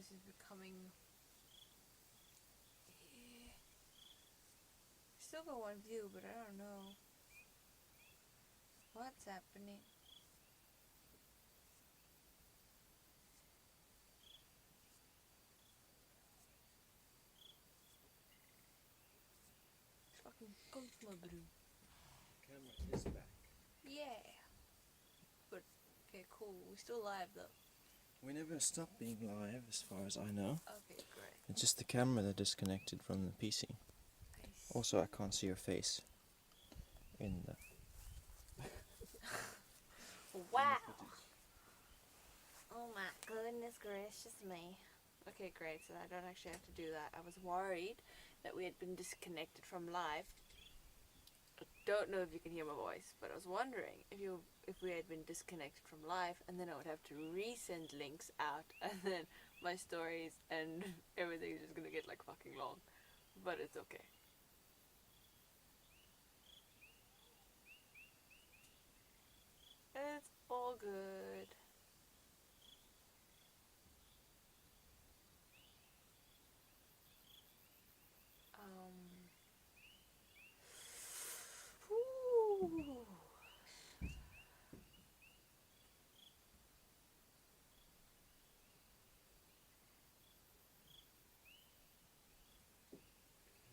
this is becoming... Still got one view, but I don't know what's happening. Fucking Kuzma brew. Camera is back. Yeah. But, okay, cool. We're still live though. We never stopped being live as far as I know. Okay, great. It's just the camera that disconnected from the PC. I see. Also, I can't see your face in the Wow. footage. Oh my goodness gracious me. Okay, great. So I don't actually have to do that. I was worried that we had been disconnected from live. I don't know if you can hear my voice, but I was wondering if we had been disconnected from live, and then I would have to resend links out, and then my stories and everything is just gonna get like fucking long. But it's okay. It's all good. Whew.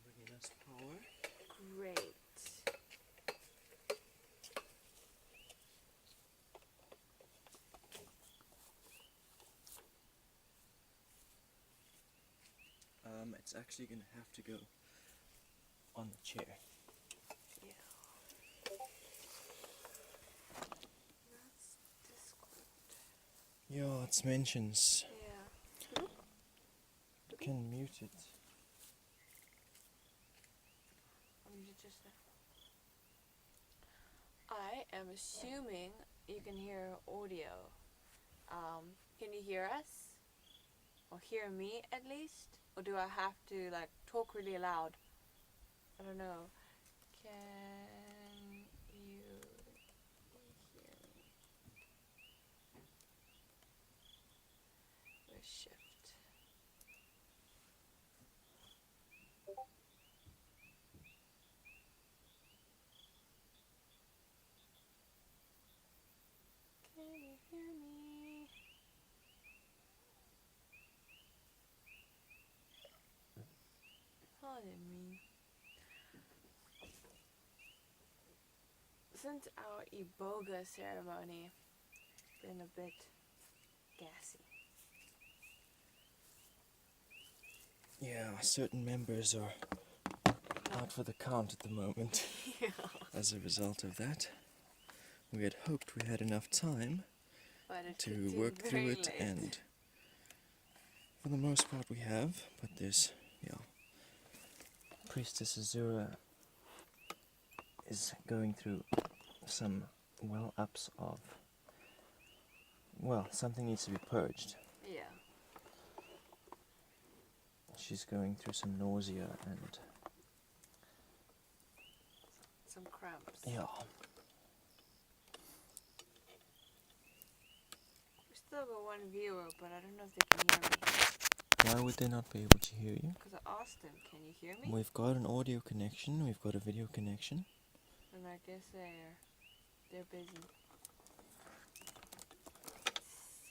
Bringing us power. Great. It's actually gonna have to go on the chair. Yeah. That's Discord. Yeah, it mentions. Yeah. You can mute it. You just. I am assuming you can hear audio. Can you hear us? Or hear me at least? Or do I have to like talk really loud? I don't know. Can you hear me? Where's shift? Can you hear me? Pardon me. Since our Iboga ceremony, been a bit gassy. Yeah, certain members are out for the count at the moment. Yeah. As a result of that, we had hoped we had enough time But it to seems work through very it, late. and for the most part we have, but there's, Priestess Azura is going through some well-ups of, something needs to be purged. Yeah. She's going through some nausea and, Some cramps. yeah. We still got one viewer, but I don't know if they can hear me. Why would they not be able to hear you? Because I asked them, can you hear me? We've got an audio connection, we've got a video connection. And I guess they're busy. Let's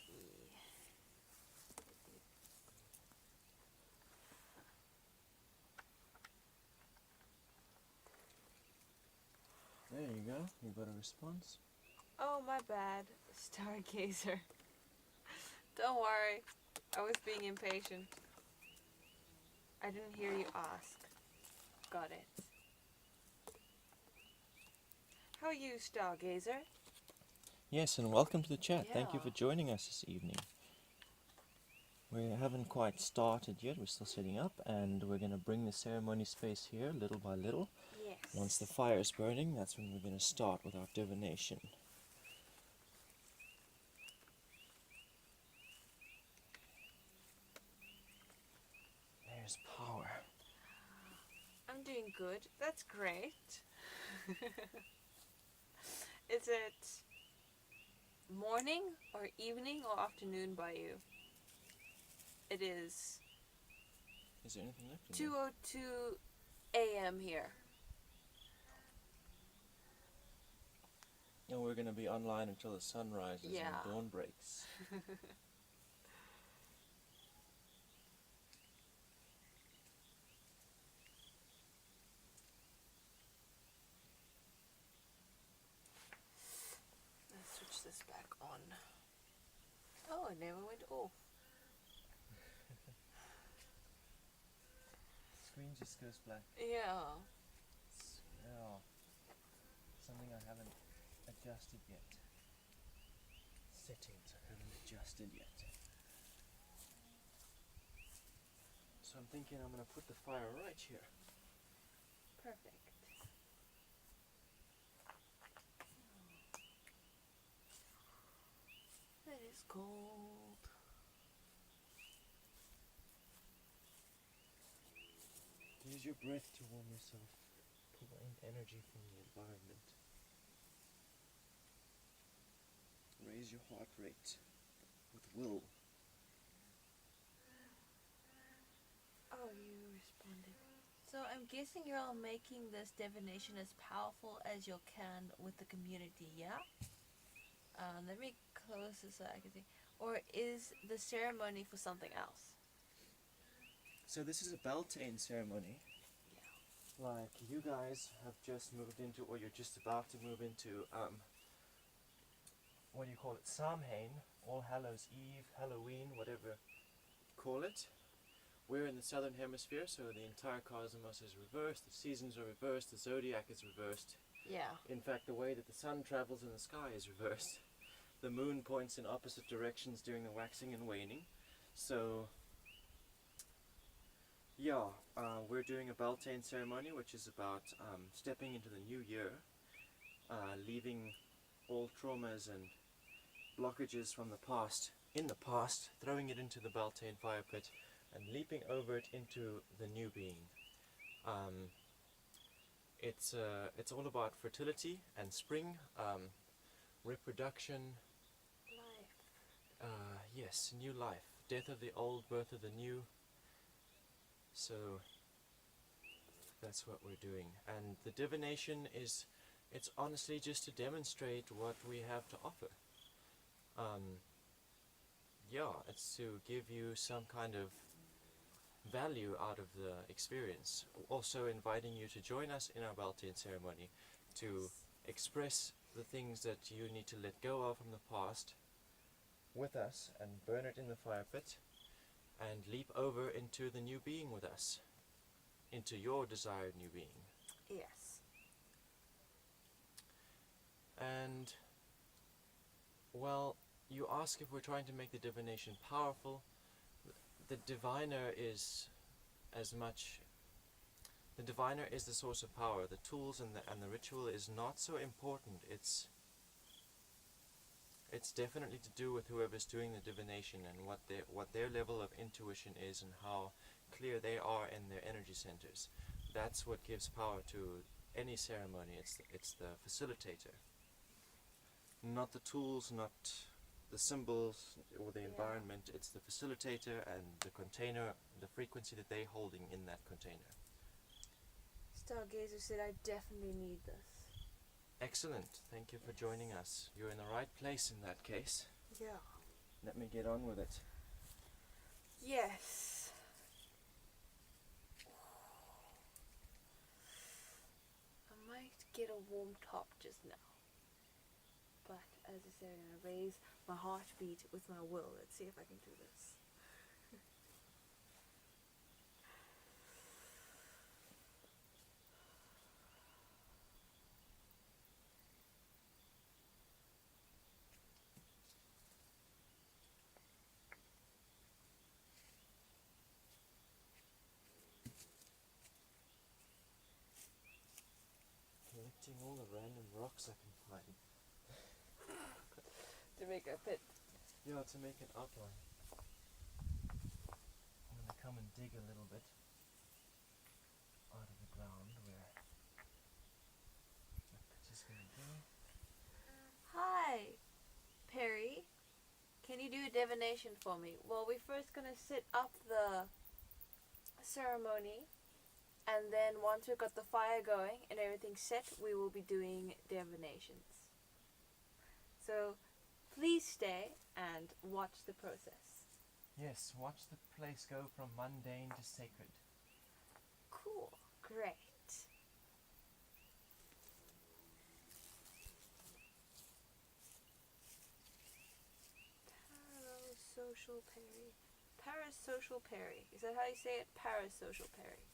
see. There you go, you got a response. Oh, my bad, Stargazer. Don't worry, I was being impatient. I didn't hear you ask. Got it. How are you, Stargazer? Yes, and welcome to the chat. Thank you Yeah. for joining us this evening. We haven't quite started yet, we're still setting up, and we're going to bring the ceremony space here little by little. Yes. Once the fire is burning, that's when we're going to start with our divination. There's power. I'm doing good. That's great. Is it morning or evening or afternoon by you? It is Is there anything left in there? 2:02 a.m. here. And we're going to be online until the sun rises Yeah. and dawn breaks. Let's switch this back on. Oh, it never went off. Screen just goes black. Yeah. Yeah. Something I haven't adjusted yet. Settings I haven't adjusted yet. So I'm thinking I'm going to put the fire right here. Perfect. It is cold. Use your breath to warm yourself. Pull in energy from the environment. Raise your heart rate with will. Oh, you responded. So I'm guessing you're all making this divination as powerful as you can with the community, yeah? Let me close this so I can see. Or is the ceremony for something else? So this is a Beltane ceremony. Yeah. Like you guys have just moved into, or you're just about to move into, what do you call it? Samhain, All Hallows Eve, Halloween, whatever you call it. We're in the southern hemisphere, so the entire cosmos is reversed, the seasons are reversed, the zodiac is reversed. Yeah. In fact, the way that the sun travels in the sky is reversed. The moon points in opposite directions during the waxing and waning. So, yeah, we're doing a Beltane ceremony, which is about stepping into the new year, leaving all traumas and blockages from the past in the past, throwing it into the Beltane fire pit, and leaping over it into the new being. It's all about fertility and spring, reproduction. Life. Yes, new life, death of the old, birth of the new. So that's what we're doing, and the divination it's honestly just to demonstrate what we have to offer. Yeah, it's to give you some kind of value out of the experience. Also inviting you to join us in our Beltane ceremony to express the things that you need to let go of from the past with us and burn it in the fire pit and leap over into the new being with us, into your desired new being. Yes. And, well, you ask if we're trying to make the divination powerful. The diviner is as much... The diviner is the source of power. The tools and the ritual is not so important. It's definitely to do with whoever's doing the divination and what their level of intuition is and how clear they are in their energy centers. That's what gives power to any ceremony. It's the facilitator. Not the tools, not the symbols or the environment. It's the facilitator and the container, the frequency that they're holding in that container. Stargazer said, I definitely need this. Excellent. Thank you for joining us. You're in the right place in that case. Yeah. Let me get on with it. Yes. I might get a warm top just now. But as I said, I'm going to raise my heartbeat with my will. Let's see if I can do this. Collecting all the random rocks I can find. To make a pit. Yeah, to make an outline. I'm going to come and dig a little bit out of the ground where my pit is going to go. Hi, Perry. Can you do a divination for me? Well, we're first gonna set up the ceremony, and then once we've got the fire going and everything set, we will be doing divinations. So please stay and watch the process. Yes, watch the place go from mundane to sacred. Cool. Great. Parasocial parry. Parasocial parry. Is that how you say it? Parasocial parry.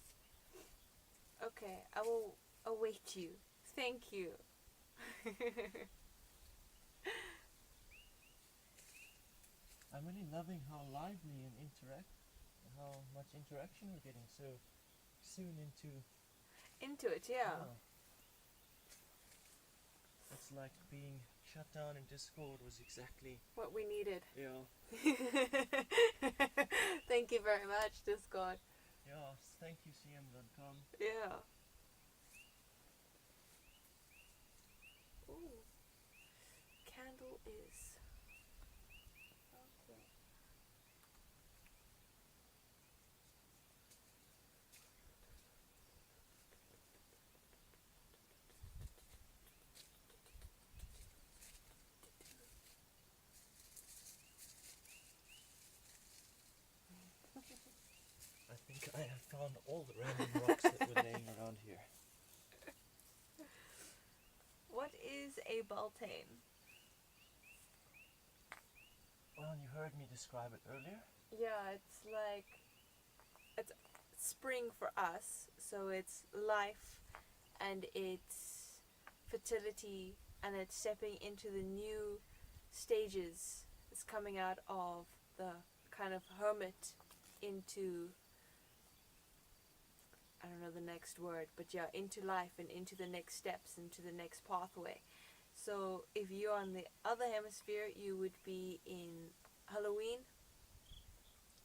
Okay, I will await you. Thank you. I'm really loving how lively and how much interaction we're getting so soon Into it, yeah. It's like being shut down in Discord was exactly What we needed. Yeah. Thank you very much, Discord. Yeah, thank you cm.com. Yeah. Ooh. Candle is. Okay. I think I have found all the random rocks that were laying around here. What is a Beltane? Well, you heard me describe it earlier. Yeah, it's like it's spring for us, so it's life and it's fertility and it's stepping into the new stages. It's coming out of the kind of hermit into, I don't know the next word, but yeah, into life and into the next steps, into the next pathway. So if you're on the other hemisphere, you would be in Halloween,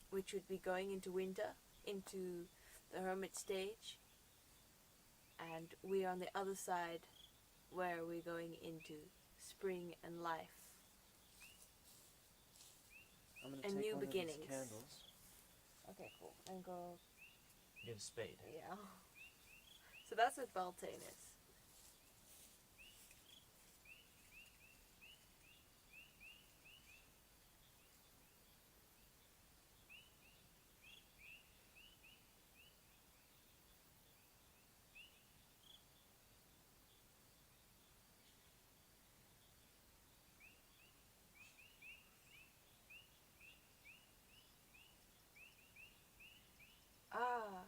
which would be going into winter, into the hermit stage. And we are on the other side, where we're going into spring and life. I'm gonna And take new one beginnings. Of these candles. Okay, cool. And go. Get a spade. Yeah. So that's what Beltane is. Ah.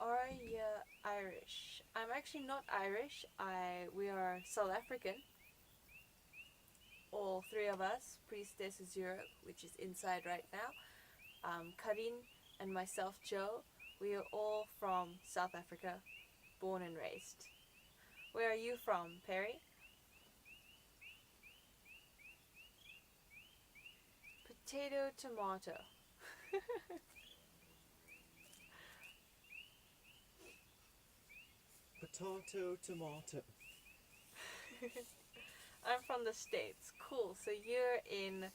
Are you Irish? I'm actually not Irish. We are South African. All three of us, Priestess Azura, which is inside right now, Karin and myself, Joe, we are all from South Africa, born and raised. Where are you from, Perry? Potato, tomato. Potato, tomato. I'm from the States. Cool. So you're in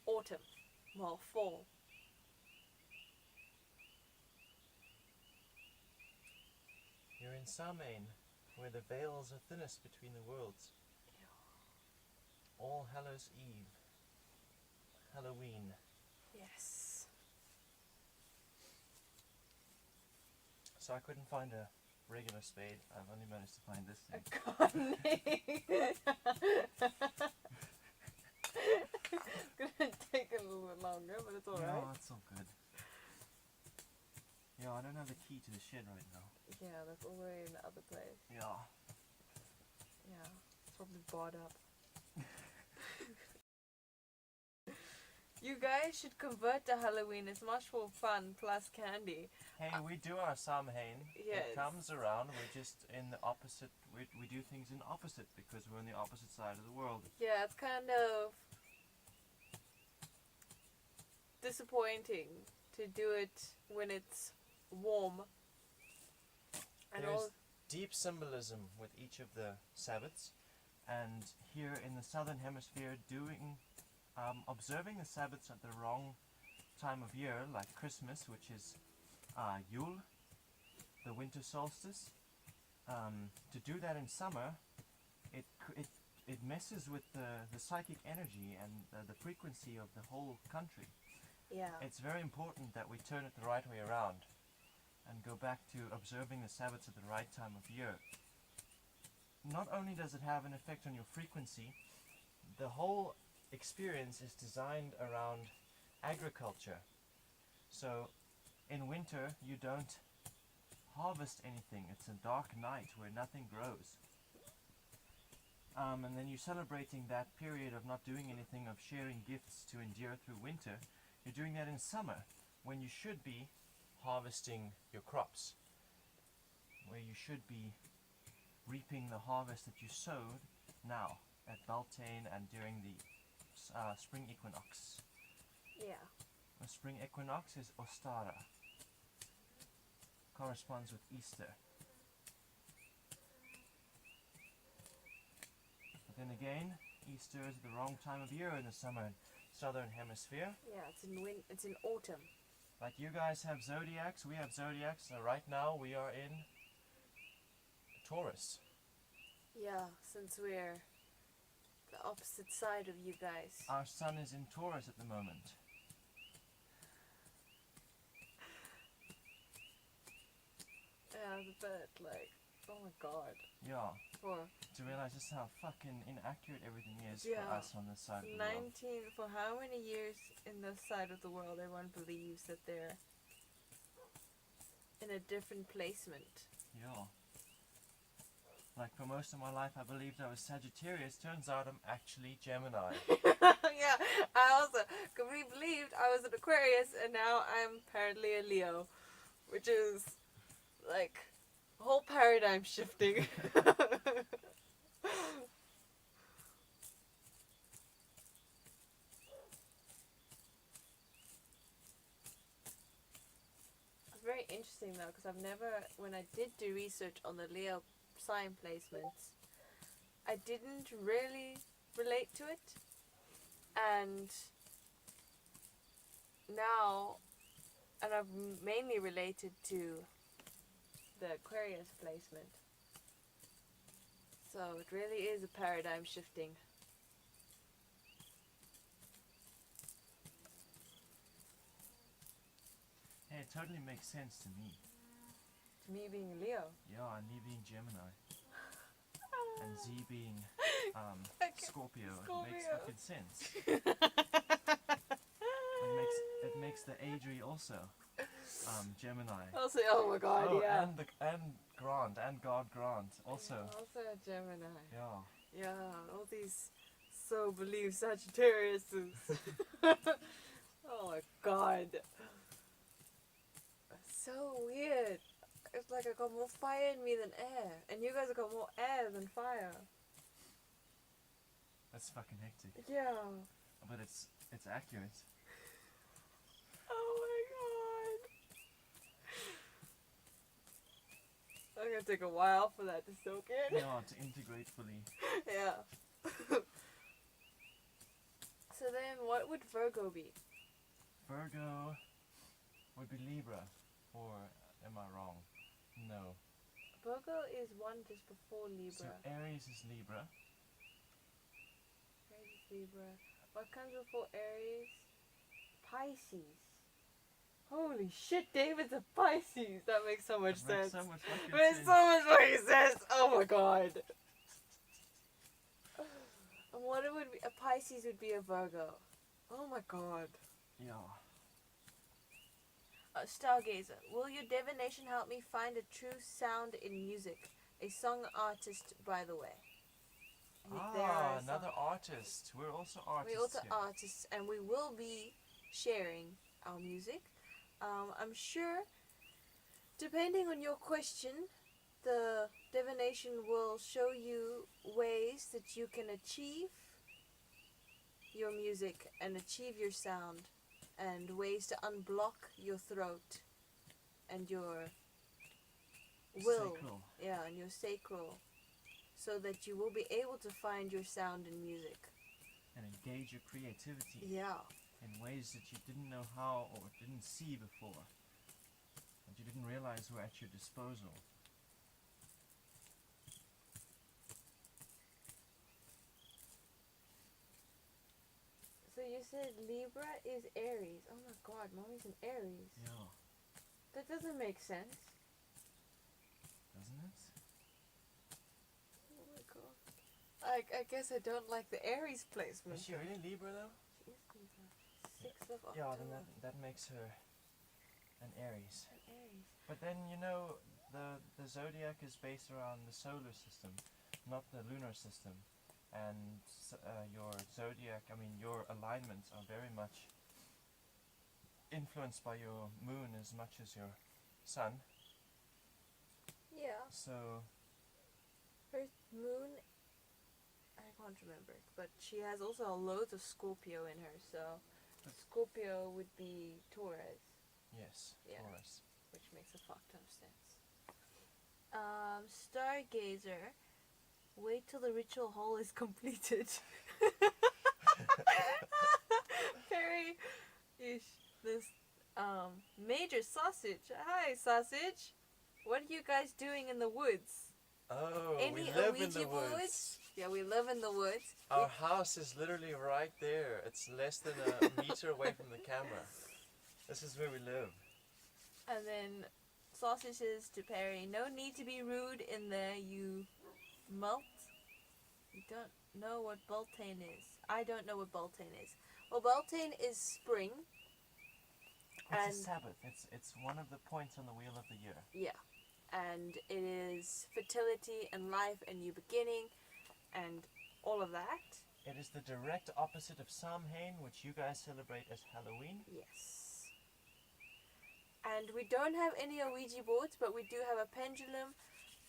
autumn. Well, fall. You're in Samhain, where the veils are thinnest between the worlds. All Hallows Eve. Halloween. Yes. So I couldn't find a regular spade. I've only managed to find this thing. A conning. It's gonna take a little bit longer, but it's alright. Yeah, it's all good. Yeah, I don't have the key to the shed right now. Yeah, that's all the way in the other place. Yeah. Yeah, it's probably bought up. You guys should convert to Halloween. It's much more fun, plus candy. Hey, we do our Samhain. Yes. It comes around. We're just in the opposite. We do things in opposite because we're on the opposite side of the world. Yeah, it's kind of disappointing to do it when it's warm. And There's all. deep symbolism with each of the Sabbats, and here in the southern hemisphere, doing Observing the Sabbaths at the wrong time of year, like Christmas, which is Yule, the winter solstice, to do that in summer, it messes with the psychic energy and the frequency of the whole country. Yeah. It's very important that we turn it the right way around and go back to observing the Sabbaths at the right time of year. Not only does it have an effect on your frequency, the whole experience is designed around agriculture. So in winter you don't harvest anything. It's a dark night where nothing grows. And then you're celebrating that period of not doing anything, of sharing gifts to endure through winter. You're doing that in summer, when you should be harvesting your crops, where you should be reaping the harvest that you sowed now at Beltane and during the spring equinox. Yeah. The spring equinox is Ostara, corresponds with Easter. But then again, Easter is the wrong time of year in the summer southern hemisphere. Yeah, it's in autumn. Like you guys have zodiacs, we have zodiacs. So right now we are in Taurus. Yeah, since we're the opposite side of you guys. Our sun is in Taurus at the moment. Yeah, but like, oh my god. Yeah. For To realize just how fucking inaccurate everything is Yeah. for us on this side of the world. 19, for how many years in this side of the world everyone believes that they're in a different placement. Yeah. Like for most of my life I believed I was Sagittarius. Turns out I'm actually Gemini. Yeah, I also completely believed I was an Aquarius and now I'm apparently a Leo, which is like a whole paradigm shifting. It's very interesting though, because I've never, when I did do research on the Leo sign placements, I didn't really relate to it. And now, and I've mainly related to the Aquarius placement. So it really is a paradigm shifting. Hey, it totally makes sense to me. To me being a Leo. Yeah, and me being Gemini. And Z being Scorpio. It makes fucking sense. It makes the Adri also Gemini. Also, oh my god, Oh, yeah. and Grant and God Grant also. Also a Gemini. Yeah. Yeah, all these so believe Sagittariuses. Oh my god. So weird. It's like I got more fire in me than air. And you guys have got more air than fire. That's fucking hectic. Yeah. But it's accurate. Oh my god. I'm gonna take a while for that to soak in. Yeah, to integrate fully. Yeah. So then what would Virgo be? Virgo would be Libra. Or am I wrong? No. Virgo is one just before Libra. So Aries is Libra. Aries is Libra. What comes before Aries? Pisces. Holy shit, David's a Pisces. That makes so much sense. Makes so much fucking Makes sense. so much fucking sense. Oh my god. And what it would be, a Pisces would be a Virgo. Oh my god. Yeah. Stargazer, will your divination help me find a true sound in music? A song artist, by the way. Another artist. We're also artists. We're also here. artists, and we will be sharing our music. I'm sure, depending on your question, the divination will show you ways that you can achieve your music and achieve your sound, and ways to unblock your throat and your will. Sacral. Yeah, and your sacral, so that you will be able to find your sound in music. and engage your creativity Yeah. in ways that you didn't know how or didn't see before, that you didn't realize were at your disposal. So you said Libra is Aries. Oh my god, mommy's an Aries. Yeah, That doesn't make sense. doesn't it? Oh my god. I guess I don't like the Aries placement. Is she really Libra though? She is Libra. 6th of October. Yeah, then that makes her an Aries. An Aries. But then, you know, the zodiac is based around the solar system, not the lunar system. And your zodiac, I mean, your alignments are very much influenced by your moon as much as your sun. Yeah. So, Her moon, I can't remember, but she has also loads of Scorpio in her, so Scorpio would be Taurus, yes, Yeah. Taurus. which makes a fuck ton of sense. Stargazer, wait till the ritual hole is completed. Perry, this Major Sausage. Hi, Sausage. What are you guys doing in the woods? Oh, Any we live in Ouija the boards? woods. Yeah, we live in the woods. Our house is literally right there. It's less than a meter away from the camera. This is where we live. And then Sausages to Perry. No need to be rude in there, you melt. You don't know what Beltane is. I don't know what Beltane is. Well, Beltane is spring. It's And a Sabbath. It's one of the points on the wheel of the year. yeah, and it is fertility and life and new beginning and all of that. It is the direct opposite of Samhain, which you guys celebrate as Halloween. Yes. And we don't have any Ouija boards, but we do have a pendulum,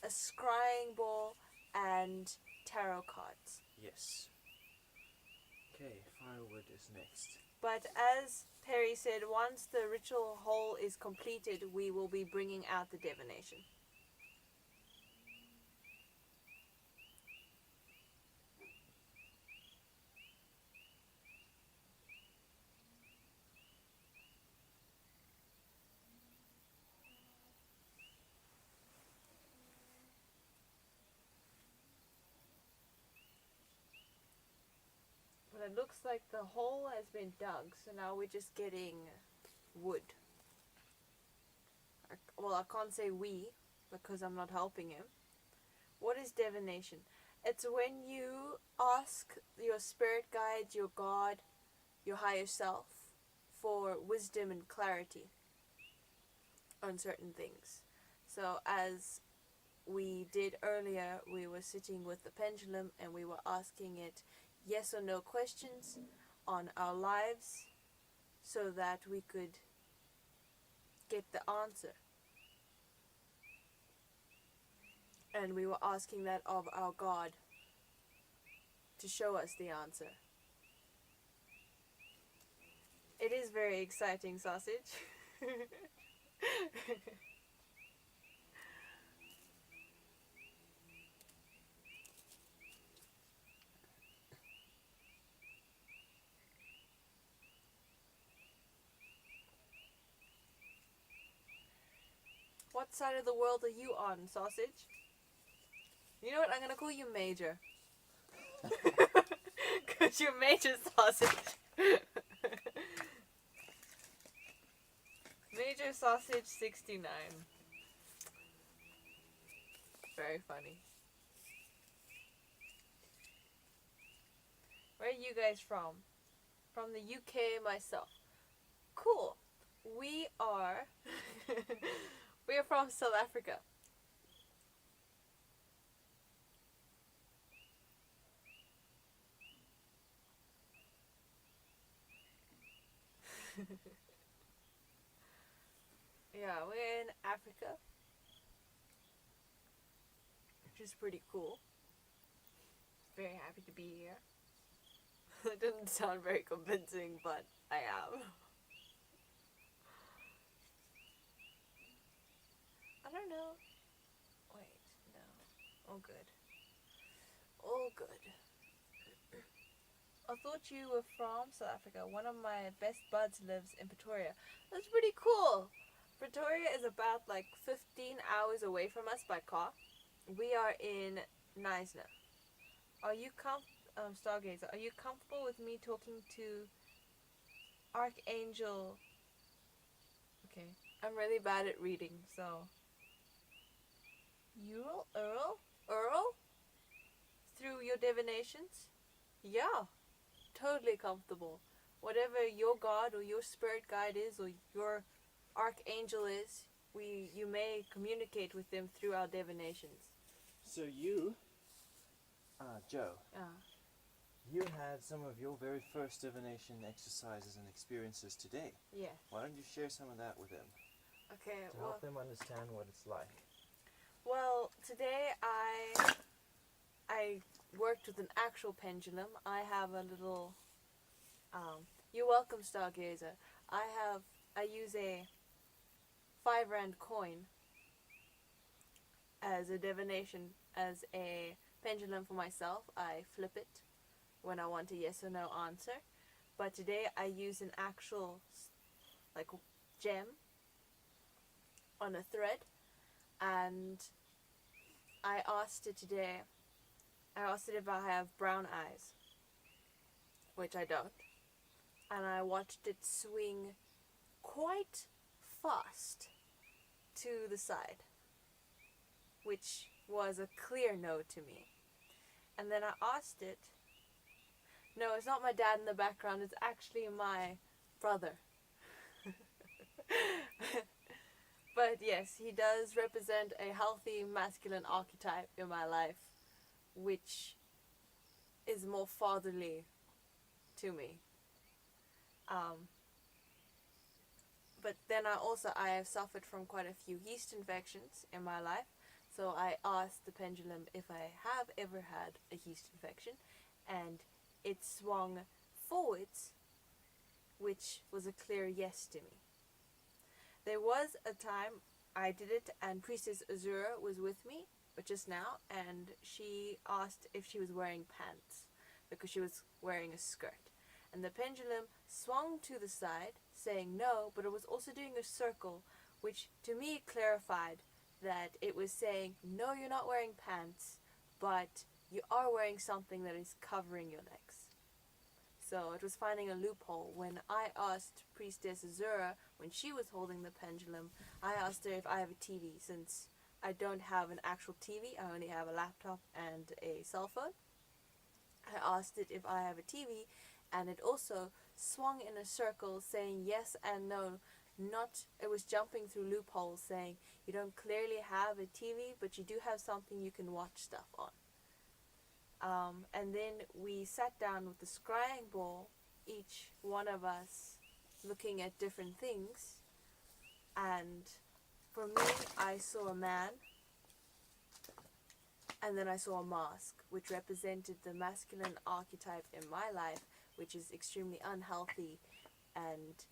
a scrying ball, and tarot cards. Yes. Okay, firewood is next. But as Perry said, once the ritual hole is completed, we will be bringing out the divination. But it looks like the hole has been dug, so now we're just getting wood. Well, I can't say we, because I'm not helping him. What is divination? It's when you ask your spirit guides, your God, your higher self, for wisdom and clarity on certain things. So as we did earlier, we were sitting with the pendulum and we were asking it yes or no questions on our lives so that we could get the answer. And we were asking that of our God to show us the answer. It is very exciting, Sausage. What side of the world are you on, Sausage? You know what? I'm gonna call you Major. Cause you're Major Sausage. Major Sausage 69. Very funny. Where are you guys from? From the UK myself. Cool. We are we are from South Africa. Yeah, we're in Africa, which is pretty cool. Very happy to be here. It doesn't sound very convincing, but I am. I don't know. Wait, no. All good. All good. I thought you were from South Africa. One of my best buds lives in Pretoria. That's pretty cool. Pretoria is about like 15 hours away from us by car. We are in Knysna. Are you Stargazer, are you comfortable with me talking to Archangel? Okay, I'm really bad at reading, so Earl, through your divinations? Yeah, totally comfortable. Whatever your god or your spirit guide is, or your archangel is, you may communicate with them through our divinations. So you, Joe, Ah, you had some of your very first divination exercises and experiences today. yes. Why don't you share some of that with them Okay. to help them understand what it's like? Well, today I worked with an actual pendulum. I have a little. You're welcome, Stargazer. I use a 5 rand coin as a divination, as a pendulum for myself. I flip it when I want a yes or no answer. But today I use an actual like gem on a thread, and I asked it today. I asked it if I have brown eyes, which I don't, and I watched it swing quite fast to the side, which was a clear no to me. And then I asked it. No, it's not my dad in the background, it's actually my brother. But yes, he does represent a healthy masculine archetype in my life, which is more fatherly to me. But then I have suffered from quite a few yeast infections in my life, so I asked the pendulum if I have ever had a yeast infection, and it swung forwards, which was a clear yes to me. There was a time I did it, and Priestess Azura was with me, but just now, and she asked if she was wearing pants because she was wearing a skirt. And the pendulum swung to the side, saying no, but it was also doing a circle, which to me clarified that it was saying, no, you're not wearing pants, but you are wearing something that is covering your legs. So it was finding a loophole. When I asked Priestess Azura, when she was holding the pendulum, I asked her if I have a TV, since I don't have an actual TV, I only have a laptop and a cell phone. I asked it if I have a TV, and it also swung in a circle saying yes and no. It was jumping through loopholes saying you don't clearly have a TV, but you do have something you can watch stuff on. And then we sat down with the scrying ball, each one of us looking at different things. And for me, I saw a man, and then I saw a mask, which represented the masculine archetype in my life, which is extremely unhealthy. And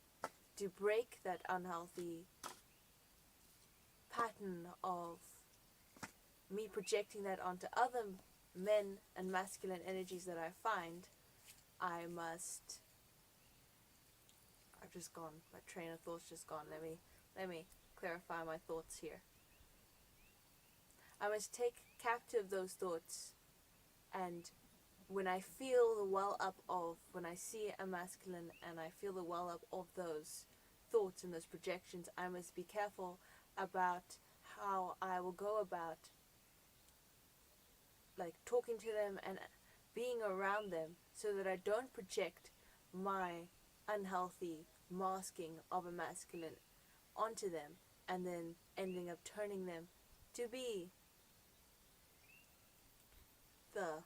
to break that unhealthy pattern of me projecting that onto other men and masculine energies that I find, I've just gone, my train of thought's just gone. Let me clarify my thoughts here. I must take captive those thoughts, and when I feel the well up of, when I see a masculine and I feel the well up of those thoughts and those projections, I must be careful about how I will go about like talking to them and being around them, so that I don't project my unhealthy masking of a masculine onto them and then ending up turning them to be the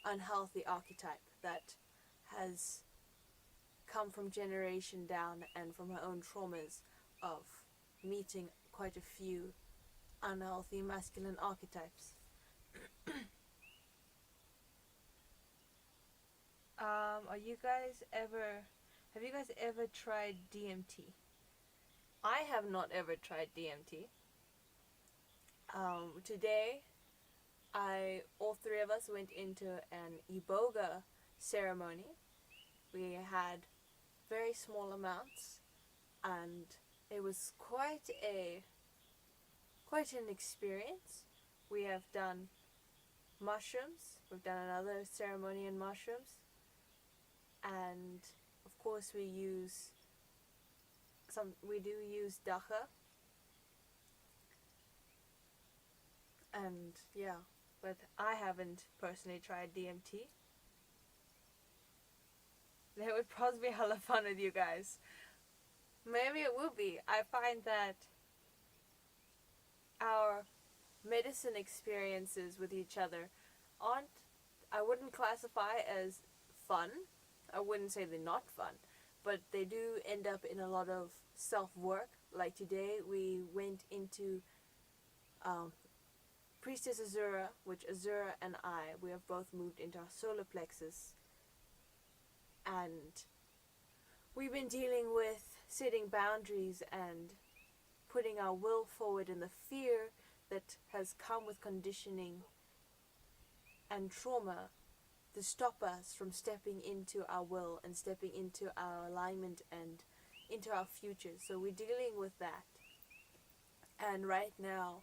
unhealthy archetype that has come from generation down and from her own traumas of meeting quite a few unhealthy masculine archetypes. Have you guys ever tried DMT? I have not ever tried DMT. Today, all three of us went into an iboga ceremony. We had very small amounts, and it was quite an experience. We have done mushrooms. We've done another ceremony in mushrooms, and of course we do use dacha, and yeah, but I haven't personally tried DMT. That would probably be hella fun with you guys. Maybe it will be. I find that our medicine experiences with each other I wouldn't classify as fun. I wouldn't say they're not fun, but they do end up in a lot of self-work. Like today we went into Priestess Azura, which Azura and we have both moved into our solar plexus, and we've been dealing with setting boundaries and putting our will forward, and the fear that has come with conditioning and trauma to stop us from stepping into our will and stepping into our alignment and into our future. So we're dealing with that. And right now,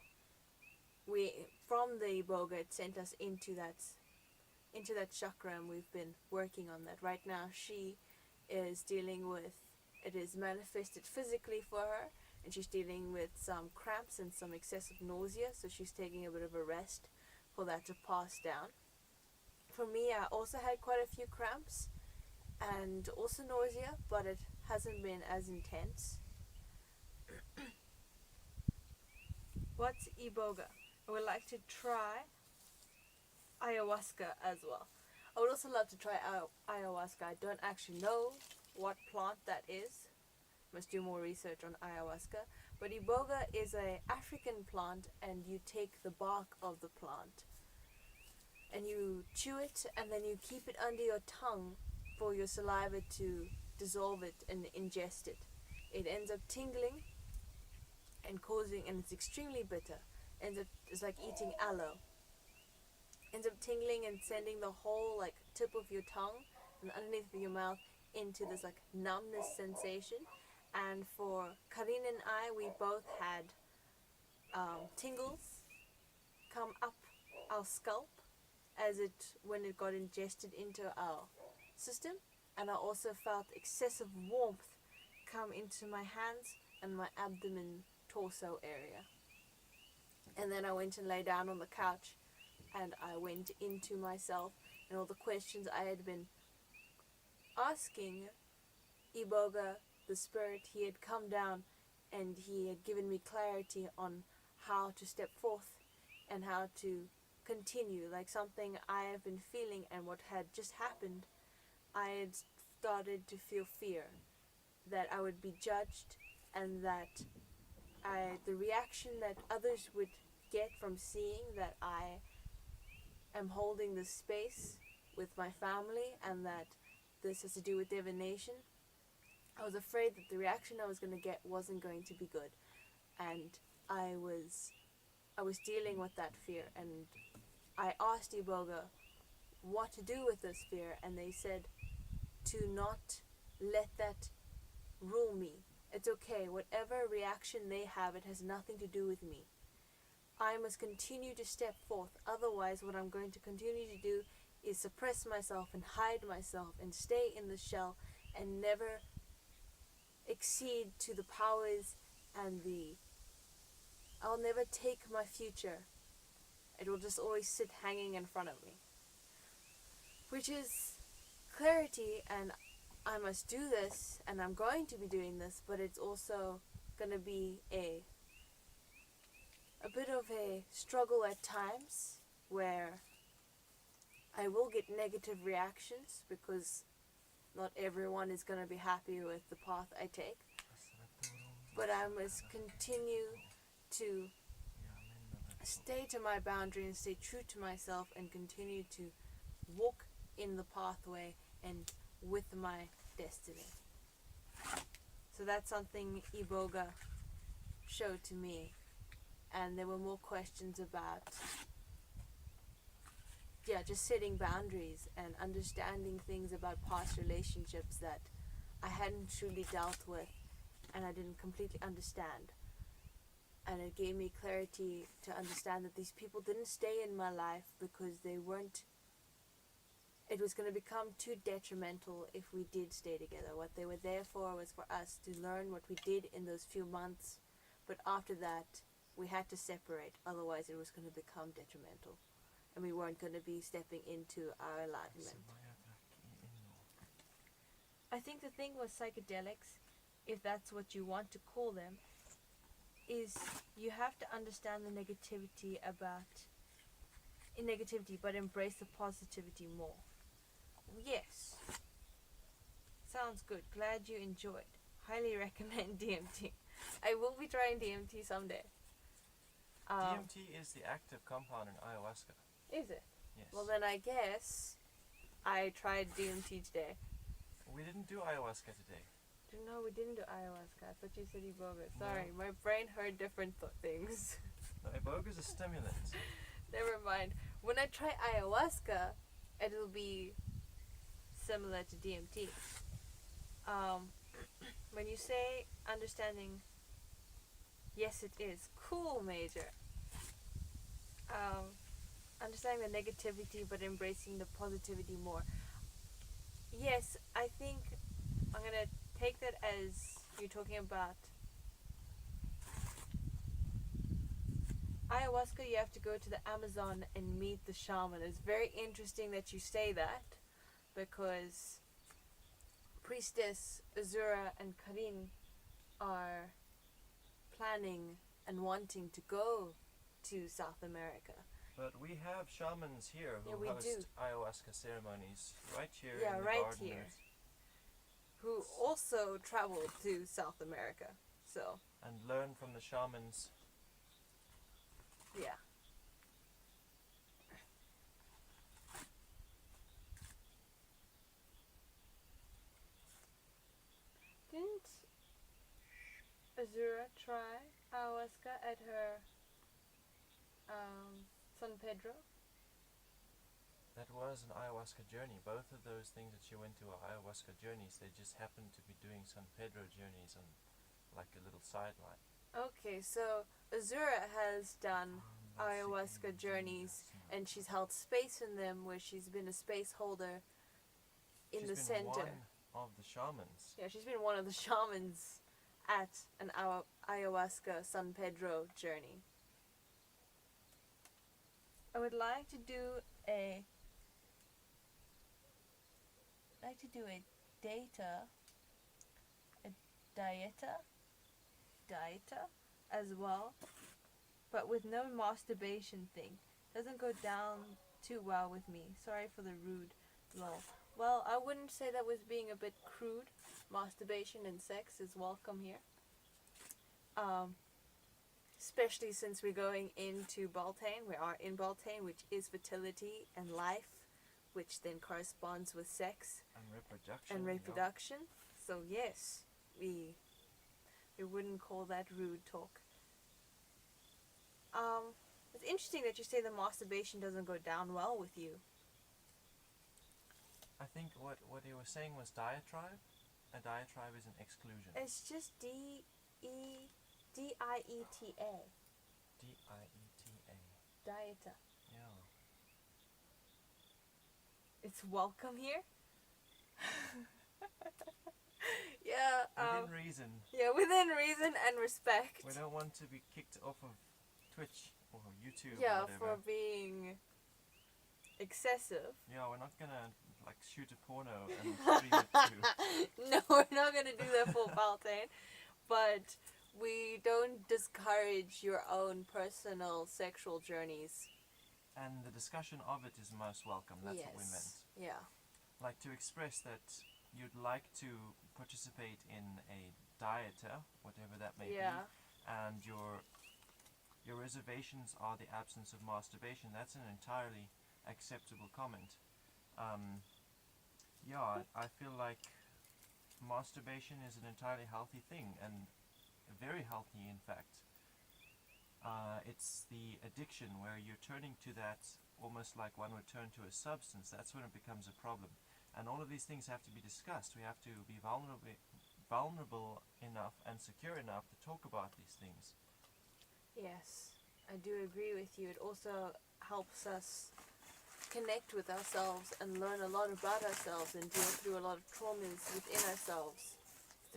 from the Iboga, it sent us into that chakra, and we've been working on that. Right now, she is dealing with, it is manifested physically for her, and she's dealing with some cramps and some excessive nausea, so she's taking a bit of a rest for that to pass down. For me, I also had quite a few cramps and also nausea, but it hasn't been as intense. What's Iboga? I would like to try ayahuasca as well. I would also love to try ayahuasca. I don't actually know what plant that is. Must do more research on ayahuasca. But Iboga is an African plant, and you take the bark of the plant and you chew it, and then you keep it under your tongue for your saliva to dissolve it and ingest it. It ends up tingling and it's extremely bitter. It's like eating aloe. Ends up tingling and sending the whole like tip of your tongue and underneath of your mouth into this like numbness sensation. And for Karine and I, we both had tingles come up our scalp when it got ingested into our system, and I also felt excessive warmth come into my hands and my abdomen, torso area. And then I went and lay down on the couch, and I went into myself, and all the questions I had been asking Iboga, the spirit, he had come down and he had given me clarity on how to step forth and how to continue, like something I have been feeling. And what had just happened, I had started to feel fear that I would be judged, and that the reaction that others would get from seeing that I am holding this space with my family, and that this has to do with divination. I was afraid that the reaction I was going to get wasn't going to be good, and I was dealing with that fear. And I asked Iboga what to do with this fear, and they said to not let that rule me. It's okay, whatever reaction they have, it has nothing to do with me. I must continue to step forth, otherwise what I'm going to continue to do is suppress myself and hide myself and stay in the shell and never exceed to the powers and I'll never take my future. It will just always sit hanging in front of me. Which is clarity, and I must do this, and I'm going to be doing this, but it's also going to be a bit of a struggle at times, where I will get negative reactions because not everyone is going to be happy with the path I take. But I must continue to stay to my boundary and stay true to myself and continue to walk in the pathway and with my destiny. So that's something Iboga showed to me. And there were more questions about just setting boundaries and understanding things about past relationships that I hadn't truly dealt with and I didn't completely understand. And it gave me clarity to understand that these people didn't stay in my life because it was going to become too detrimental if we did stay together. What they were there for was for us to learn what we did in those few months, but after that we had to separate, otherwise it was going to become detrimental and we weren't going to be stepping into our alignment. I think the thing with psychedelics, if that's what you want to call them, is you have to understand the negativity but embrace the positivity more. Yes. Sounds good. Glad you enjoyed. Highly recommend DMT. I will be trying DMT someday. DMT is the active compound in ayahuasca. Is it? Yes. Well then I guess I tried DMT today. We didn't do ayahuasca today. No, we didn't do ayahuasca. I thought you said iboga. No. Sorry, my brain heard different things. No, iboga is a stimulant. Never mind. When I try ayahuasca, it'll be similar to DMT. When you say understanding, yes it is. Cool, Major. Understanding the negativity but embracing the positivity more. Yes, I think I'm going to take that as you're talking about ayahuasca. You have to go to the Amazon and meet the shaman. It's very interesting that you say that, because Priestess Azura and Karin are planning and wanting to go to South America. But we have shamans here who Yeah, we host do. ayahuasca ceremonies right here Yeah, in the right garden. here. Who also traveled to South America. So, And learn from the shamans. yeah. Didn't Azura try ayahuasca at her San Pedro? That was an ayahuasca journey. Both of those things that you went to are ayahuasca journeys. They just happened to be doing San Pedro journeys on like a little sideline. Okay, so Azura has done ayahuasca journeys, and she's held space in them where she's been a space holder in the She's been center. one of the shamans. Yeah, she's been one of the shamans at an ayahuasca San Pedro journey. I would like to do a dieta as well, but with no masturbation thing. Doesn't go down too well with me. Sorry for the rude lol. Well, I wouldn't say that was being a bit crude. Masturbation and sex is welcome here. Especially since we're going into Beltane. We are in Beltane, which is fertility and life, which then corresponds with sex And reproduction. So yes, we wouldn't call that rude talk. It's interesting that you say the masturbation doesn't go down well with you. I think what he was saying was diatribe. A diatribe is an exclusion. It's just D-I-E-T-A. D-I-E-T-A. Dieta. Yeah. It's welcome here. Yeah. Within reason. Yeah, within reason and respect. We don't want to be kicked off of Twitch or YouTube Yeah, or whatever. for being excessive. Yeah, we're not gonna like shoot a porno and stream it to. No, we're not gonna do that for Beltane. But we don't discourage your own personal sexual journeys. And the discussion of it is most welcome. That's what we meant. Yeah. Like to express that you'd like to participate in a dieta, whatever that may be, and your reservations are the absence of masturbation. That's an entirely acceptable comment. Yeah, I feel like masturbation is an entirely healthy thing, and very healthy in fact. It's the addiction where you're turning to that almost like one would turn to a substance, that's when it becomes a problem. And all of these things have to be discussed. We have to be vulnerable enough and secure enough to talk about these things. Yes, I do agree with you. It also helps us connect with ourselves and learn a lot about ourselves and deal through a lot of traumas within ourselves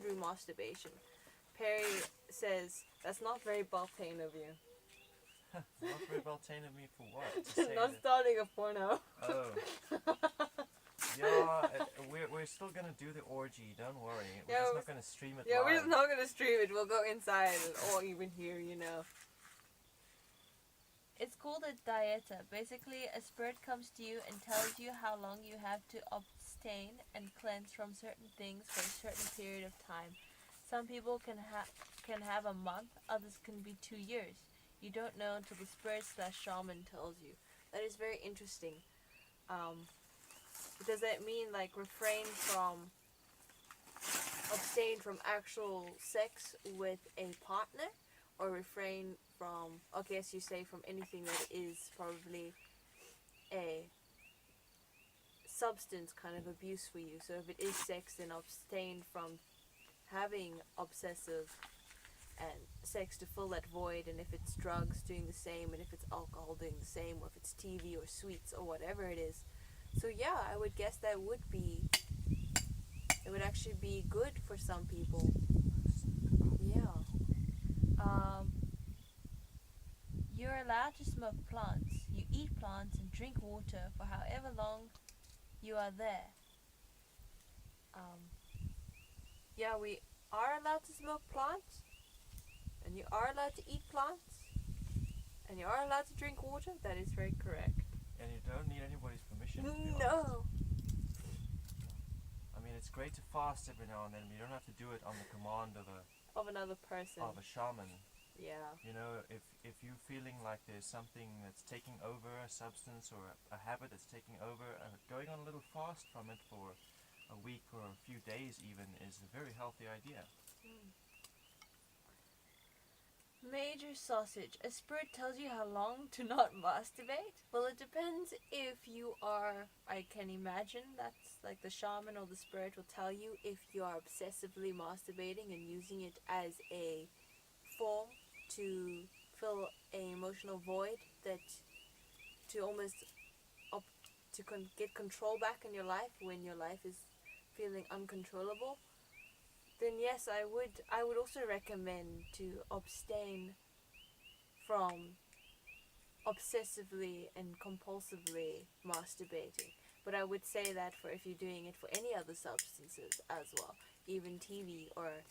through masturbation. Perry says, that's not very Beltane of you. Not very Beltane of me for what? To say Not that, starting a porno. oh. Yeah, we're still gonna do the orgy, don't worry. We're just not gonna stream it Yeah, live. we're just not going to stream it. We'll go inside or even here, you know. It's called a dieta. Basically, a spirit comes to you and tells you how long you have to abstain and cleanse from certain things for a certain period of time. Some people can have a month, others can be 2 years. You don't know until the spirit/shaman tells you. That is very interesting. Does that mean like refrain from, abstain from actual sex with a partner, or refrain from, I guess you say from anything that is probably a substance kind of abuse for you? So if it is sex, then abstain from having obsessive and sex to fill that void, and if it's drugs, doing the same, and if it's alcohol, doing the same, or if it's TV or sweets or whatever it is. So yeah, I would guess that would actually be good for some people. Yeah. You're allowed to smoke plants. You eat plants and drink water for however long you are there. Yeah, we are allowed to smoke plants, and you are allowed to eat plants, and you are allowed to drink water. That is very correct. And you don't need anybody's permission, to be honest. No. I mean, it's great to fast every now and then, but you don't have to do it on the command Of another person. of a shaman. Yeah. You know, if you're feeling like there's something that's taking over, a substance or a habit that's taking over, going on a little fast from it for a week or a few days even is a very healthy idea. Major sausage. A spirit tells you how long to not masturbate? Well, it depends if you are, I can imagine that's like the shaman or the spirit will tell you if you are obsessively masturbating and using it as a form to fill an emotional void, that to almost get control back in your life when your life is feeling uncontrollable. Then yes, I would also recommend to abstain from obsessively and compulsively masturbating. But I would say that for if you're doing it for any other substances as well, even TV or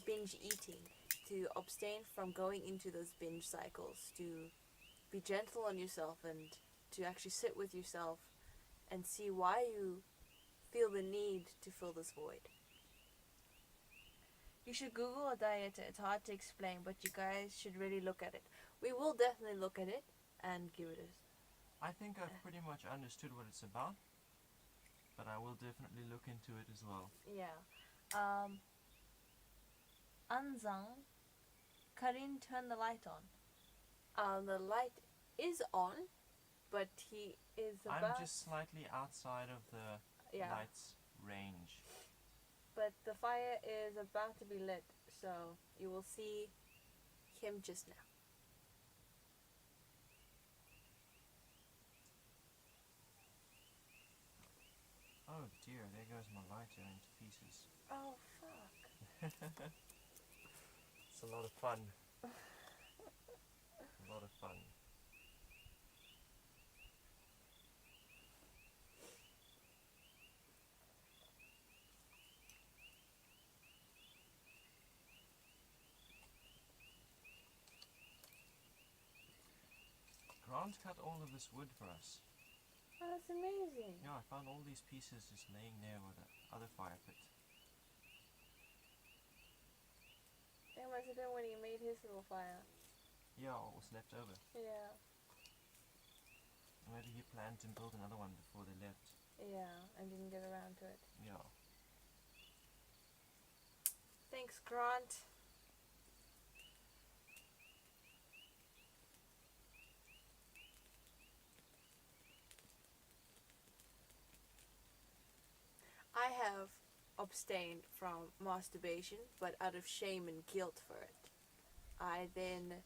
binge eating, to abstain from going into those binge cycles, to be gentle on yourself and to actually sit with yourself and see why you feel the need to fill this void. You should Google a dieta. It's hard to explain, but you guys should really look at it. We will definitely look at it and give it I think I've pretty much understood what it's about, but I will definitely look into it as well. Yeah. Anzang, Karin, turn the light on. The light is on, but he is about... I'm just slightly outside of the light's range. But the fire is about to be lit, so you will see him just now. Oh dear, there goes my lighter into pieces. Oh, fuck. It's a lot of fun. A lot of fun. Grant cut all of this wood for us. Oh, that's amazing. Yeah, I found all these pieces just laying there with the other fire pit. It must have been when he made his little fire. Yeah, what was left over. Yeah. Maybe he planned to build another one before they left. Yeah, and didn't get around to it. Yeah. Thanks, Grant. I have abstained from masturbation, but out of shame and guilt for it. I then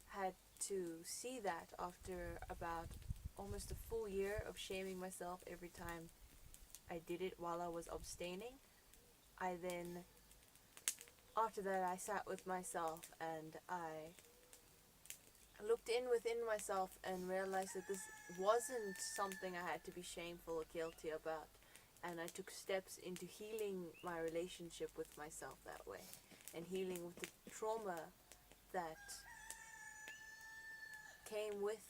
had to see that after about almost a full year of shaming myself every time I did it while I was abstaining. I then, after that, I sat with myself and I looked in within myself and realized that this wasn't something I had to be shameful or guilty about. And I took steps into healing my relationship with myself that way, and healing with the trauma that came with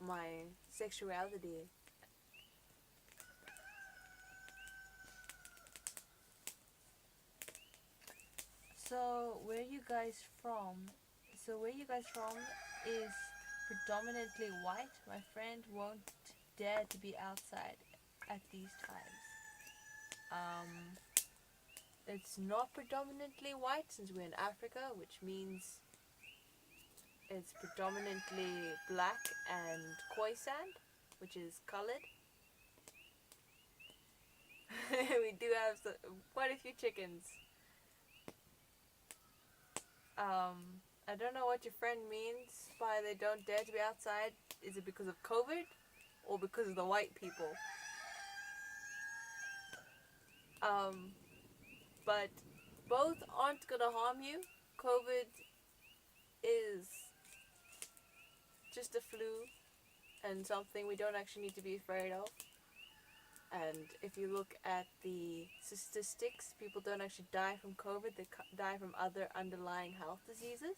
my sexuality. So where you guys from? Where you guys from is predominantly white. My friend won't dare to be outside at these times. It's not predominantly white since we're in Africa, which means it's predominantly black and koi sand, which is colored. We do have quite a few chickens. I don't know what your friend means by they don't dare to be outside. Is it because of COVID or because of the white people? But both aren't gonna harm you. COVID is just a flu and something we don't actually need to be afraid of. And if you look at the statistics, people don't actually die from COVID, they die from other underlying health diseases.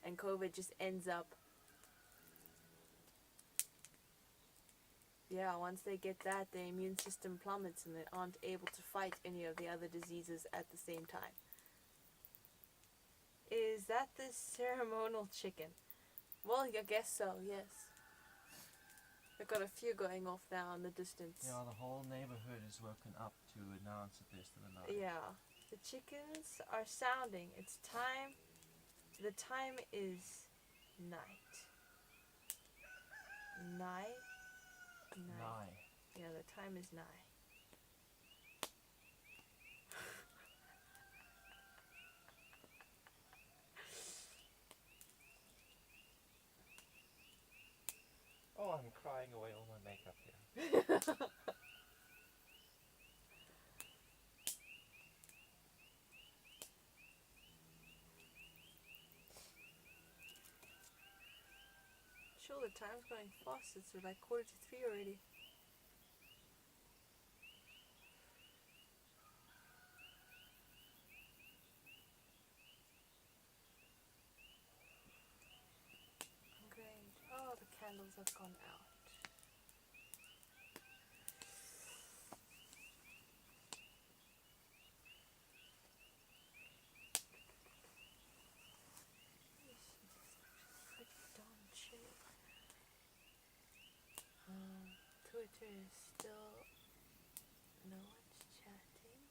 And COVID just ends up, once they get that, their immune system plummets and they aren't able to fight any of the other diseases at the same time. Is that the ceremonial chicken? Well, I guess so, yes. We've got a few going off now in the distance. Yeah, the whole neighborhood is woken up to announce that they're still alive. Yeah. The chickens are sounding. It's time. The time is night. Night? Nigh. Yeah, the time is nigh. Oh, I'm crying away all my makeup here. Sure, the time's going fast. It's like 2:45 already. Great. Oh, the candles have gone out. Twitter is still no one's chatting.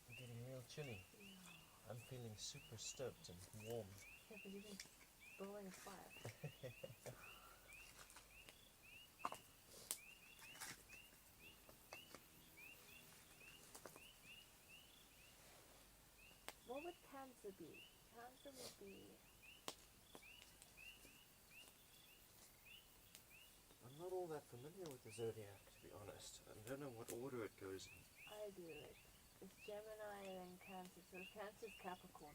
I'm getting real chilly. Yeah. I'm feeling super stoked and warm. Yeah, but you've been blowing a fire. What would Cancer be? Cancer would be... I'm not all that familiar with the zodiac, to be honest. I don't know what order it goes in. I do it. It's Gemini and then Cancer. So Cancer's Capricorn.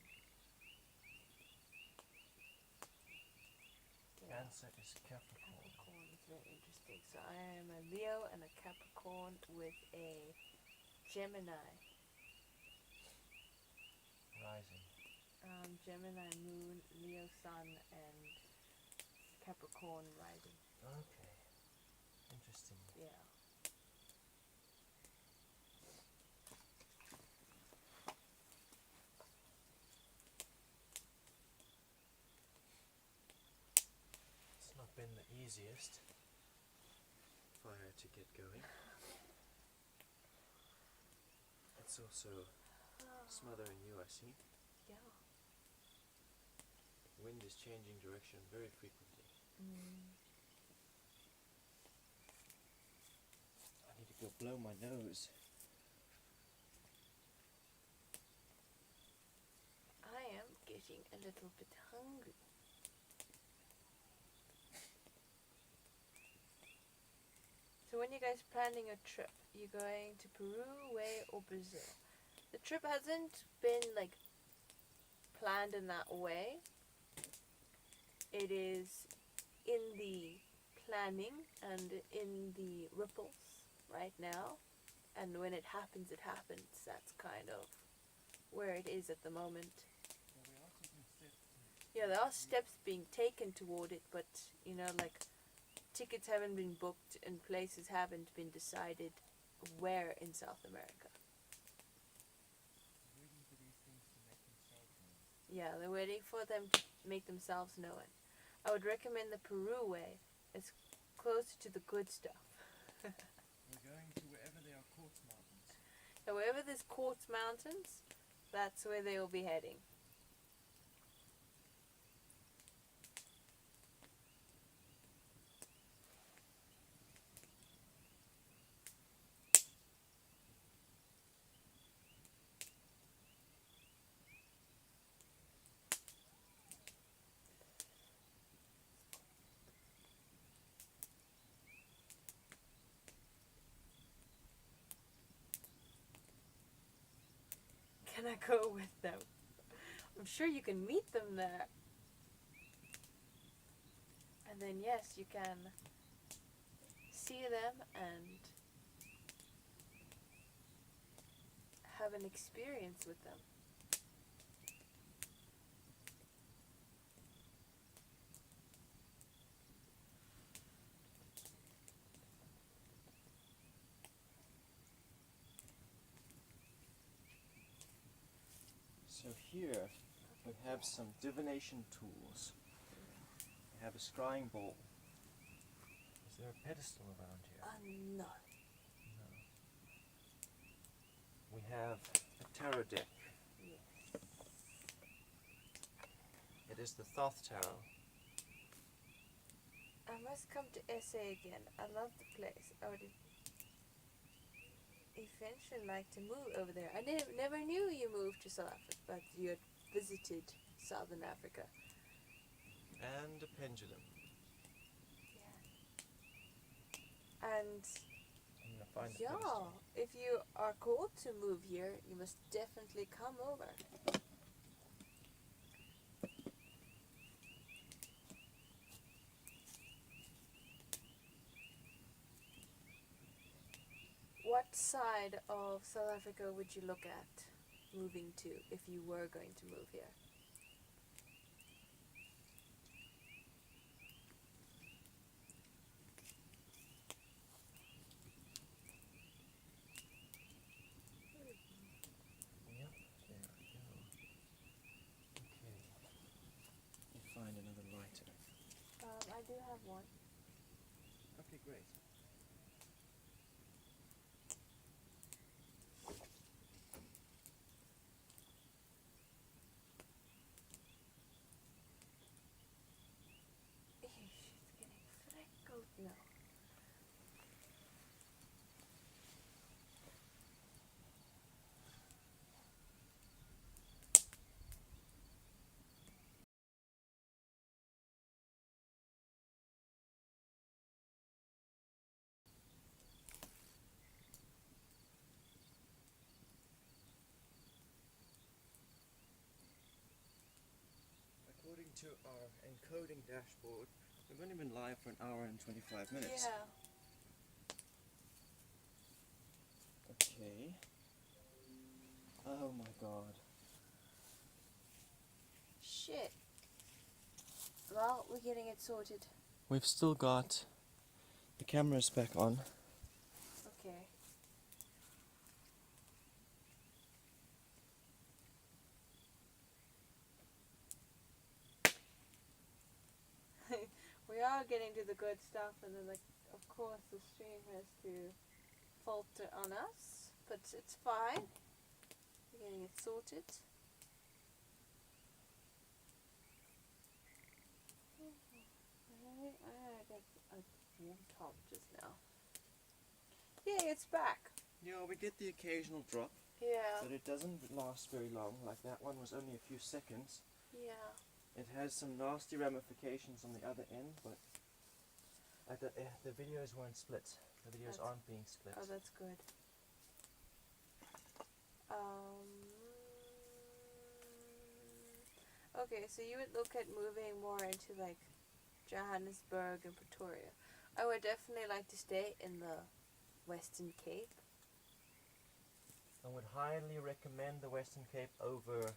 Yeah. Cancer is Capricorn. Capricorn is very interesting. So I am a Leo and a Capricorn with a Gemini Rising. Gemini Moon, Leo Sun, and Capricorn Rising. Okay. Interesting. Yeah. It's not been the easiest fire to get going. It's also smothering you, I see. Yeah. Wind is changing direction very frequently. I need to go blow my nose. I am getting a little bit hungry. So when you guys planning a trip, you going to Peru, way, or Brazil? The trip hasn't been like planned in that way. It is in the planning and in the ripples right now, and when it happens, it happens. That's kind of where it is at the moment. Yeah, there are steps being taken toward it, but you know, like tickets haven't been booked and places haven't been decided where in South America. Yeah, they're waiting for them to make themselves known. I would recommend the Peru way. It's closer to the good stuff. We're going to wherever there are quartz mountains. Now, wherever there's quartz mountains, that's where they will be heading. Can I go with them? I'm sure you can meet them there. And then, yes, you can see them and have an experience with them. So here we have some divination tools. We have a scrying bowl. Is there a pedestal around here? No. No. We have a tarot deck. Yes. It is the Thoth Tarot. I must come to SA again. I love the place. I would eventually like to move over there. I never knew you moved to South Africa, but you had visited Southern Africa. And a pendulum. Yeah. And I'm gonna find the yeah, pedestal. if you are called to move here, you must definitely come over. What side of South Africa would you look at moving to if you were going to move here? Yep, there we go. Okay. You find another lighter. I do have one. Okay, great. She's getting freckled now. According to our encoding dashboard, we've only been live for an hour and 25 minutes. Yeah. Okay. Oh my god. shit. Well, we're getting it sorted. We've still got the cameras back on. Okay. We are getting to the good stuff, and then, like, of course, the stream has to falter on us, but it's fine. We're getting it sorted. I got a warm top just now. Yay, it's back. Yeah, we get the occasional drop, Yeah. but it doesn't last very long. Like that one was only a few seconds. Yeah. It has some nasty ramifications on the other end, but the videos weren't split. The videos aren't being split. Oh, that's good. Okay, so you would look at moving more into like Johannesburg and Pretoria. I would definitely like to stay in the Western Cape. I would highly recommend the Western Cape over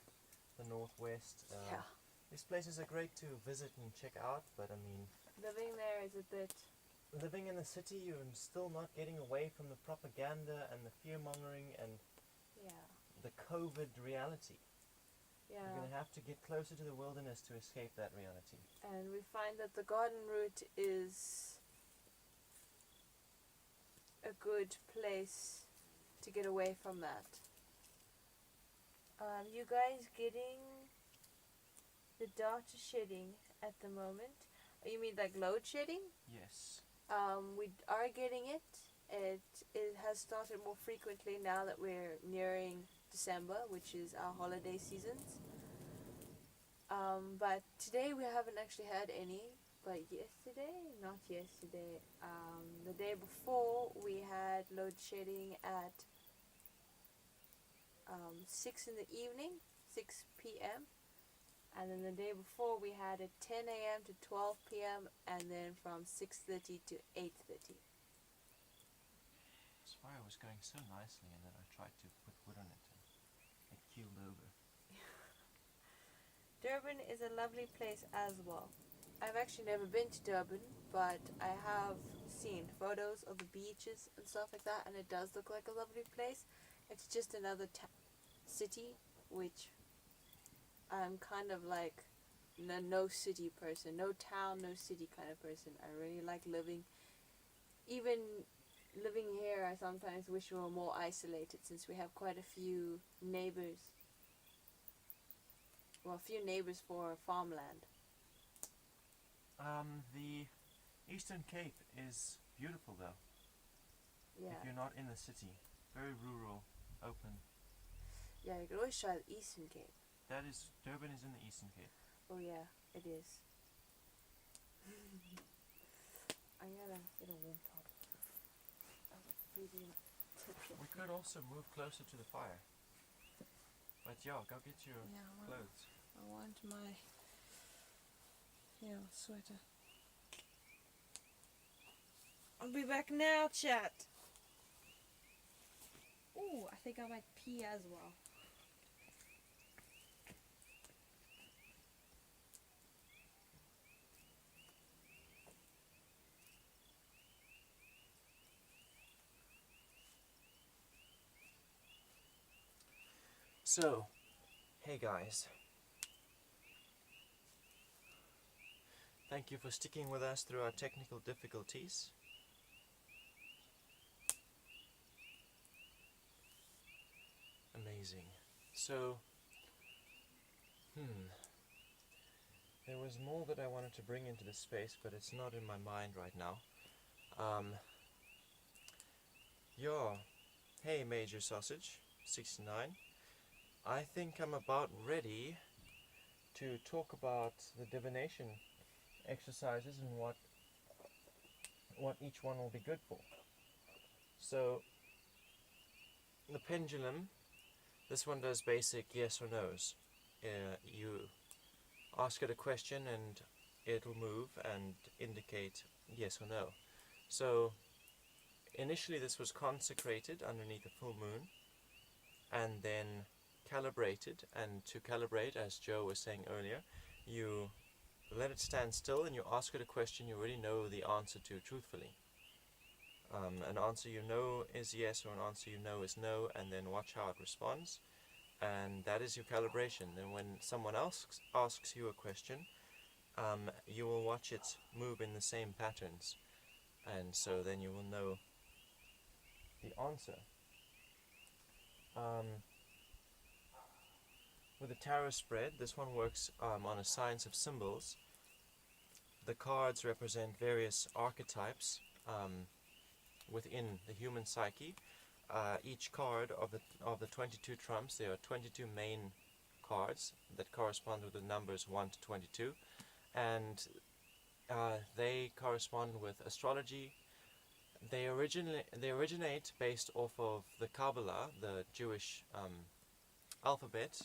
the Northwest. Yeah. These places are great to visit and check out, but I mean, Living there is a bit... living in the city, you're still not getting away from the propaganda and the fear-mongering and Yeah. the COVID reality. Yeah. You're going to have to get closer to the wilderness to escape that reality. And we find that the garden route is a good place to get away from that. You guys getting the data shedding at the moment? You mean like load shedding? Yes. We are getting it. It has started more frequently now that we're nearing December, which is our holiday seasons. But today we haven't actually had any. But yesterday, not yesterday, the day before we had load shedding at 6 in the evening, 6 p.m. And then the day before we had it 10 a.m. to 12 p.m. and then from 6:30 to 8:30. This fire was going so nicely, and then I tried to put wood on it and it keeled over. Durban is a lovely place as well. I've actually never been to Durban, but I have seen photos of the beaches and stuff like that, and it does look like a lovely place. It's just another city, which I'm kind of like no city person, no town, no city kind of person. I really like living. Even living here, I sometimes wish we were more isolated since we have quite a few neighbors. Well, a few neighbors for farmland. The Eastern Cape is beautiful though. Yeah. If you're not in the city. Very rural, open. Yeah, you could always try the Eastern Cape. Durban is in the Eastern Cape. Oh yeah, it is. I gotta get a warm top. We could also move closer to the fire. But yeah, go get your clothes. I want my sweater. I'll be back now, chat. Ooh, I think I might pee as well. So, hey guys. Thank you for sticking with us through our technical difficulties. Amazing. So, there was more that I wanted to bring into this space, but it's not in my mind right now. Yeah. Hey, Major Sausage 69. I think I'm about ready to talk about the divination exercises and what each one will be good for. So, the pendulum, this one does basic yes or no's. You ask it a question and it'll move and indicate yes or no. So, initially this was consecrated underneath a full moon and then calibrated, and to calibrate, as Joe was saying earlier, you let it stand still and you ask it a question you already know the answer to truthfully. An answer you know is yes, or an answer you know is no, and then watch how it responds. And that is your calibration. Then when someone else asks you a question, you will watch it move in the same patterns, and so then you will know the answer. With a tarot spread, this one works on a science of symbols. The cards represent various archetypes within the human psyche. Each card of the 22 trumps, there are 22 main cards that correspond with the numbers 1 to 22, and they correspond with astrology. They originate based off of the Kabbalah, the Jewish alphabet.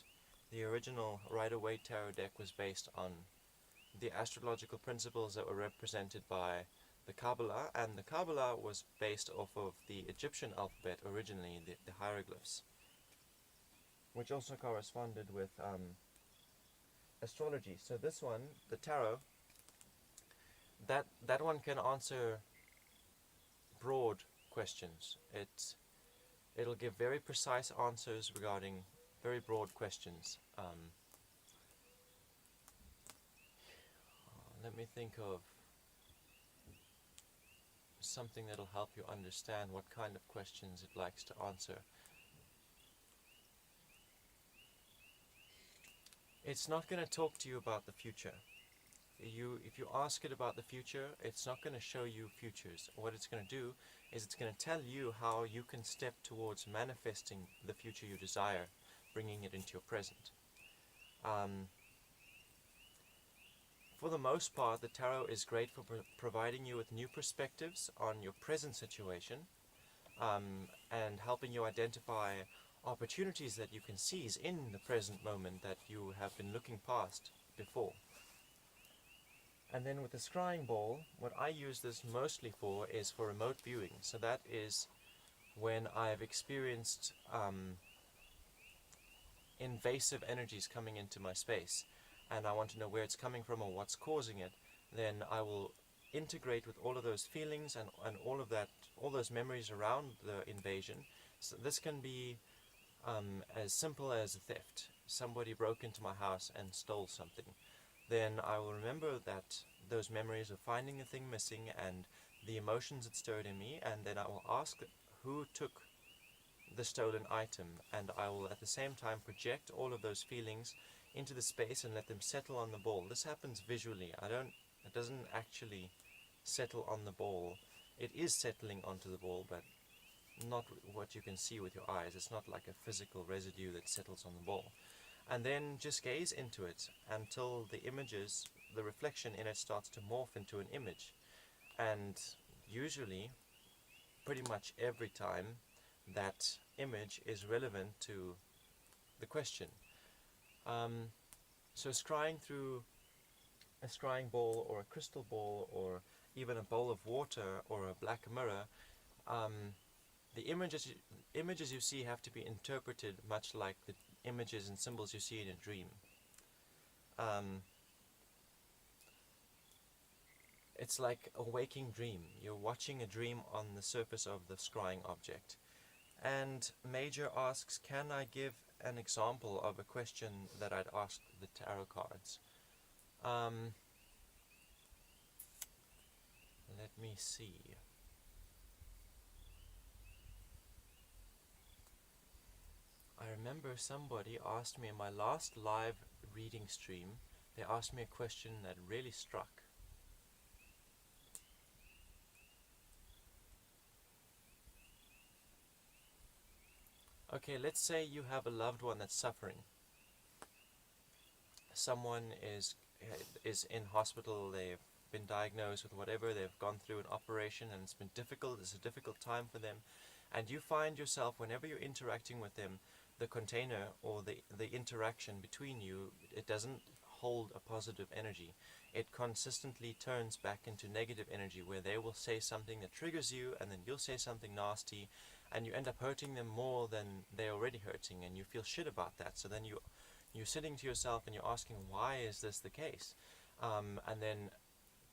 The original Rider-Waite tarot deck was based on the astrological principles that were represented by the Kabbalah, and the Kabbalah was based off of the Egyptian alphabet originally, the hieroglyphs, which also corresponded with astrology. So this one, the tarot, that one can answer broad questions. It'll give very precise answers regarding very broad questions. Let me think of something that'll help you understand what kind of questions it likes to answer. It's not going to talk to you about the future. If you ask it about the future, it's not going to show you futures. What it's going to do is it's going to tell you how you can step towards manifesting the future you desire, bringing it into your present. For the most part, the tarot is great for providing you with new perspectives on your present situation, and helping you identify opportunities that you can seize in the present moment that you have been looking past before. And then with the scrying ball, what I use this mostly for is for remote viewing. So that is when I've experienced invasive energies coming into my space, and I want to know where it's coming from or what's causing it. Then I will integrate with all of those feelings and all those memories around the invasion. So this can be as simple as a theft. Somebody broke into my house and stole something. Then I will remember that those memories of finding the thing missing and the emotions it stirred in me, and then I will ask who took the stolen item, and I will at the same time project all of those feelings into the space and let them settle on the ball. This happens visually. It doesn't actually settle on the ball. It is settling onto the ball, but not what you can see with your eyes. It's not like a physical residue that settles on the ball. And then just gaze into it until the reflection in it starts to morph into an image. And usually, pretty much every time, that image is relevant to the question. So scrying through a scrying ball or a crystal ball or even a bowl of water or a black mirror, the images you see have to be interpreted much like the images and symbols you see in a dream. It's like a waking dream. You're watching a dream on the surface of the scrying object. And Major asks, can I give an example of a question that I'd asked the tarot cards? Let me see. I remember somebody asked me in my last live reading stream, they asked me a question that really struck. Okay, let's say you have a loved one that's suffering. Someone is in hospital, they've been diagnosed with whatever, they've gone through an operation and it's been difficult, it's a difficult time for them, and you find yourself, whenever you're interacting with them, the container or the interaction between you, it doesn't hold a positive energy. It consistently turns back into negative energy, where they will say something that triggers you and then you'll say something nasty, and you end up hurting them more than they're already hurting, and you feel shit about that. So then you're sitting to yourself and you're asking, why is this the case? And then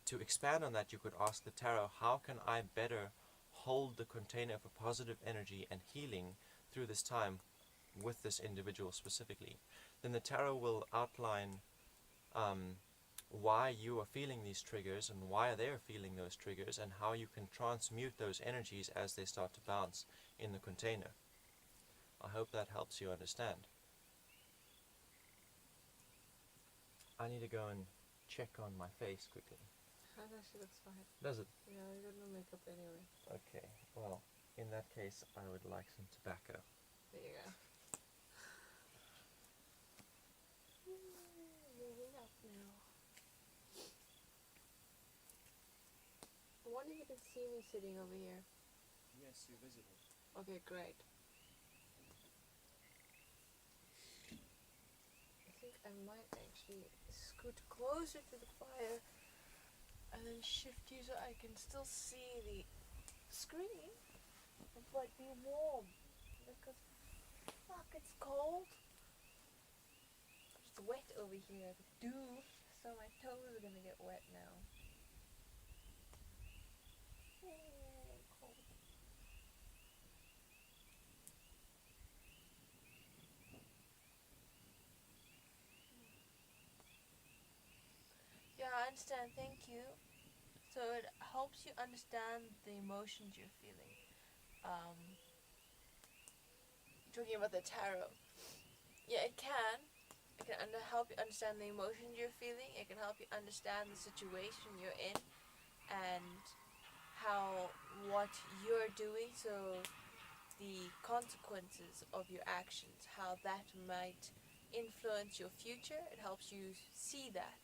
to expand on that, you could ask the tarot, how can I better hold the container for positive energy and healing through this time with this individual specifically? Then the tarot will outline why you are feeling these triggers and why they're feeling those triggers, and how you can transmute those energies as they start to bounce in the container. I hope that helps you understand. I need to go and check on my face quickly. That actually looks fine. Does it? Yeah, I got no makeup anyway. Okay, well, in that case, I would like some tobacco. There you go. Moving up now. I wonder if you can see me sitting over here. Yes, you're visible. Okay, great. I think I might actually scoot closer to the fire and then shift you so I can still see the screen but be warm, because fuck, it's cold. It's wet over here, the dew, so my toes are gonna get wet now. Cold. Yeah, I understand, thank you. So it helps you understand the emotions you're feeling. Talking about the tarot. Yeah, it can. It can help you understand the emotions you're feeling. It can help you understand the situation you're in and how what you're doing, so the consequences of your actions, how that might influence your future. It helps you see that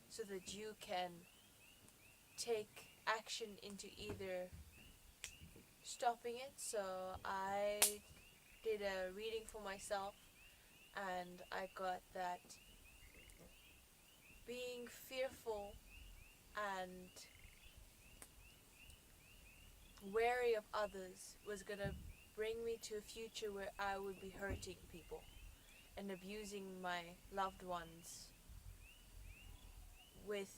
so that you can take action into either stopping it. So I did a reading for myself and I got that being fearful and wary of others was gonna bring me to a future where I would be hurting people and abusing my loved ones with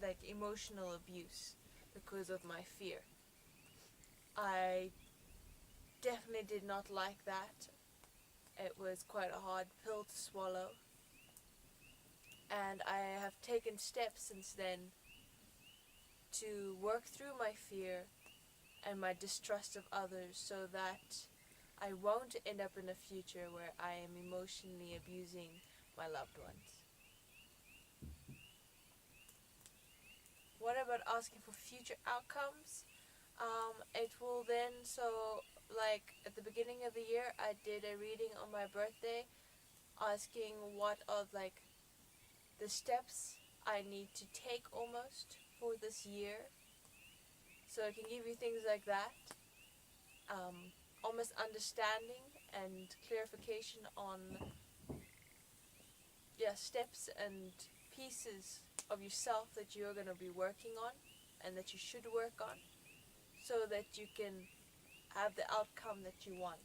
like emotional abuse because of my fear. I definitely did not like that. It was quite a hard pill to swallow. And I have taken steps since then to work through my fear and my distrust of others so that I won't end up in a future where I am emotionally abusing my loved ones. What about asking for future outcomes? It will then, so like at the beginning of the year, I did a reading on my birthday asking what are like the steps I need to take almost for this year. So I can give you things like that. Almost understanding and clarification on steps and pieces of yourself that you're going to be working on and that you should work on so that you can have the outcome that you want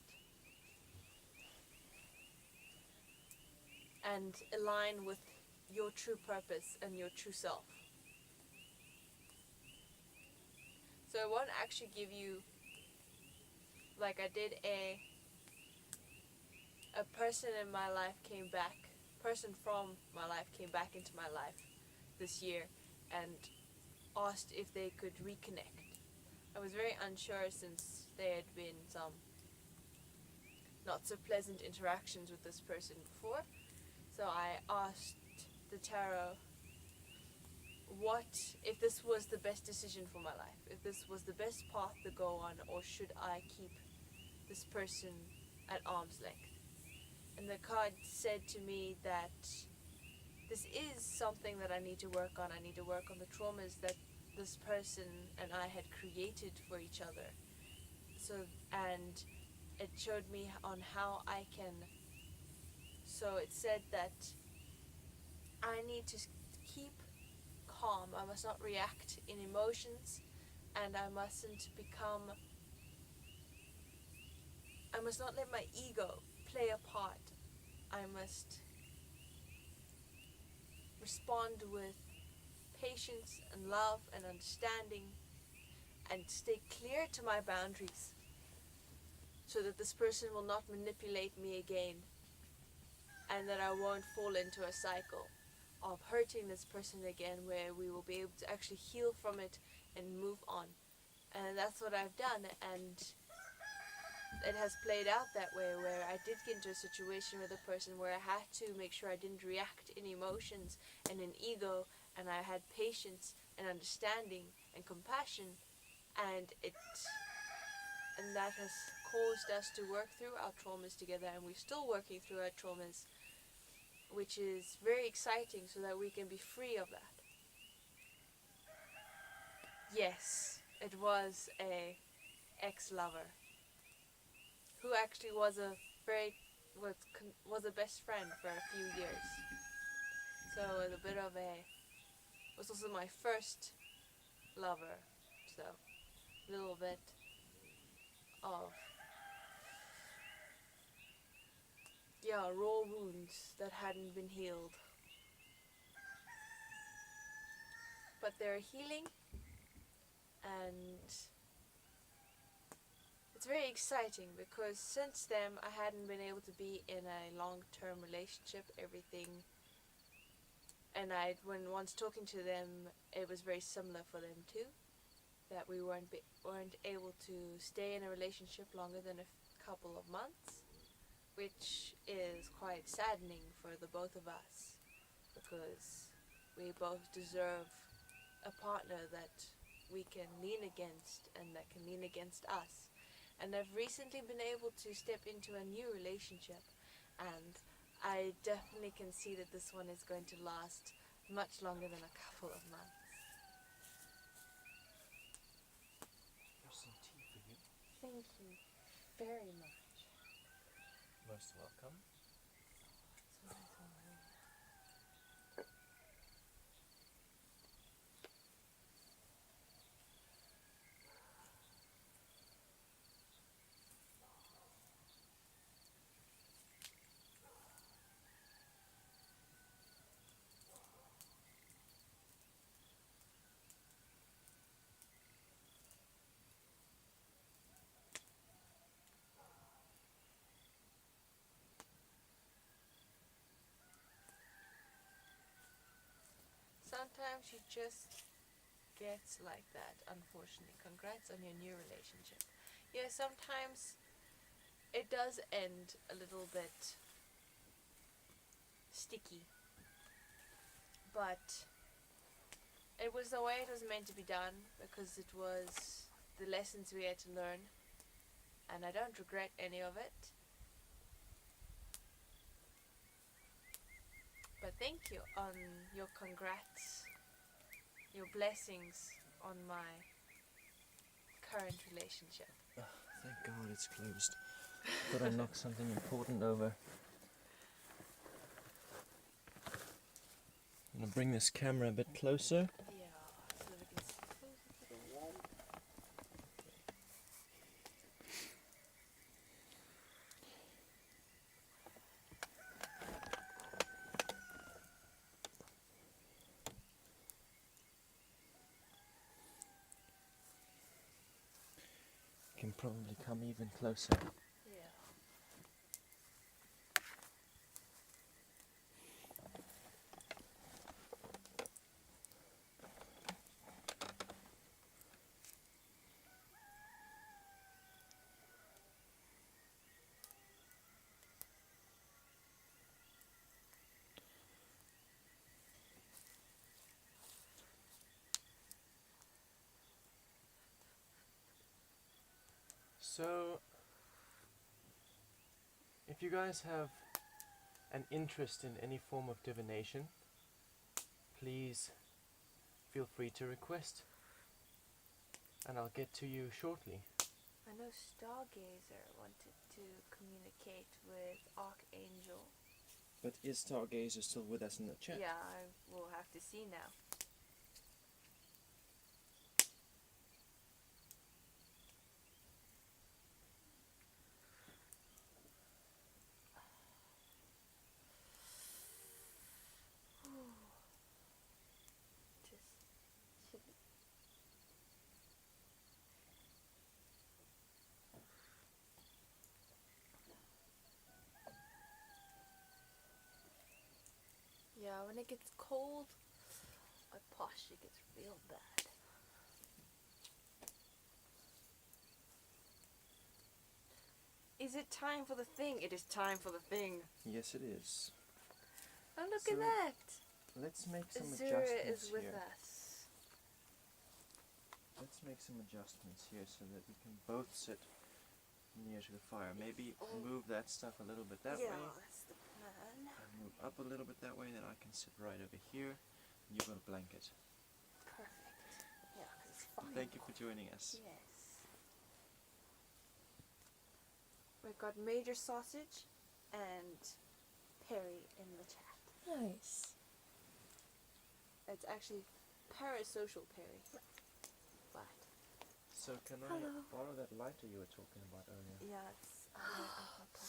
and align with your true purpose and your true self. So I won't actually give you, like I did a person in my life person from my life came back into my life this year and asked if they could reconnect. I was very unsure since there had been some not so pleasant interactions with this person before. So I asked the tarot if this was the best decision for my life, if this was the best path to go on, or should I keep this person at arm's length. And the card said to me that this is something that I need to work on. I need to work on the traumas that this person and I had created for each other. So, and it showed me on how I can, so it said that I need to keep calm. I must not react in emotions, and I mustn't become I must not let my ego play a part. I must respond with patience and love and understanding and stay clear to my boundaries so that this person will not manipulate me again and that I won't fall into a cycle of hurting this person again where we will be able to actually heal from it and move on. And that's what I've done, and it has played out that way where I did get into a situation with a person where I had to make sure I didn't react in emotions and in ego, and I had patience and understanding and compassion, and that has caused us to work through our traumas together, and we're still working through our traumas, which is very exciting so that we can be free of that. Yes, it was a ex-lover who actually was a best friend for a few years. So it was was also my first lover. So a little bit of raw wounds that hadn't been healed. But they're healing, and it's very exciting because since then I hadn't been able to be in a long-term relationship. When once talking to them, it was very similar for them too, that we weren't able to stay in a relationship longer than a couple of months, which is quite saddening for the both of us because we both deserve a partner that we can lean against and that can lean against us. And I've recently been able to step into a new relationship, and I definitely can see that this one is going to last much longer than a couple of months. There's some tea for you. Thank you very much. Most welcome. Sometimes she just gets like that, unfortunately. Congrats on your new relationship. Yeah, sometimes it does end a little bit sticky, but it was the way it was meant to be done because it was the lessons we had to learn, and I don't regret any of it. But thank you on your congrats, your blessings on my current relationship. Thank God it's closed. Thought I knocked something important over. I'm gonna bring this camera a bit closer. Yeah, so we can see closer to the wall. Can probably come even closer. Yeah. So, if you guys have an interest in any form of divination, please feel free to request, and I'll get to you shortly. I know Stargazer wanted to communicate with Archangel. But is Stargazer still with us in the chat? Yeah, I will have to see now. when it gets cold, my posture gets real bad. Is it time for the thing? It is time for the thing. Yes, it is. Oh, look So at that! Let's make some Azura adjustments is with here. us. Let's make some adjustments here so that we can both sit near to the fire. Maybe move that stuff a little bit that Yeah, way. that's the plan. And move up a little bit that way, then I can sit right over here. You've got a blanket. Perfect. Yeah, 'cause it's fine. Thank you for joining us. Yes. We've got Major Sausage and Perry in the chat. Nice. It's actually parasocial Perry. But So can I Hello. borrow that lighter you were talking about earlier? yeah, it's out of my pocket.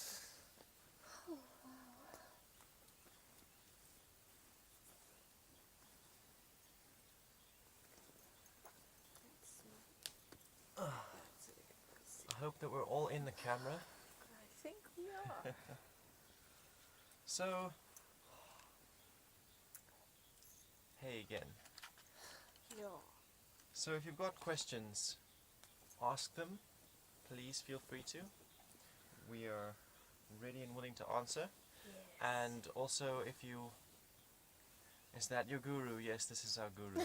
Let's see. That's it. Let's see. I hope that we're all in the camera. I think we are. So, hey again. Yeah. So if you've got questions, ask them. Please feel free to. We are ready and willing to answer. Yes. And also, if you... Is that your guru? Yes, this is our guru.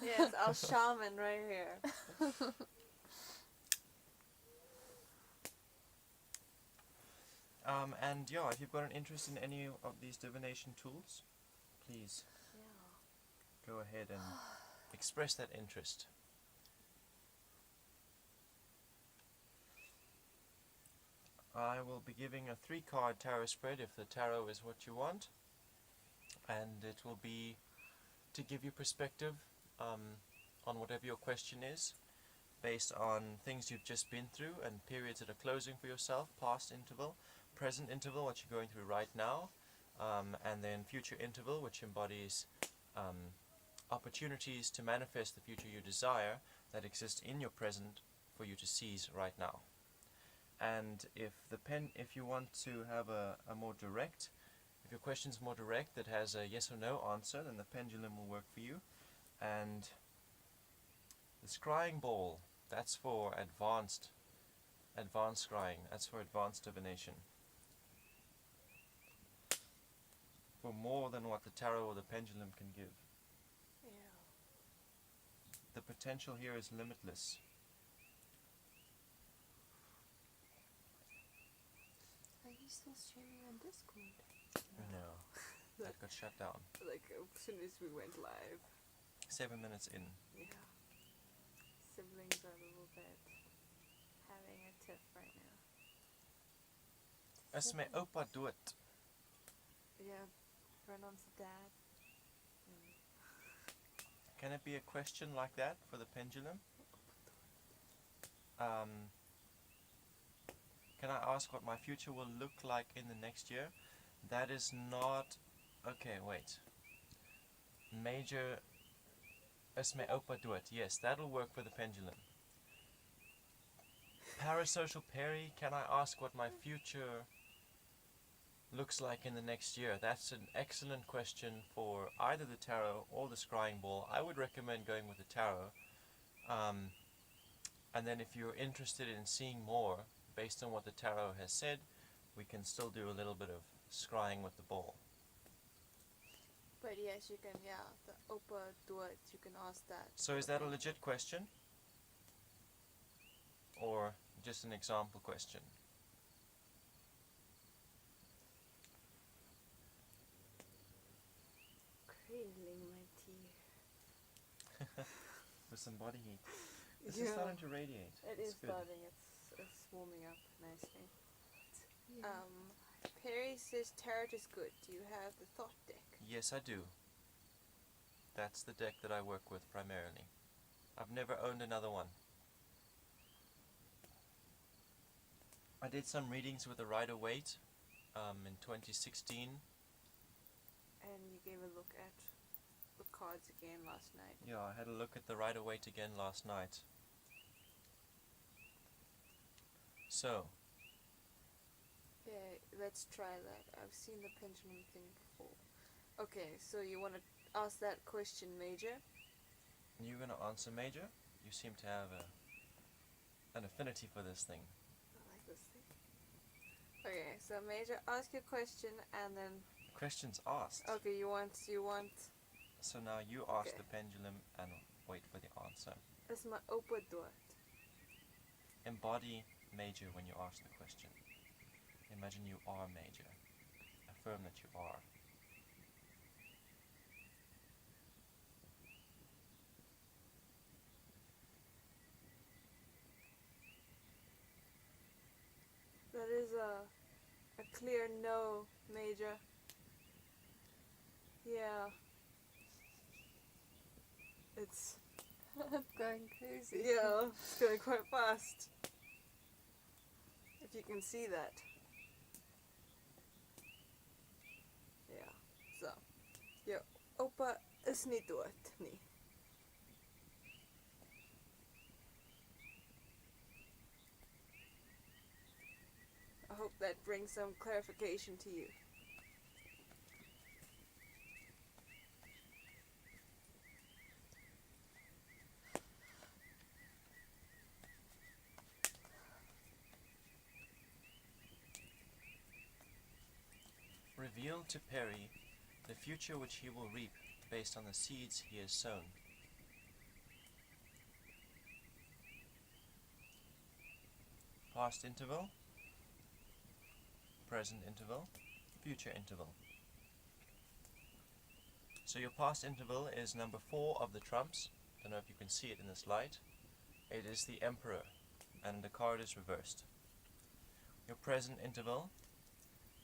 Yes, our shaman right here. And yeah, if you've got an interest in any of these divination tools, please Yeah. go ahead and express that interest. I will be giving a 3-card tarot spread if the tarot is what you want, and it will be to give you perspective on whatever your question is, based on things you've just been through and periods that are closing for yourself, past interval, present interval, what you're going through right now, and then future interval, which embodies opportunities to manifest the future you desire that exist in your present for you to seize right now. And if you want to have a more direct, if your question's more direct, that has a yes or no answer, then the pendulum will work for you. And the scrying ball, that's for advanced scrying, that's for advanced divination. For more than what the tarot or the pendulum can give. Yeah. The potential here is limitless. Are you still streaming on Discord? No, that got shut down. Like as soon as we went live. 7 minutes in. Yeah. Siblings are a little bit having a tiff right now. Esme opa do it. Yeah. Vernon's dad. Can it be a question like that for the pendulum? Can I ask what my future will look like in the next year? That is not... Okay, wait. Major... Esme opa do it. Yes, that'll work for the pendulum. Parasocial Perry, can I ask what my future looks like in the next year? That's an excellent question for either the tarot or the scrying ball. I would recommend going with the tarot. And then if you're interested in seeing more, based on what the tarot has said, we can still do a little bit of scrying with the ball. But yes, you can, yeah, the Opa do it, you can ask that. So is that a legit question? Or just an example question? Cradling my teeth. With some body heat. This is starting to radiate. It It's is good. starting, it's warming up nicely. Yeah. Perry says tarot is good. Do you have the thought deck? Yes, I do. That's the deck that I work with primarily. I've never owned another one. I did some readings with the Rider-Waite in 2016. And you gave a look at the cards again last night. Yeah, I had a look at the Rider-Waite again last night. So, Yeah, let's try that. I've seen the pendulum thing before. Okay, so you want to ask that question, Major? You're going to answer, Major? You seem to have an affinity for this thing. I like this thing. Okay, so Major, ask your question and then... Questions asked. Okay, you want... So now you ask Okay. the pendulum and wait for the answer. Is my opa dood? Embody Major when you ask the question. Imagine you are Major. Affirm that you are. That is a clear no, Major. Yeah. It's... I'm going crazy. Yeah, it's going quite fast. If you can see that. Yeah, so. Your opa is nie dood nie. I hope that brings some clarification to you. Reveal to Perry the future which he will reap based on the seeds he has sown. Past interval, present interval, future interval. So your past interval is number 4 of the trumps. Don't know if you can see it in this light. It is the Emperor, and the card is reversed. Your present interval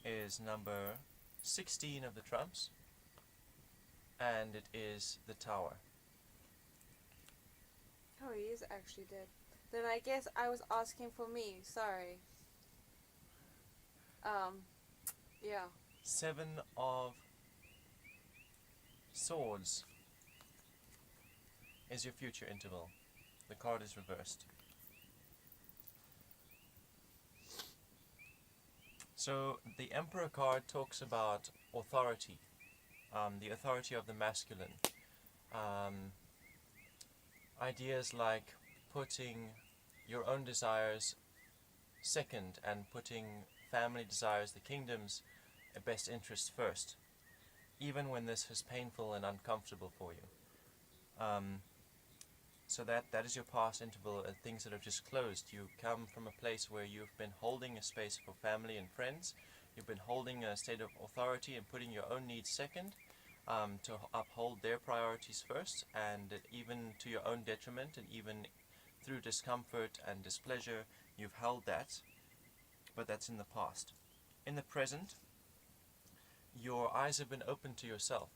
is number 16 of the trumps, and it is the Tower. Oh, he is actually dead. Then I guess I was asking for me. Sorry. Yeah. 7 of Swords is your future interval. The card is reversed. So the Emperor card talks about authority, the authority of the masculine. Ideas like putting your own desires second and putting family desires, the kingdom's best interest first, even when this is painful and uncomfortable for you. So that is your past interval, and things that have just closed. You come from a place where you've been holding a space for family and friends. You've been holding a state of authority and putting your own needs second, to uphold their priorities first, and even to your own detriment, and even through discomfort and displeasure, you've held that, but that's in the past. In the present, your eyes have been opened to yourself.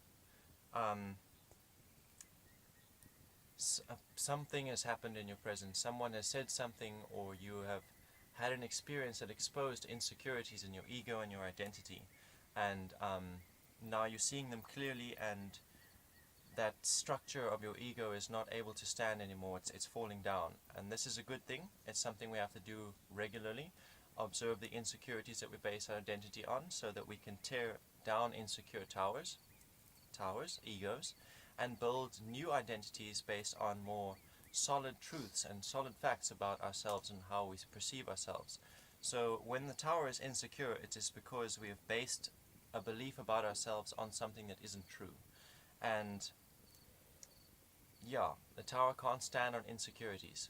Something has happened in your present. Someone has said something, or you have had an experience that exposed insecurities in your ego and your identity, and now you're seeing them clearly, and that structure of your ego is not able to stand anymore. It's falling down, and this is a good thing. It's something we have to do regularly. Observe the insecurities that we base our identity on, so that we can tear down insecure towers, egos, and build new identities based on more solid truths and solid facts about ourselves and how we perceive ourselves. So when the tower is insecure, it is because we have based a belief about ourselves on something that isn't true. And yeah, the tower can't stand on insecurities.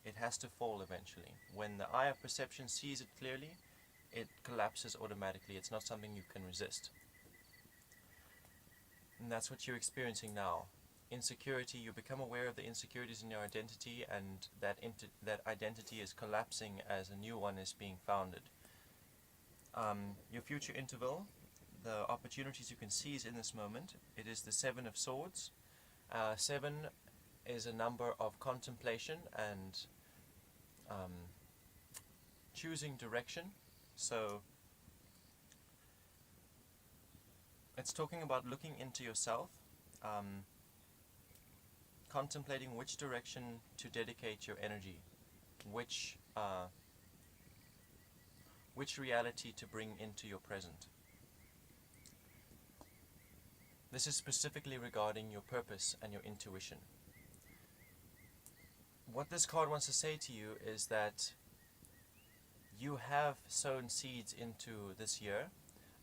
It has to fall eventually. When the eye of perception sees it clearly, it collapses automatically. It's not something you can resist. And that's what you're experiencing now. Insecurity, you become aware of the insecurities in your identity, and that identity is collapsing as a new one is being founded. Your future interval, the opportunities you can seize in this moment, it is the 7 of Swords. 7 is a number of contemplation and choosing direction. So it's talking about looking into yourself, contemplating which direction to dedicate your energy, which which reality to bring into your present. This is specifically regarding your purpose and your intuition. What this card wants to say to you is that you have sown seeds into this year,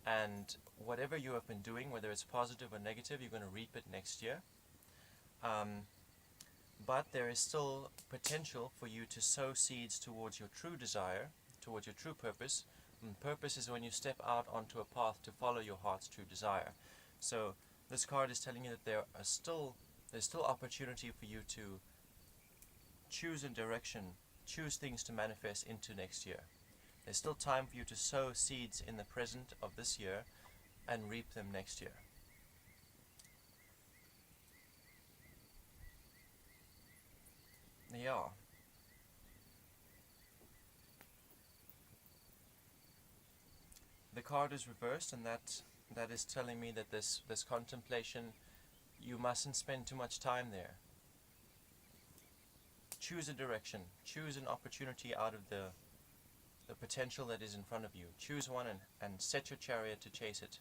and whatever you have been doing, whether it's positive or negative, you're going to reap it next year. But there is still potential for you to sow seeds towards your true desire, towards your true purpose. And purpose is when you step out onto a path to follow your heart's true desire. So this card is telling you that there's still opportunity for you to choose a direction, choose things to manifest into next year. There's still time for you to sow seeds in the present of this year and reap them next year. Yeah. The card is reversed, and that is telling me that this contemplation, you mustn't spend too much time there. Choose a direction, choose an opportunity out of the potential that is in front of you. Choose one and set your chariot to chase it.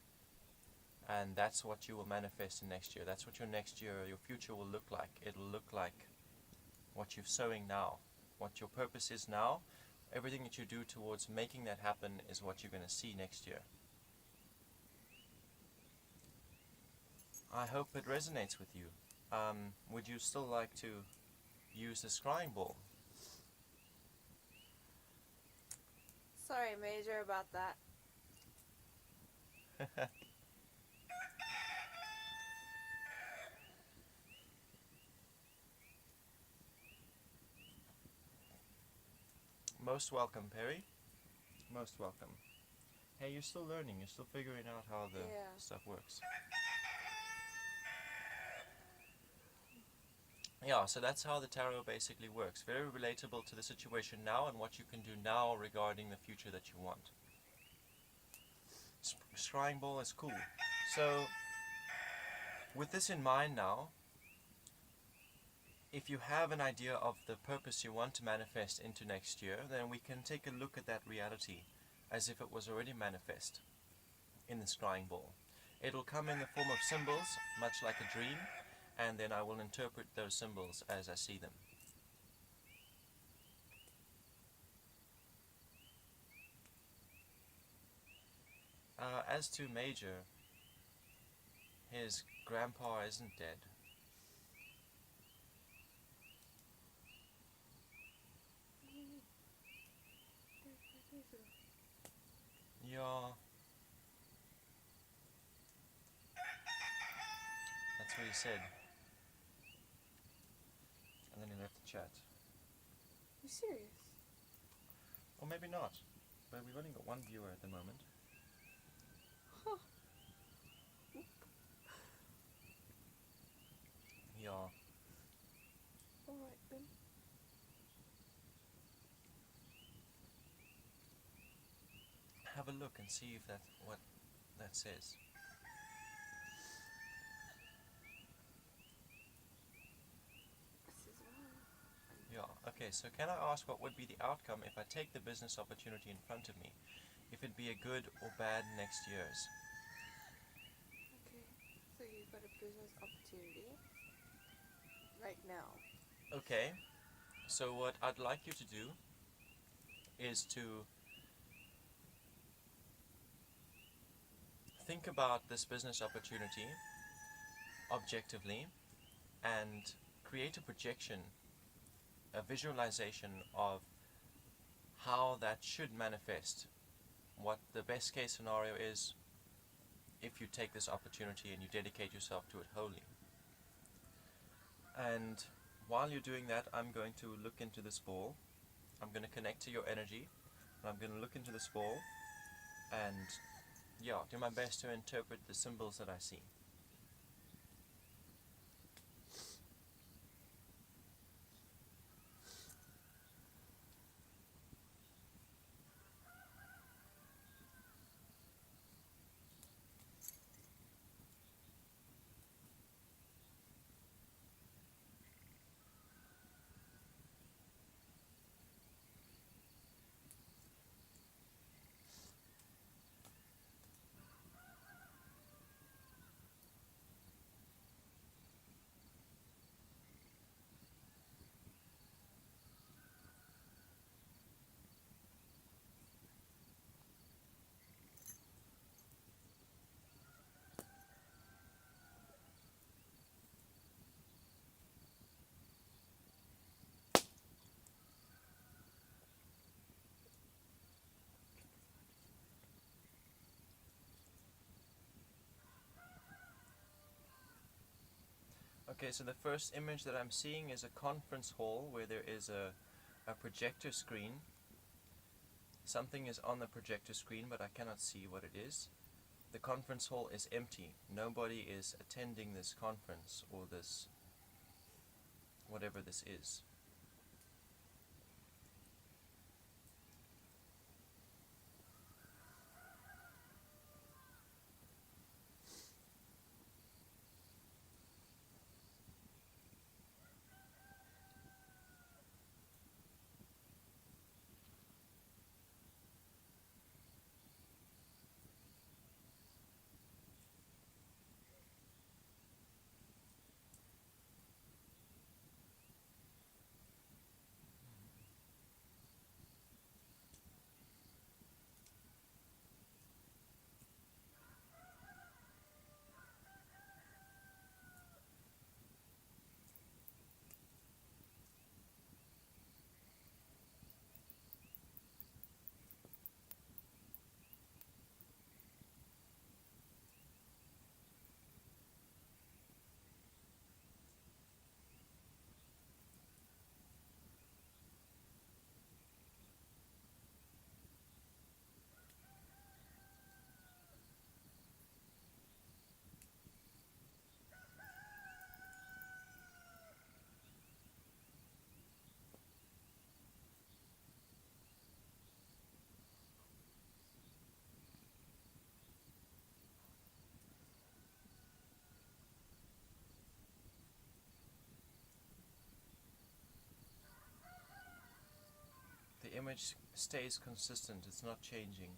And that's what you will manifest in next year. That's what your next year, your future will look like. It'll look like what you're sowing now, what your purpose is now. Everything that you do towards making that happen is what you're going to see next year. I hope it resonates with you. Would you still like to use the scrying ball? Sorry, Major, about that. Most welcome, Perry. Most welcome. Hey, you're still learning. You're still figuring out how the stuff works. Yeah, so that's how the tarot basically works. Very relatable to the situation now and what you can do now regarding the future that you want. Scrying ball is cool. So, with this in mind now, if you have an idea of the purpose you want to manifest into next year, then we can take a look at that reality as if it was already manifest in the scrying ball. It'll come in the form of symbols, much like a dream, and then I will interpret those symbols as I see them. As to Major, his grandpa isn't dead. Yeah. That's what he said. And then he left the chat. You serious? Or maybe not. But we've only got one viewer at the moment. Huh. Yeah. Alright then. Have a look and see if that's what that says. Yeah, okay, so can I ask what would be the outcome if I take the business opportunity in front of me? If it'd be a good or bad next year's? Okay, so you've got a business opportunity right now. Okay, so what I'd like you to do is to think about this business opportunity objectively and create a projection, a visualization of how that should manifest, what the best case scenario is if you take this opportunity and you dedicate yourself to it wholly. And while you're doing that, I'm going to look into this ball. I'm going to connect to your energy, and I'm going to look into this ball and do my best to interpret the symbols that I see. Okay, so the first image that I'm seeing is a conference hall where there is a projector screen. Something is on the projector screen, but I cannot see what it is. The conference hall is empty. Nobody is attending this conference or this, whatever this is. The image stays consistent, it's not changing.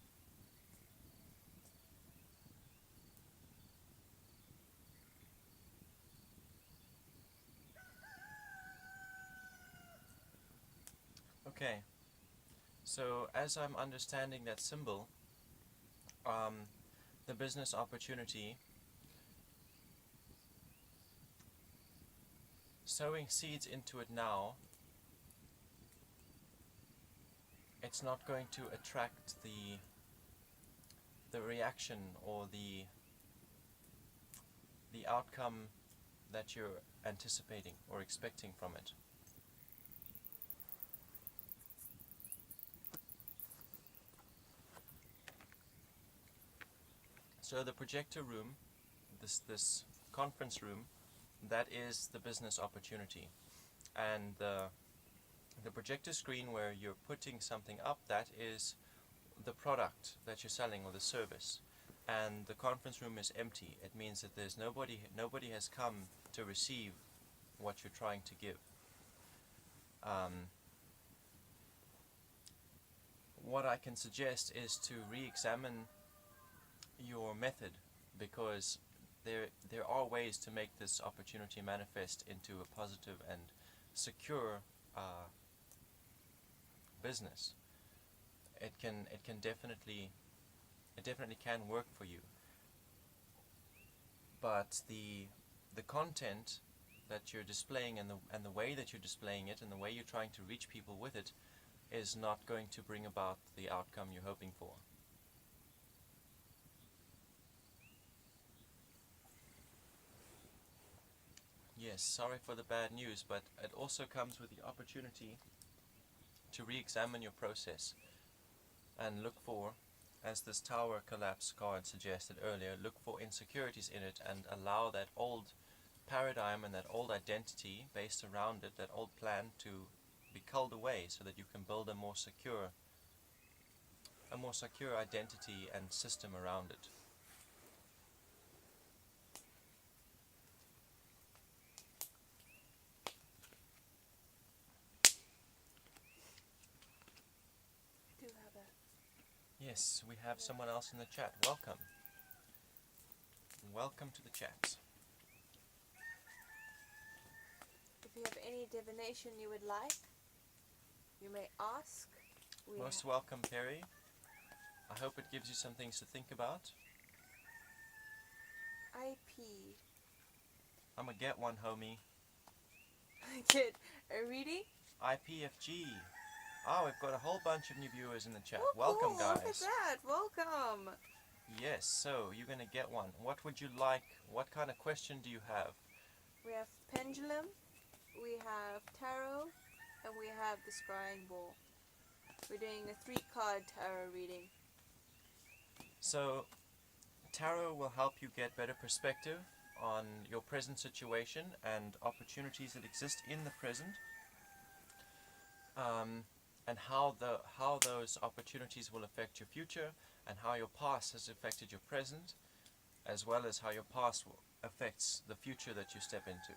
Okay, so as I'm understanding that symbol, the business opportunity, sowing seeds into it now, it's not going to attract the reaction or the outcome that you're anticipating or expecting from it. So the projector room, this conference room, that is the business opportunity. And the projector screen where you're putting something up, that is the product that you're selling or the service. And the conference room is empty. It means that there's nobody has come to receive what you're trying to give. What I can suggest is to re-examine your method, because there are ways to make this opportunity manifest into a positive and secure business. It definitely can work for you, but the content that you're displaying and the way that you're displaying it and the way you're trying to reach people with it is not going to bring about the outcome you're hoping for. Yes, sorry for the bad news, but it also comes with the opportunity to re-examine your process and look for, as this tower collapse card suggested earlier, look for insecurities in it and allow that old paradigm and that old identity based around it, that old plan, to be culled away so that you can build a more secure identity and system around it. Do have that. Yes, we have someone else in the chat. Welcome. Welcome to the chat. If you have any divination you would like, you may ask. Most welcome, Perry. I hope it gives you some things to think about. IP. I'm gonna get one, homie. Get a reading? IPFG. Oh, we've got a whole bunch of new viewers in the chat. Oh, Welcome, cool. guys. Look at that. Welcome. Yes, so you're gonna get one. What would you like? What kind of question do you have? We have pendulum, we have tarot, and we have the scrying ball. We're doing a 3-card tarot reading. So, tarot will help you get better perspective on your present situation and opportunities that exist in the present, and how those opportunities will affect your future, and how your past has affected your present, as well as how your past affects the future that you step into.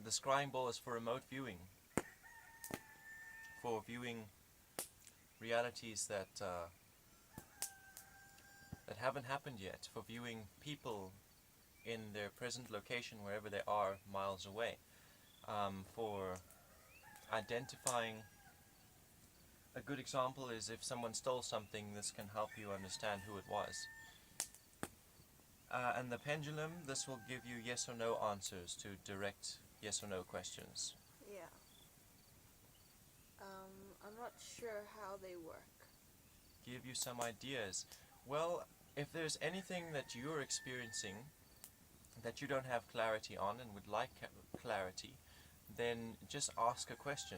The scrying ball is for remote viewing, for viewing realities that haven't happened yet, for viewing people in their present location wherever they are miles away, for identifying. A good example is if someone stole something, this can help you understand who it was. And the pendulum, this will give you yes or no answers to direct yes or no questions. Yeah. I'm not sure how they work. Give you some ideas. Well, if there's anything that you're experiencing that you don't have clarity on and would like clarity, then just ask a question.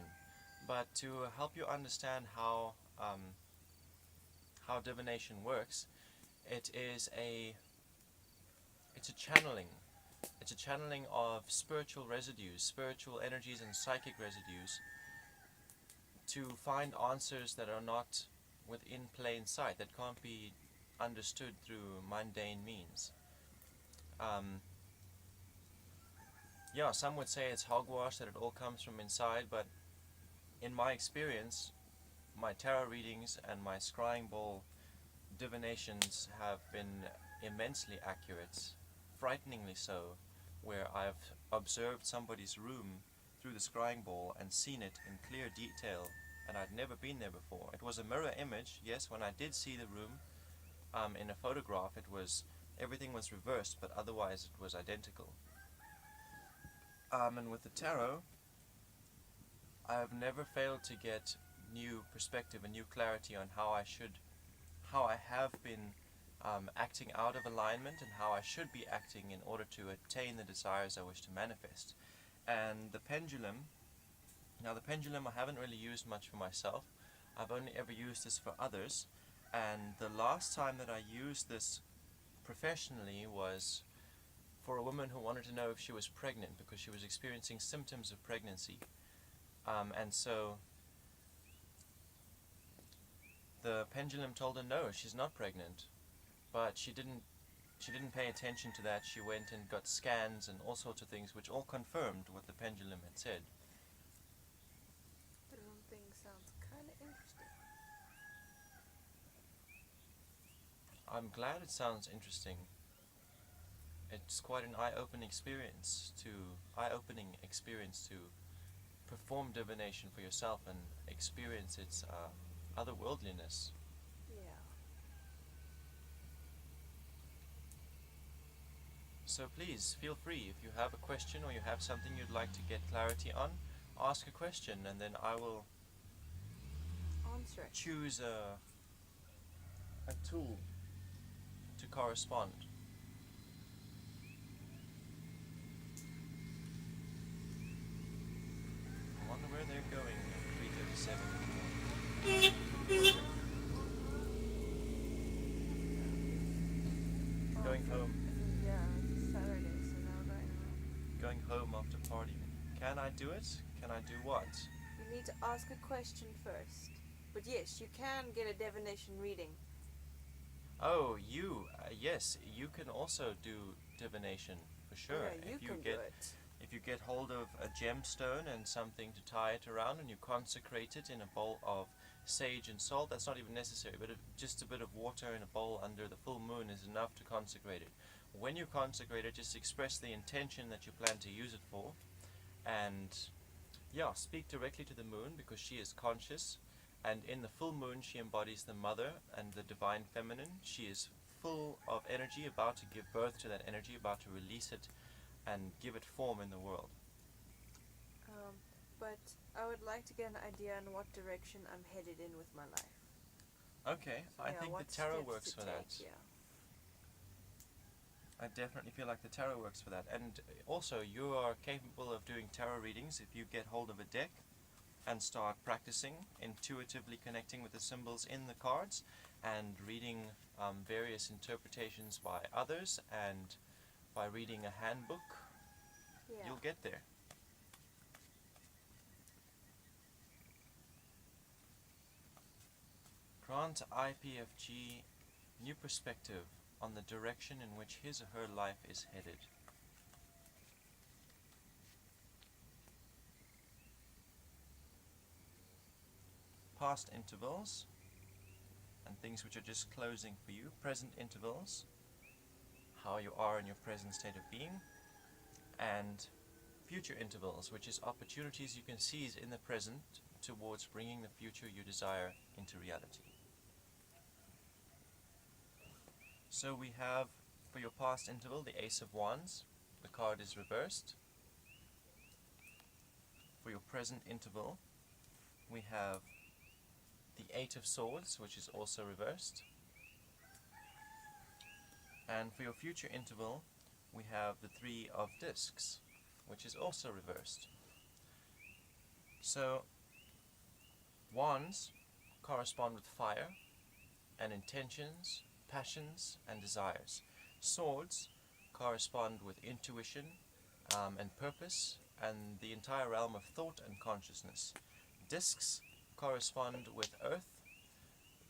But to help you understand how divination works, it's a channeling. It's a channeling of spiritual residues, spiritual energies and psychic residues, to find answers that are not within plain sight, that can't be understood through mundane means. Yeah, some would say it's hogwash, that it all comes from inside, but in my experience, my tarot readings and my scrying ball divinations have been immensely accurate, frighteningly so, where I've observed somebody's room through the scrying ball and seen it in clear detail, and I'd never been there before. It was a mirror image, yes. When I did see the room in a photograph, everything was reversed, but otherwise it was identical. And with the tarot, I've never failed to get new perspective and new clarity on how I have been acting out of alignment, and how I should be acting in order to attain the desires I wish to manifest. And the pendulum, now the pendulum I haven't really used much for myself. I've only ever used this for others, and the last time that I used this professionally was for a woman who wanted to know if she was pregnant, because she was experiencing symptoms of pregnancy. And so the pendulum told her no, she's not pregnant, but she didn't pay attention to that. She went and got scans and all sorts of things, which all confirmed what the pendulum had said. The room thing sounds kind of interesting. I'm glad it sounds interesting. It's quite an eye-opening experience to perform divination for yourself and experience its otherworldliness. Yeah. So please feel free, if you have a question or you have something you'd like to get clarity on, ask a question, and then I will Answer it. choose a tool to correspond. I wonder where they're going at 3:37. Going home. Yeah, it's Saturday, so now going home. Going home after partying. Can I do it? Can I do what? You need to ask a question first. But yes, you can get a divination reading. Oh, yes, you can also do divination, for sure. Yeah, you if you can get do it. If you get hold of a gemstone and something to tie it around, and you consecrate it in a bowl of sage and salt, that's not even necessary, but just a bit of water in a bowl under the full moon is enough to consecrate it. When you consecrate it, just express the intention that you plan to use it for, and yeah, speak directly to the moon, because she is conscious, and in the full moon she embodies the mother and the divine feminine. She is full of energy, about to give birth to that energy, about to release it and give it form in the world. But I would like to get an idea on what direction I'm headed in with my life. Okay, So I yeah, think the what tarot steps works to for that. take, yeah. I definitely feel like the tarot works for that. And also, you are capable of doing tarot readings if you get hold of a deck and start practicing intuitively connecting with the symbols in the cards and reading various interpretations by others, and by reading a handbook, Yeah. you'll get there. Grant IPFG new perspective on the direction in which his or her life is headed. Past intervals and things which are just closing for you. Present intervals, how you are in your present state of being. And future intervals, which is opportunities you can seize in the present towards bringing the future you desire into reality. So we have, for your past interval, the Ace of Wands. The card is reversed. For your present interval, we have the Eight of Swords, which is also reversed. And for your future interval, we have the Three of Discs, which is also reversed. So, wands correspond with fire and intentions, passions and desires. Swords correspond with intuition and purpose and the entire realm of thought and consciousness. Discs correspond with earth,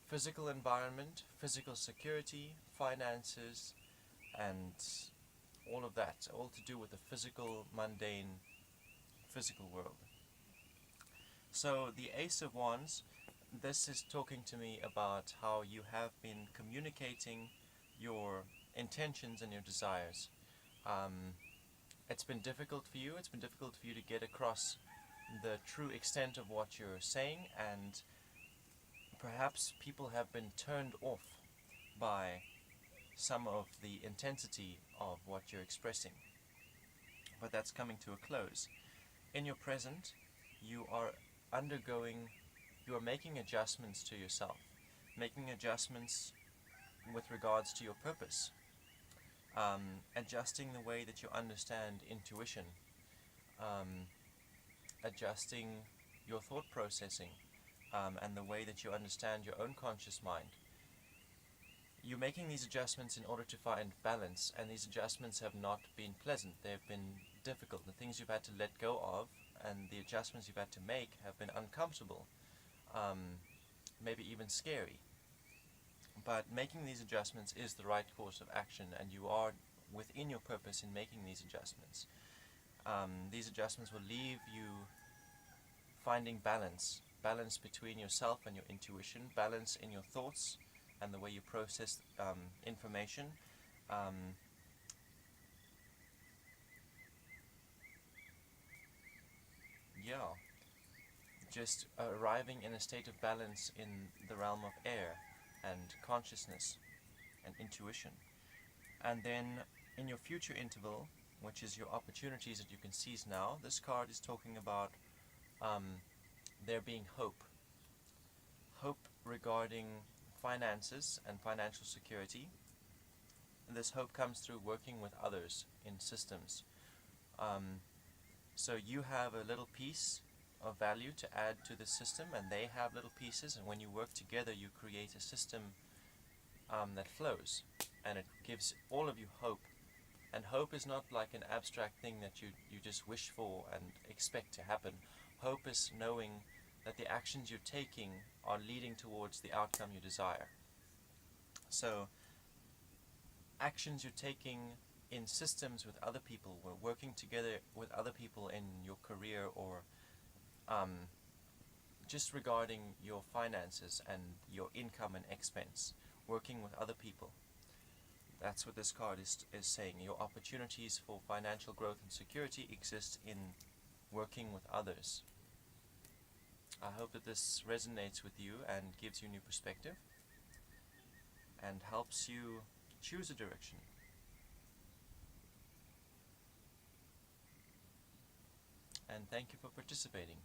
physical environment, physical security, finances, and all of that, all to do with the physical, mundane, physical world. So the Ace of Wands, this is talking to me about how you have been communicating your intentions and your desires. It's been difficult for you. It's been difficult for you to get across the true extent of what you're saying, and perhaps people have been turned off by some of the intensity of what you're expressing. But that's coming to a close. In your present, you are making adjustments to yourself, making adjustments with regards to your purpose, adjusting the way that you understand intuition, adjusting your thought processing, and the way that you understand your own conscious mind. You're making these adjustments in order to find balance, and these adjustments have not been pleasant. They've been difficult. The things you've had to let go of and the adjustments you've had to make have been uncomfortable, maybe even scary. But making these adjustments is the right course of action, and you are within your purpose in making these adjustments. These adjustments will leave you finding balance between yourself and your intuition, balance in your thoughts and the way you process information. Just arriving in a state of balance in the realm of air and consciousness and intuition. And then in your future interval, which is your opportunities that you can seize now, this card is talking about there being hope. Hope regarding finances and financial security. And this hope comes through working with others in systems. So you have a little piece of value to add to the system, and they have little pieces, and when you work together you create a system that flows, and it gives all of you hope. And hope is not like an abstract thing that you just wish for and expect to happen. Hope is knowing that the actions you're taking are leading towards the outcome you desire. So actions you're taking in systems with other people, or working together with other people in your career, or just regarding your finances and your income and expense, working with other people. That's what this card is saying. Your opportunities for financial growth and security exist in working with others. I hope that this resonates with you and gives you new perspective and helps you choose a direction. And thank you for participating.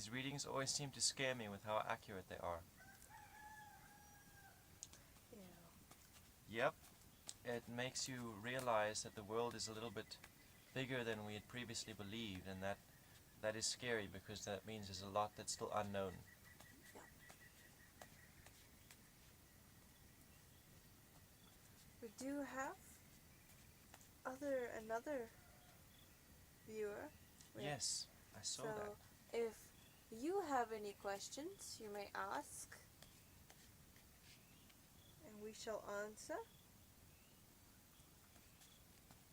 These readings always seem to scare me with how accurate they are. Yeah. Yep, it makes you realize that the world is a little bit bigger than we had previously believed, and that is scary because that means there's a lot that's still unknown. We do have another viewer. Yes, I saw So that. if you have any questions, you may ask, and we shall answer.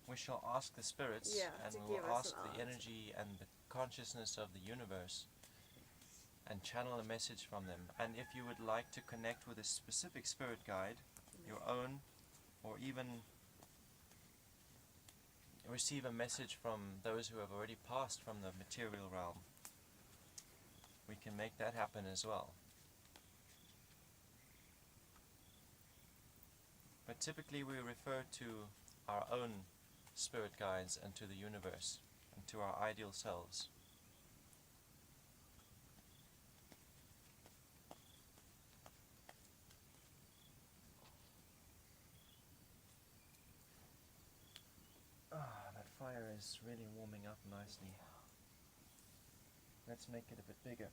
We shall ask the spirits, Yeah, and to we will give us ask an the answer. energy and the consciousness of the universe and channel a message from them. And if you would like to connect with a specific spirit guide, your own, or even receive a message from those who have already passed from the material realm, we can make that happen as well. But typically we refer to our own spirit guides and to the universe and to our ideal selves. Ah, that fire is really warming up nicely. Let's make it a bit bigger.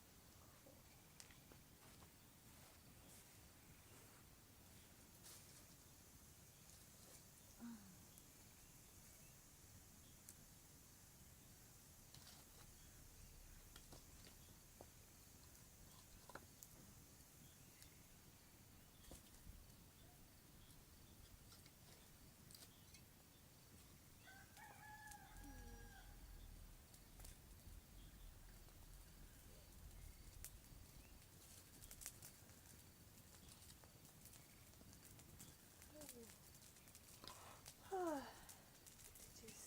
It is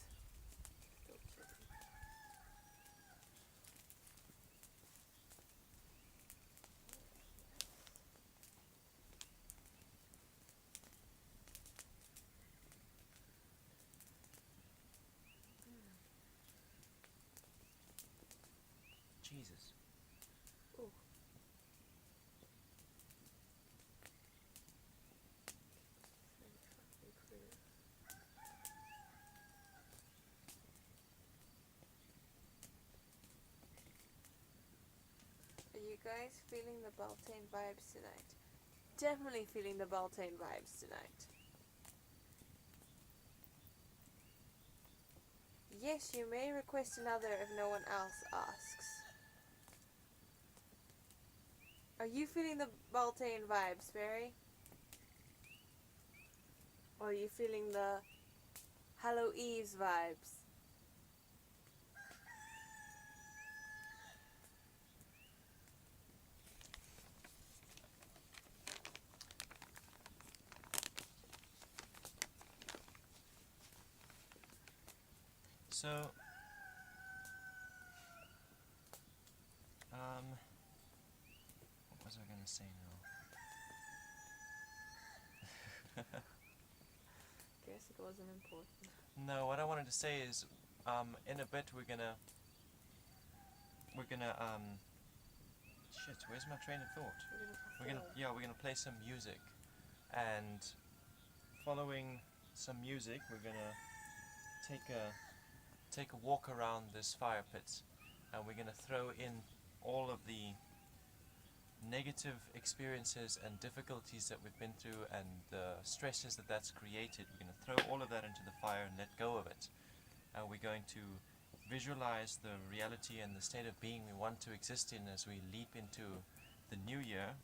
still tricky. Jesus. Oh. Are you guys feeling the Beltane vibes tonight? Definitely feeling the Beltane vibes tonight. Yes, you may request another if no one else asks. Are you feeling the Beltane vibes, Barry? Or are you feeling the Hallow Eves vibes? So, what was I going to say now? Guess it wasn't important. No, what I wanted to say is, in a bit we're gonna, shit, where's my train of thought? We're gonna play some music, and following some music, we're gonna take a walk around this fire pit, and we're gonna throw in all of the negative experiences and difficulties that we've been through and the stresses that that's created. We're going to throw all of that into the fire and let go of it. And we're going to visualize the reality and the state of being we want to exist in as we leap into the new year,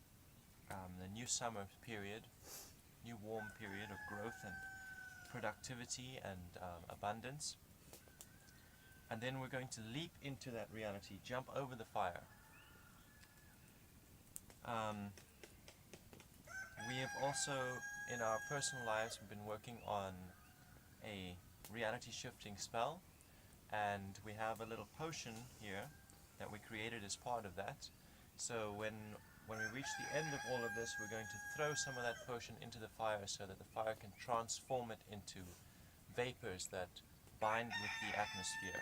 the new summer period, new warm period of growth and productivity and abundance. And then we're going to leap into that reality, jump over the fire. We have also, in our personal lives, we've been working on a reality shifting spell, and we have a little potion here that we created as part of that. So when we reach the end of all of this, we're going to throw some of that potion into the fire so that the fire can transform it into vapors that bind with the atmosphere.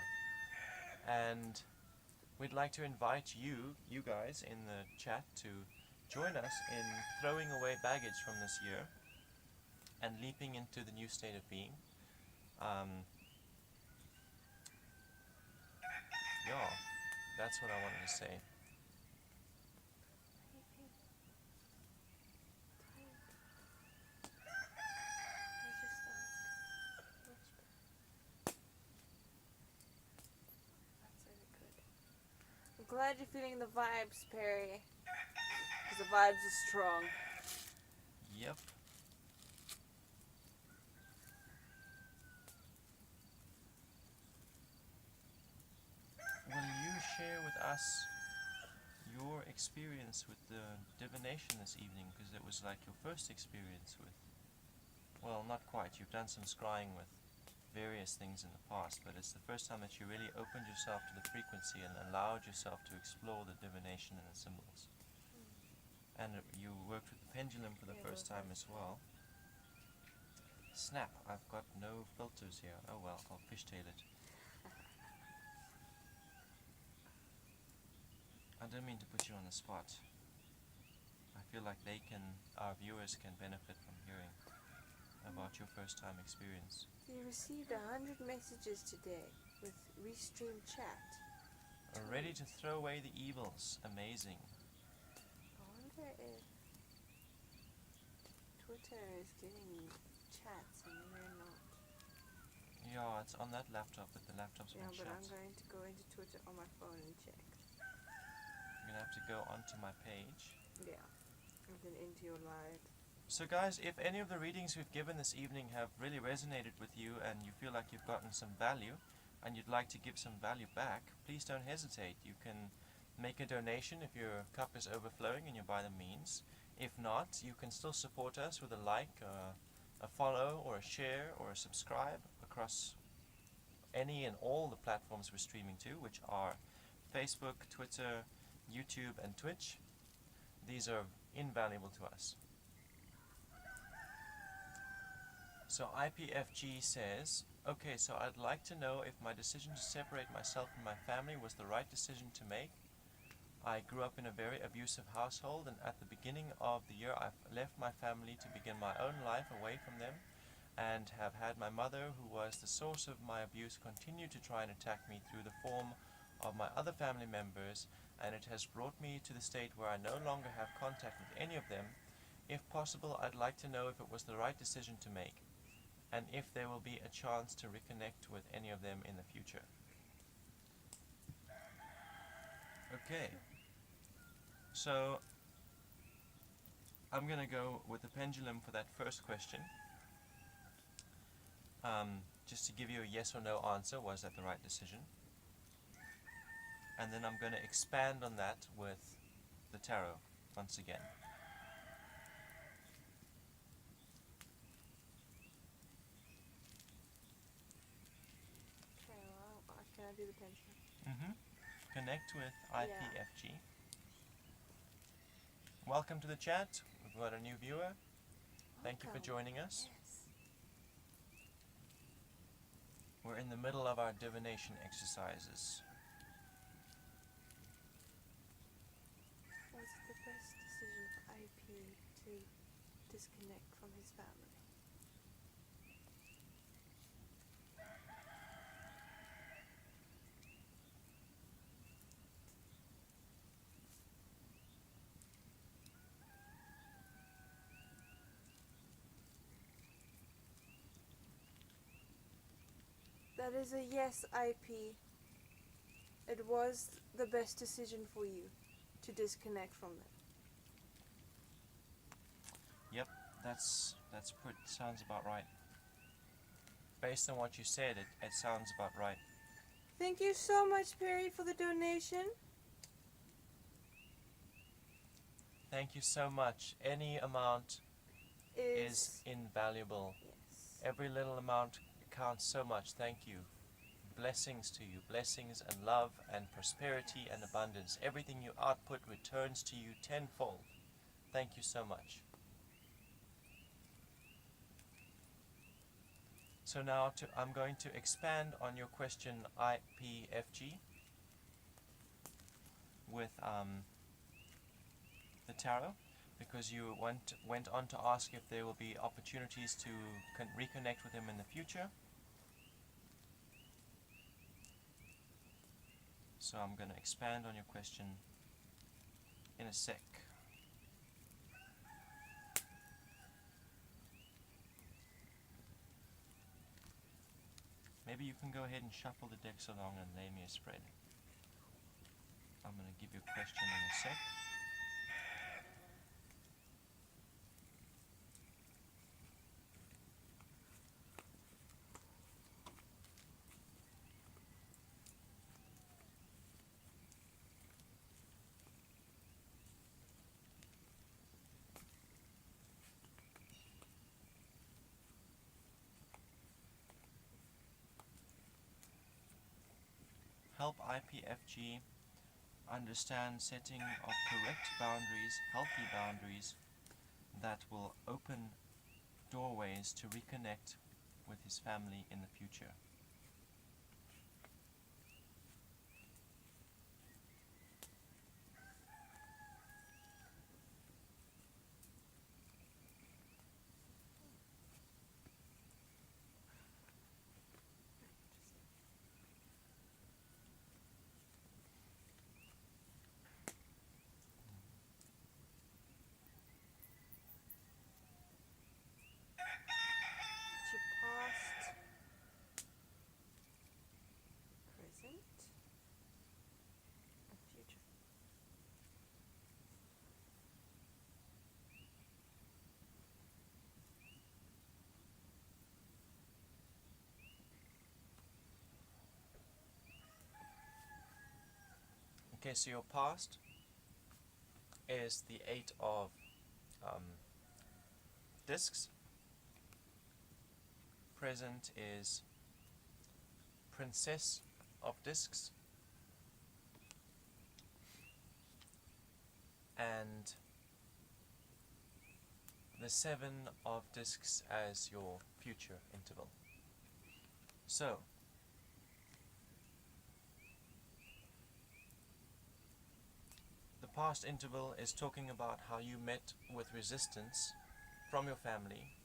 And we'd like to invite you guys in the chat to join us in throwing away baggage from this year and leaping into the new state of being. Yeah, that's what I wanted to say. I'm glad you're feeling the vibes, Perry. Because the vibes are strong. Yep. Will you share with us your experience with the divination this evening? Because it was like your first experience with, well, not quite. You've done some scrying with various things in the past, but it's the first time that you really opened yourself to the frequency and allowed yourself to explore the divination and the symbols. And you worked with the pendulum for the first time as well. Snap, I've got no filters here. Oh well, I'll fishtail it. I don't mean to put you on the spot. I feel like our viewers can benefit from hearing about your first time experience. You received 100 messages today with restream chat. Ready to throw away the evils. Amazing. I wonder if Twitter is giving chats and we're not. Yeah, it's on that laptop, but the laptop's been Yeah, but shut. I'm going to go into Twitter on my phone and check. You're gonna have to go onto my page. Yeah. And then into your live. So guys, if any of the readings we've given this evening have really resonated with you and you feel like you've gotten some value and you'd like to give some value back, please don't hesitate. You can make a donation if your cup is overflowing and you're by the means. If not, you can still support us with a like, a follow, or a share, or a subscribe across any and all the platforms we're streaming to, which are Facebook, Twitter, YouTube, and Twitch. These are invaluable to us. So IPFG says, okay, so I'd like to know if my decision to separate myself from my family was the right decision to make. I grew up in a very abusive household, and at the beginning of the year I left my family to begin my own life away from them, and have had my mother, who was the source of my abuse, continue to try and attack me through the form of my other family members, and it has brought me to the state where I no longer have contact with any of them. If possible, I'd like to know if it was the right decision to make, and if there will be a chance to reconnect with any of them in the future. Okay, so I'm going to go with the pendulum for that first question. Just to give you a yes or no answer, was that the right decision? And then I'm going to expand on that with the tarot once again. Okay, well, can I do the pendulum? Connect with IPFG. Welcome to the chat. We've got a new viewer. Thank you for joining us. Yes. We're in the middle of our divination exercises. Was it the best decision for IP to disconnect from his family? That is a yes, IP. It was the best decision for you to disconnect from them. Yep, sounds about right. Based on what you said, it sounds about right. Thank you so much, Perry, for the donation. Thank you so much. Any amount is invaluable. Yes. Every little amount counts so much. Thank you. Blessings to you. Blessings and love and prosperity and abundance. Everything you output returns to you tenfold. Thank you so much. So now I'm going to expand on your question, IPFG. with the tarot, because you went on to ask if there will be opportunities to reconnect with him in the future. So I'm going to expand on your question in a sec. Maybe you can go ahead and shuffle the decks along and lay me a spread. I'm going to give you a question in a sec. Help IPFG understand setting of correct boundaries, healthy boundaries, that will open doorways to reconnect with his family in the future. Past, present, and future. Okay, so your past is the 8 of discs. Present is Princess of Discs. And the 7 of discs as your future interval. So, the past interval is talking about how you met with resistance from your family.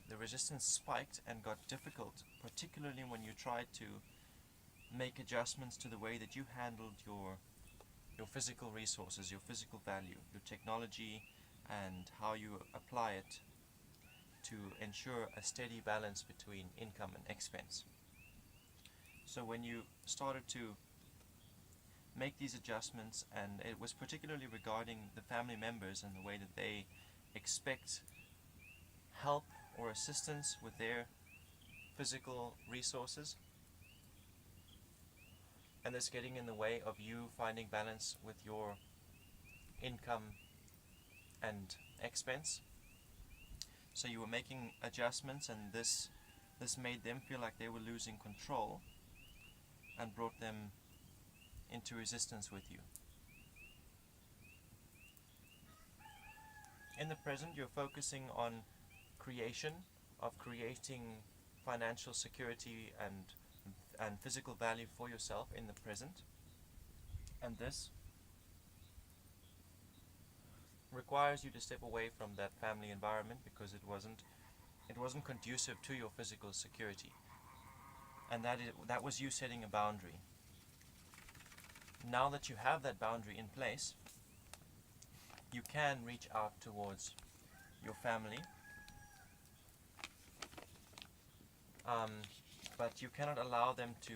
The resistance spiked and got difficult, particularly when you tried to make adjustments to the way that you handled your physical resources, your physical value, your technology, and how you apply it to ensure a steady balance between income and expense. So when you started to make these adjustments, and it was particularly regarding the family members and the way that they expect help or assistance with their physical resources, and this getting in the way of you finding balance with your income and expense. So you were making adjustments, and this made them feel like they were losing control and brought them into resistance with you. In the present, you're focusing on creating financial security and physical value for yourself in the present. And this requires you to step away from that family environment because it wasn't conducive to your physical security. And that was you setting a boundary. Now that you have that boundary in place, you can reach out towards your family, but you cannot allow them to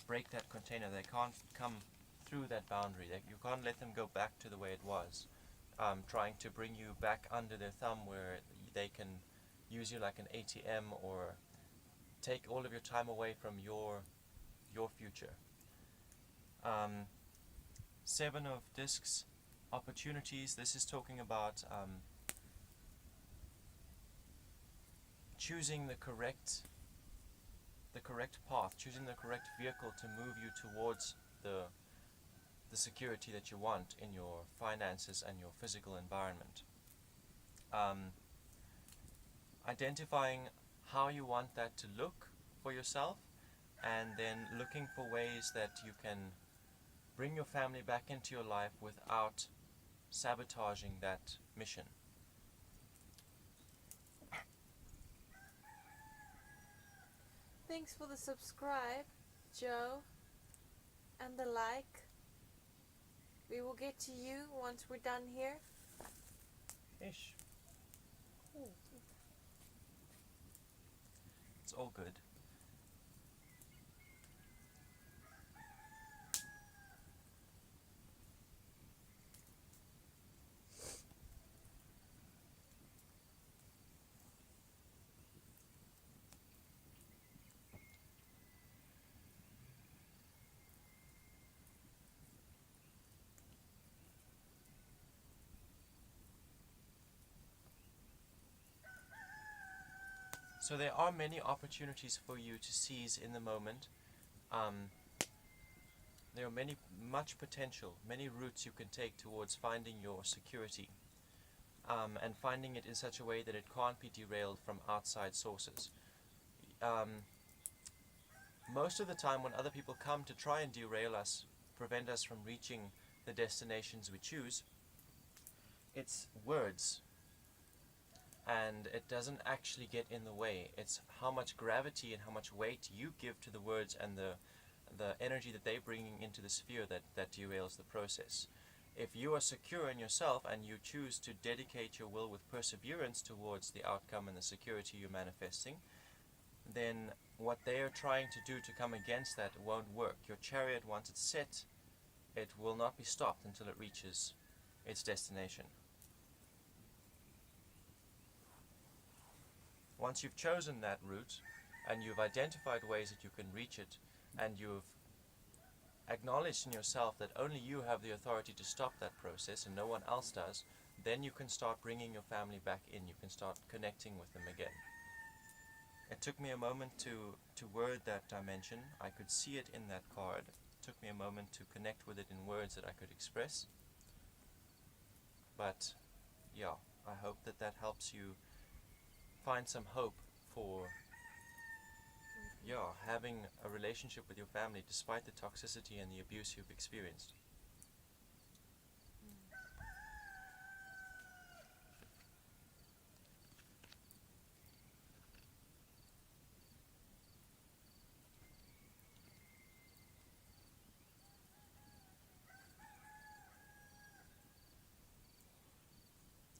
break that container. They can't come through that boundary. You can't let them go back to the way it was, trying to bring you back under their thumb where they can use you like an ATM or take all of your time away from your future. 7 of discs, opportunities. This is talking about choosing the correct path, choosing the correct vehicle to move you towards the security that you want in your finances and your physical environment. Identifying how you want that to look for yourself, and then looking for ways that you can bring your family back into your life without sabotaging that mission. Thanks for the subscribe, Joe, and the like. We will get to you once we're done here. Ish. It's all good. So there are many opportunities for you to seize in the moment. There are much potential, many routes you can take towards finding your security, and finding it in such a way that it can't be derailed from outside sources. Most of the time when other people come to try and derail us, prevent us from reaching the destinations we choose, it's words. And it doesn't actually get in the way. It's how much gravity and how much weight you give to the words and the energy that they're bringing into the sphere that derails the process. If you are secure in yourself and you choose to dedicate your will with perseverance towards the outcome and the security you're manifesting, then what they are trying to do to come against that won't work. Your chariot, once it's set, it will not be stopped until it reaches its destination. Once you've chosen that route and you've identified ways that you can reach it, and you've acknowledged in yourself that only you have the authority to stop that process and no one else does, then you can start bringing your family back in. You can start connecting with them again. It took me a moment to word that dimension. I could see it in that card. It took me a moment to connect with it in words that I could express. But yeah, I hope that helps you find some hope for having a relationship with your family despite the toxicity and the abuse you've experienced.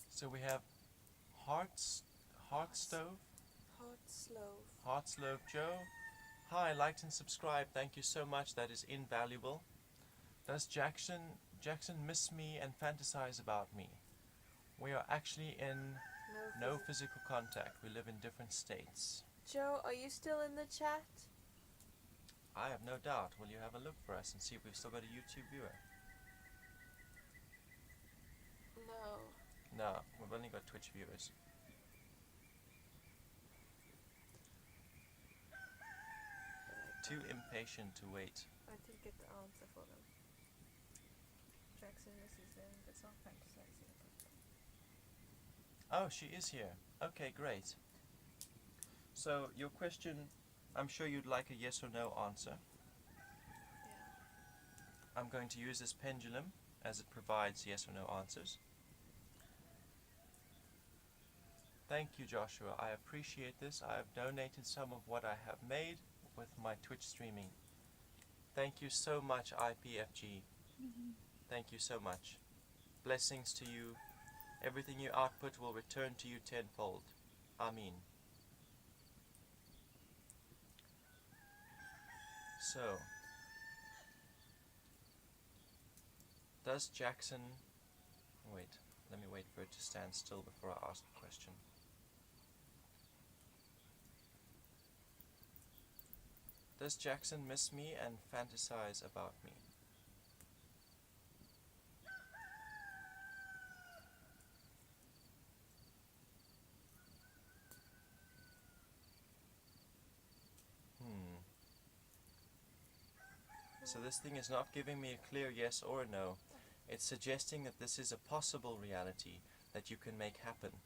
So we have Heartstove Joe. Hi, liked and subscribed. Thank you so much. That is invaluable. Does Jackson miss me and fantasize about me? We are actually in no physical contact. We live in different states. Joe, are you still in the chat? I have no doubt. Will you have a look for us and see if we've still got a YouTube viewer? No, we've only got Twitch viewers. Too impatient to wait. I did get the answer for them. Jackson misses them, but it's not fantasizing about them. Oh, she is here. Okay, great. So your question, I'm sure you'd like a yes or no answer. Yeah. I'm going to use this pendulum as it provides yes or no answers. Thank you, Joshua. I appreciate this. I have donated some of what I have made with my Twitch streaming. Thank you so much, IPFG. Thank you so much. Blessings to you. Everything you output will return to you tenfold. Amen. So, does Jackson... Wait, let me wait for it to stand still before I ask the question. Does Jackson miss me and fantasize about me? So this thing is not giving me a clear yes or a no. It's suggesting that this is a possible reality that you can make happen.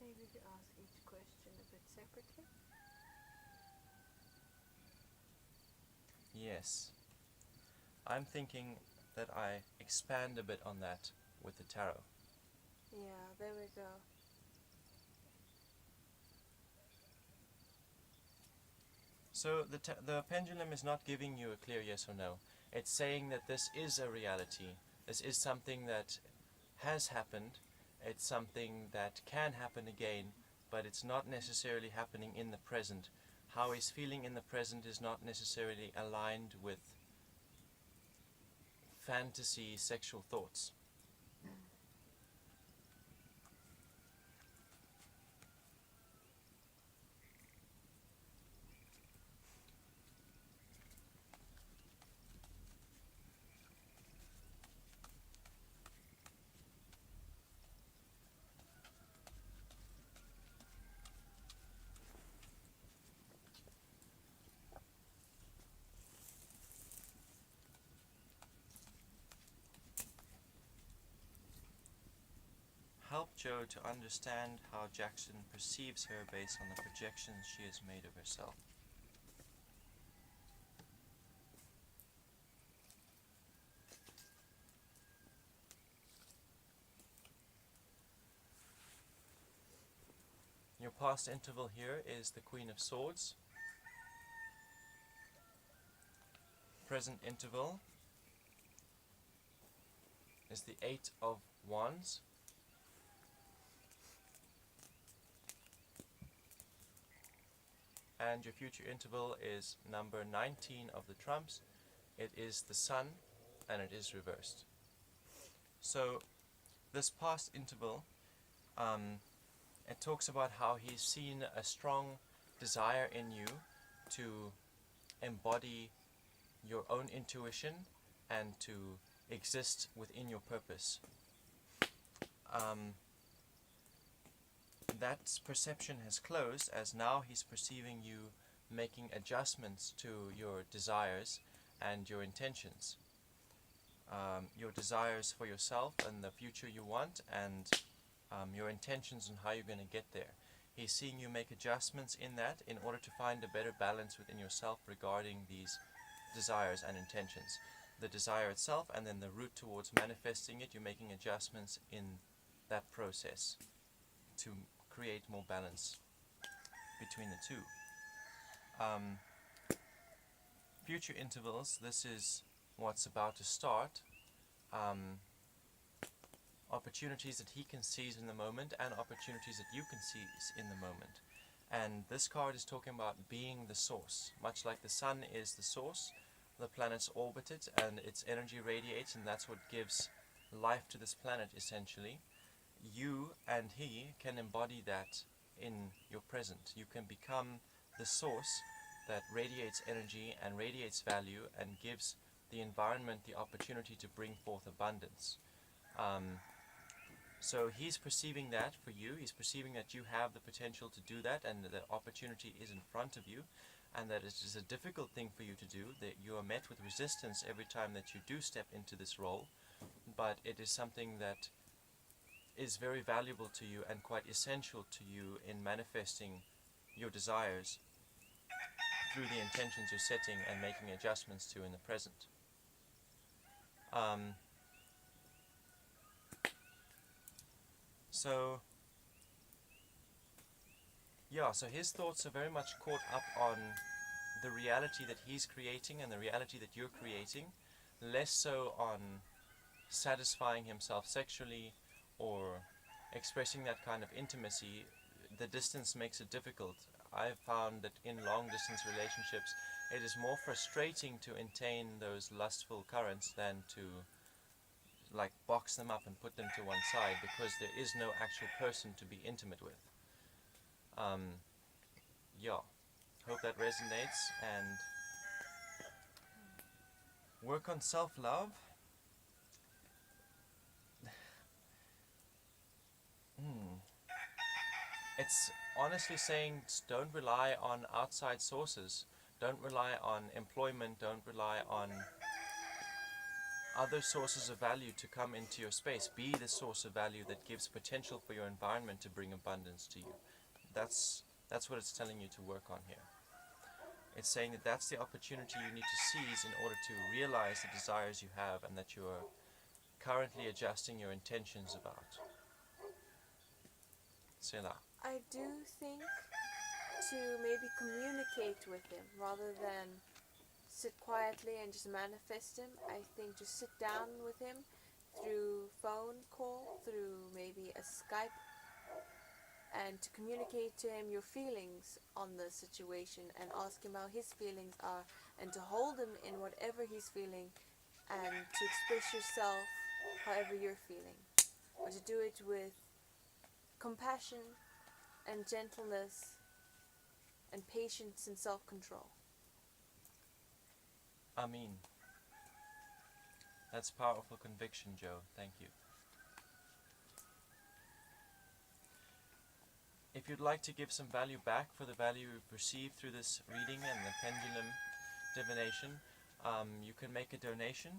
Maybe to ask each question a bit separately. Yes. I'm thinking that I expand a bit on that with the tarot. Yeah, there we go. So the pendulum is not giving you a clear yes or no. It's saying that this is a reality. This is something that has happened. It's something that can happen again, but it's not necessarily happening in the present. How he's feeling in the present is not necessarily aligned with fantasy sexual thoughts. Help Jo to understand how Jackson perceives her based on the projections she has made of herself. Your past interval here is the Queen of Swords. Present interval is the Eight of Wands. And your future interval is number 19 of the trumps. It is the Sun, and it is reversed. So this past interval, it talks about how he's seen a strong desire in you to embody your own intuition and to exist within your purpose. That perception has closed, as now he's perceiving you making adjustments to your desires and your intentions. Your desires for yourself and the future you want, and your intentions on how you're going to get there. He's seeing you make adjustments in that in order to find a better balance within yourself regarding these desires and intentions. The desire itself, and then the route towards manifesting it, you're making adjustments in that process to create more balance between the two. Future intervals, this is what's about to start. Opportunities that he can seize in the moment, and opportunities that you can seize in the moment. And this card is talking about being the source. Much like the sun is the source, the planets orbit it and its energy radiates, and that's what gives life to this planet essentially. You and he can embody that in your present. You can become the source that radiates energy and radiates value and gives the environment the opportunity to bring forth abundance. So he's perceiving that for you. He's perceiving that you have the potential to do that, and the opportunity is in front of you, and that it is a difficult thing for you to do, that you are met with resistance every time that you do step into this role, but it is something that is very valuable to you and quite essential to you in manifesting your desires through the intentions you're setting and making adjustments to in the present. So his thoughts are very much caught up on the reality that he's creating and the reality that you're creating, less so on satisfying himself sexually or expressing that kind of intimacy. The distance makes it difficult. I've found that in long distance relationships it is more frustrating to attain those lustful currents than to like box them up and put them to one side, because there is no actual person to be intimate with. Hope that resonates, and work on self-love. It's honestly saying don't rely on outside sources. Don't rely on employment. Don't rely on other sources of value to come into your space. Be the source of value that gives potential for your environment to bring abundance to you. That's what it's telling you to work on here. It's saying that that's the opportunity you need to seize in order to realize the desires you have and that you are currently adjusting your intentions about. Selah. I do think to maybe communicate with him rather than sit quietly and just manifest him. I think just sit down with him through phone call, through maybe a Skype, and to communicate to him your feelings on the situation and ask him how his feelings are, and to hold him in whatever he's feeling, and to express yourself however you're feeling, or to do it with compassion and gentleness and patience and self-control. Amin. That's powerful conviction, Joe. Thank you. If you'd like to give some value back for the value you've received through this reading and the pendulum divination, you can make a donation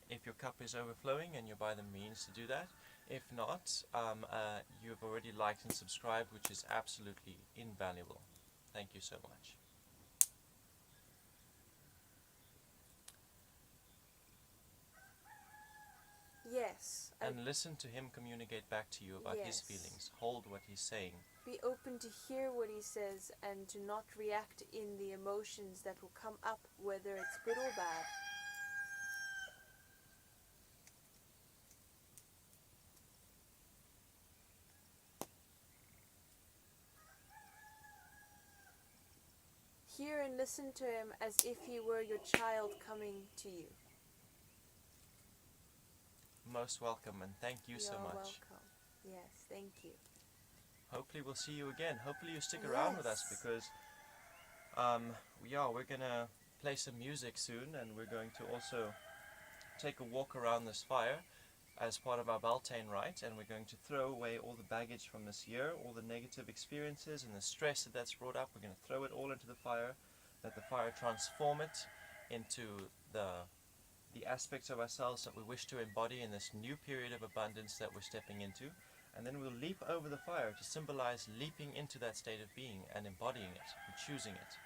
if your cup is overflowing and you're by the means to do that. If not, you've already liked and subscribed, which is absolutely invaluable. Thank you so much. Yes. And listen to him communicate back to you about his Yes. feelings. Hold what he's saying. Be open to hear what he says and to not react in the emotions that will come up, whether it's good or bad. Hear and listen to him as if he were your child coming to you. Most welcome, and thank you so You're much. welcome. Yes, thank you. Hopefully we'll see you again. Hopefully you stick around with us, Yes. because we're gonna play some music soon, and we're going to also take a walk around this fire as part of our Beltane rite, and we're going to throw away all the baggage from this year, all the negative experiences and the stress that's brought up. We're going to throw it all into the fire, let the fire transform it into the aspects of ourselves that we wish to embody in this new period of abundance that we're stepping into. And then we'll leap over the fire to symbolize leaping into that state of being and embodying it and choosing it.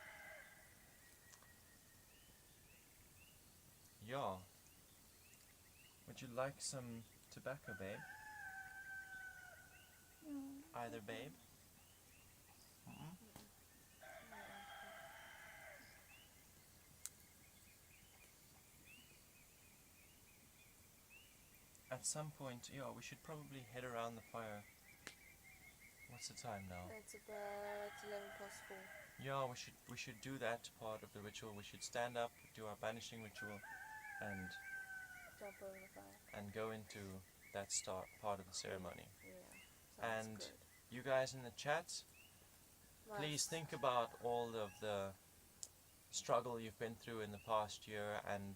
Yeah. Would you like some tobacco, babe? Either, babe? Mm-mm. At some point, yeah, we should probably head around the fire. What's the time now? It's about 4:11. Yeah, we should do that part of the ritual. We should stand up, do our banishing ritual, and Jump over the fire. and go into that start part of the ceremony. Yeah, sounds And good. you guys in the chat, please Nice. think about all of the struggle you've been through in the past year and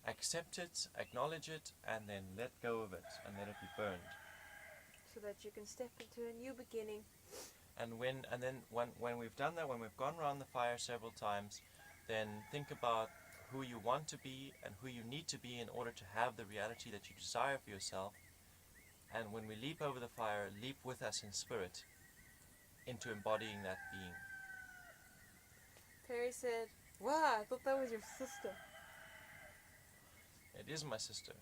accept it, acknowledge it, and then let go of it and let it be burned. So that you can step into a new beginning. And when we've done that, when we've gone around the fire several times, then think about who you want to be and who you need to be in order to have the reality that you desire for yourself. And when we leap over the fire, leap with us in spirit into embodying that being. Perry said, "Wow, I thought that was your sister." It is my sister.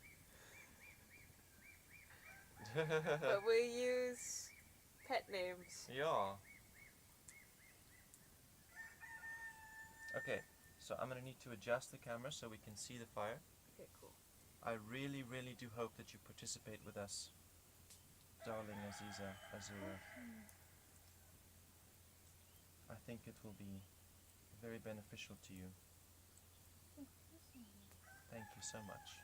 But we use pet names. Yeah. Okay, so I'm going to need to adjust the camera so we can see the fire. Okay, cool. I really, really do hope that you participate with us, darling Azura. I think it will be very beneficial to you. Thank you so much.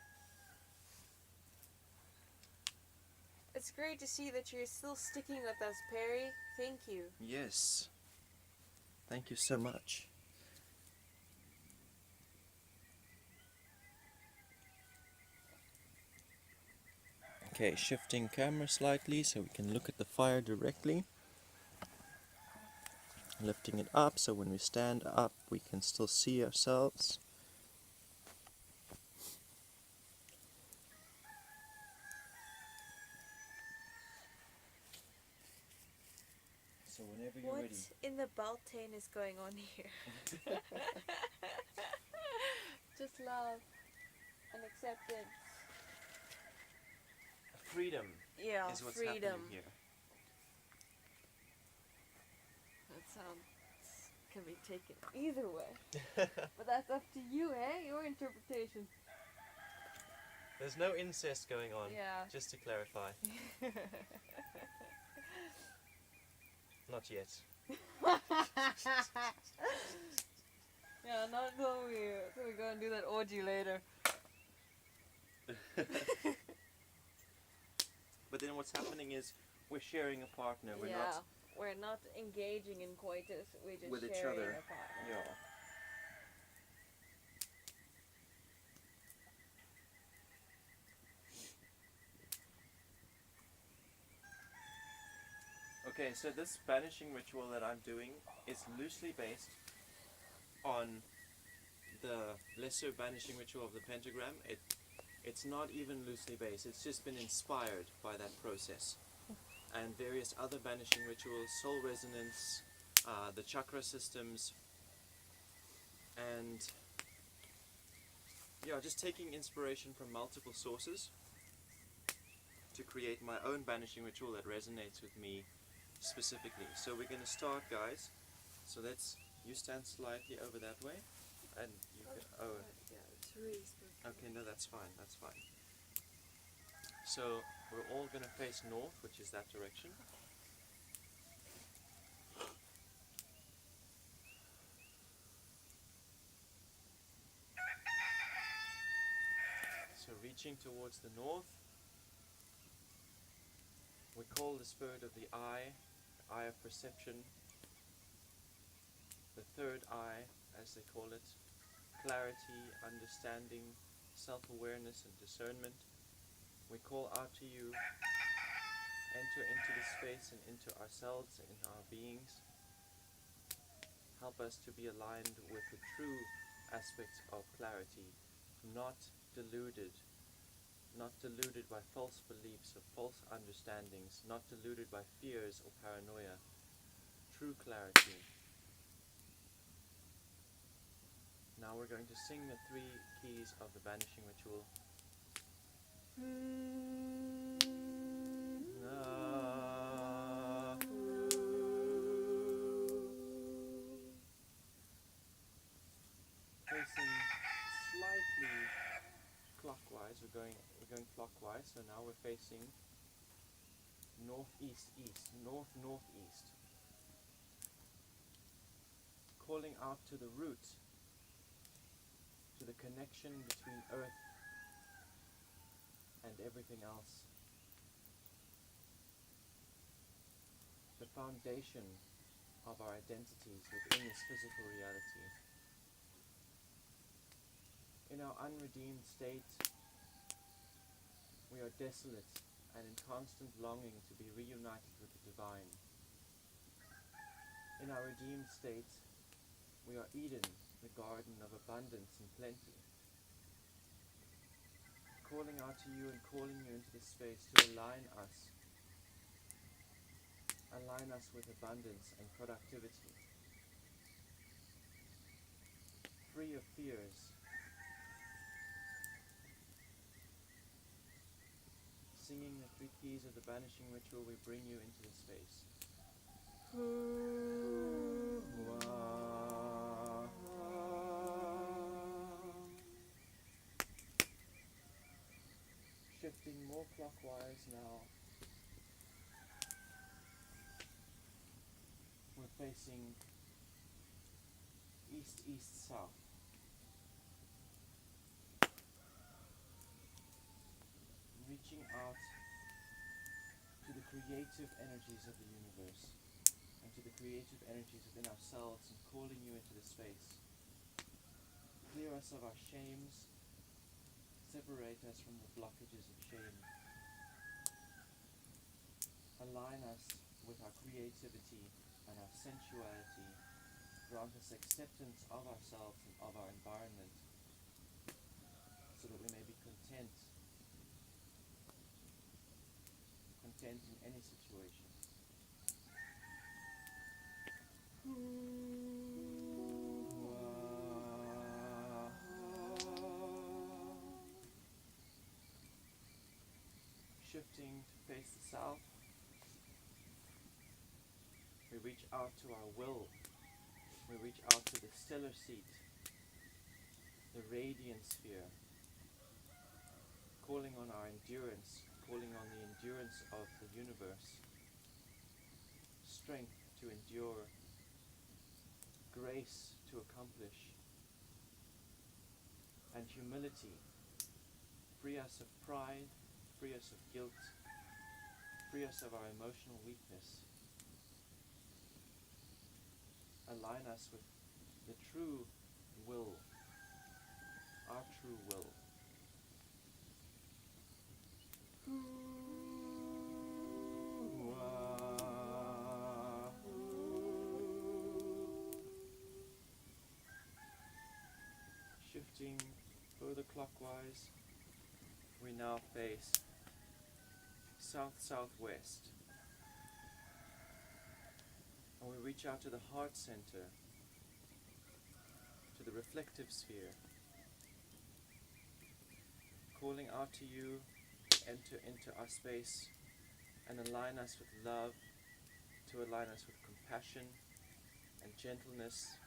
It's great to see that you're still sticking with us, Perry. Thank you. Yes. Thank you so much. Okay, shifting camera slightly so we can look at the fire directly. Lifting it up so when we stand up we can still see ourselves. So whenever whenever you're What ready. in the Beltane is going on here? Just love and acceptance. Freedom Yeah, is what's freedom. happening here. That sounds can be taken either way. But that's up to you, eh? Your interpretation. There's no incest going on, Yeah. just to clarify. Not yet. Yeah, not until we go and do that orgy later. But then what's happening is we're sharing a partner. We're not engaging in coitus. We're just With each sharing other. a partner. Yeah. Okay, so this banishing ritual that I'm doing is loosely based on the lesser banishing ritual of the pentagram. It's not even loosely based, it's just been inspired by that process. And various other banishing rituals, soul resonance, the chakra systems, and yeah, just taking inspiration from multiple sources to create my own banishing ritual that resonates with me specifically. So we're going to start, guys. So you stand slightly over that way, and you can, Yeah, it's really spooky. okay, no, that's fine, that's fine. So we're all going to face north, which is that direction. So reaching towards the north, we call the spirit of the eye of perception, the third eye, as they call it, clarity, understanding, self-awareness and discernment. We call out to you, enter into the space and into ourselves and our beings. Help us to be aligned with the true aspects of clarity, not deluded by false beliefs or false understandings, not deluded by fears or paranoia. True clarity. Now we're going to sing the 3 keys of the banishing ritual. Facing slightly clockwise, we're going clockwise, so now we're facing northeast, northeast. Calling out to the root, to the connection between earth and everything else. The foundation of our identities within this physical reality. In our unredeemed state, we are desolate and in constant longing to be reunited with the divine. In our redeemed state, we are Eden, the garden of abundance and plenty. Calling out to you and calling you into this space to align us with abundance and productivity. Free of fears. Singing the 3 keys of the banishing ritual, we bring you into this space. Shifting more clockwise now. We're facing east, east, south. Reaching out to the creative energies of the universe and to the creative energies within ourselves and calling you into this space. Clear us of our shames, separate us from the blockages of shame. Align us with our creativity and our sensuality. Grant us acceptance of ourselves and of our environment so that we may be content in any situation. We reach out to our will. We reach out to the stellar seat, the radiant sphere, calling on our endurance, calling on the endurance of the universe, strength to endure, grace to accomplish, and humility. Free us of pride, free us of guilt, free us of our emotional weakness. Align us with the true will, our true will. Shifting further clockwise, we now face south-southwest. And we reach out to the heart center, to the reflective sphere, calling out to you to enter into our space and align us with love, to align us with compassion and gentleness,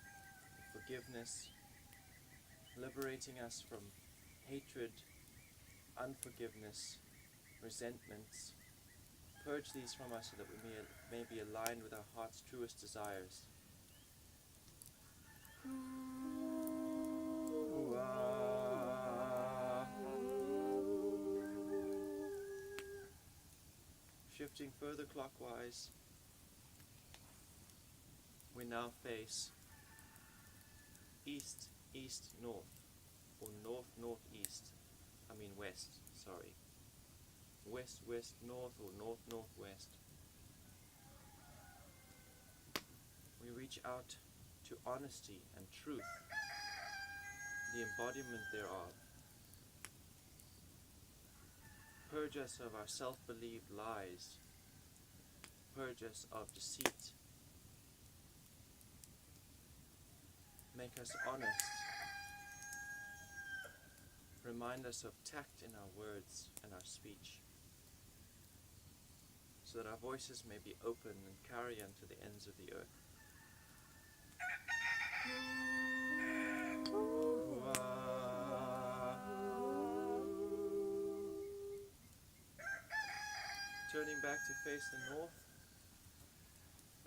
forgiveness, liberating us from hatred, unforgiveness, resentments. Purge these from us so that we may be aligned with our heart's truest desires. Shifting further clockwise, we now face east, east, north, or north, northeast. I mean west, sorry. West, west, north, or north, northwest. We reach out to honesty and truth, the embodiment thereof. Purge us of our self-believed lies. Purge us of deceit. Make us honest. Remind us of tact in our words and our speech, so that our voices may be open and carry unto the ends of the earth. Turning back to face the north,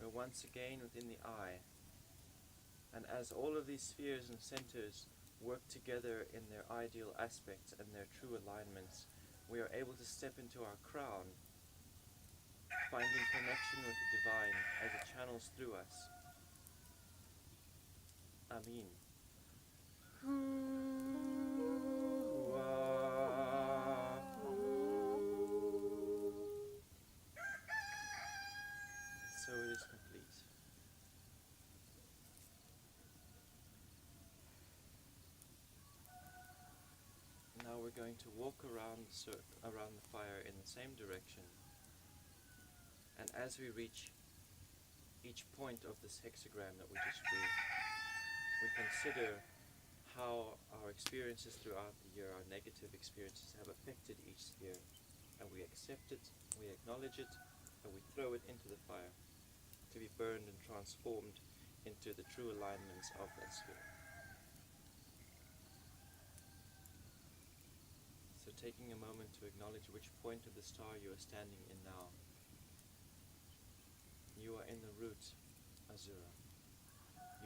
we're once again within the eye. And as all of these spheres and centers work together in their ideal aspects and their true alignments, we are able to step into our crown, finding connection with the divine as it channels through us. Amin. So it is complete. Now we're going to walk around the fire in the same direction. And as we reach each point of this hexagram that we just drew, we consider how our experiences throughout the year, our negative experiences, have affected each sphere. And we accept it, we acknowledge it, and we throw it into the fire to be burned and transformed into the true alignments of that sphere. So taking a moment to acknowledge which point of the star you are standing in now. You are in the root, Azura.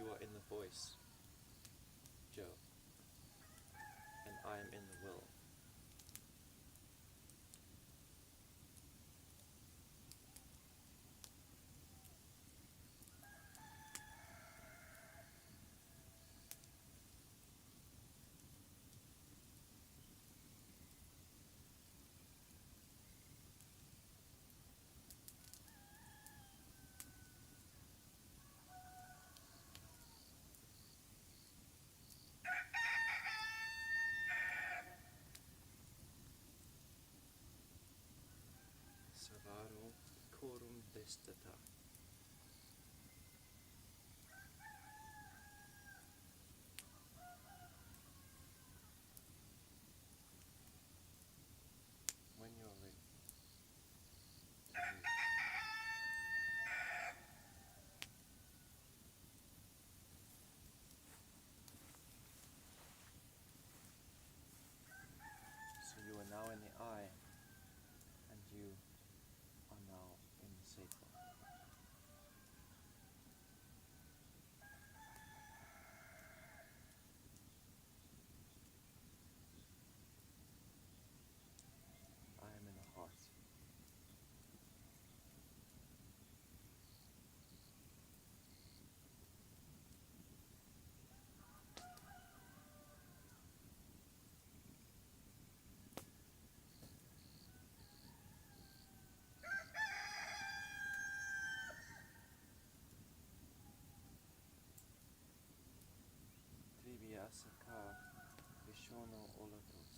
You are in the voice, Joe. And I am in the will. Savaro corum destata. When you're ready. all of those.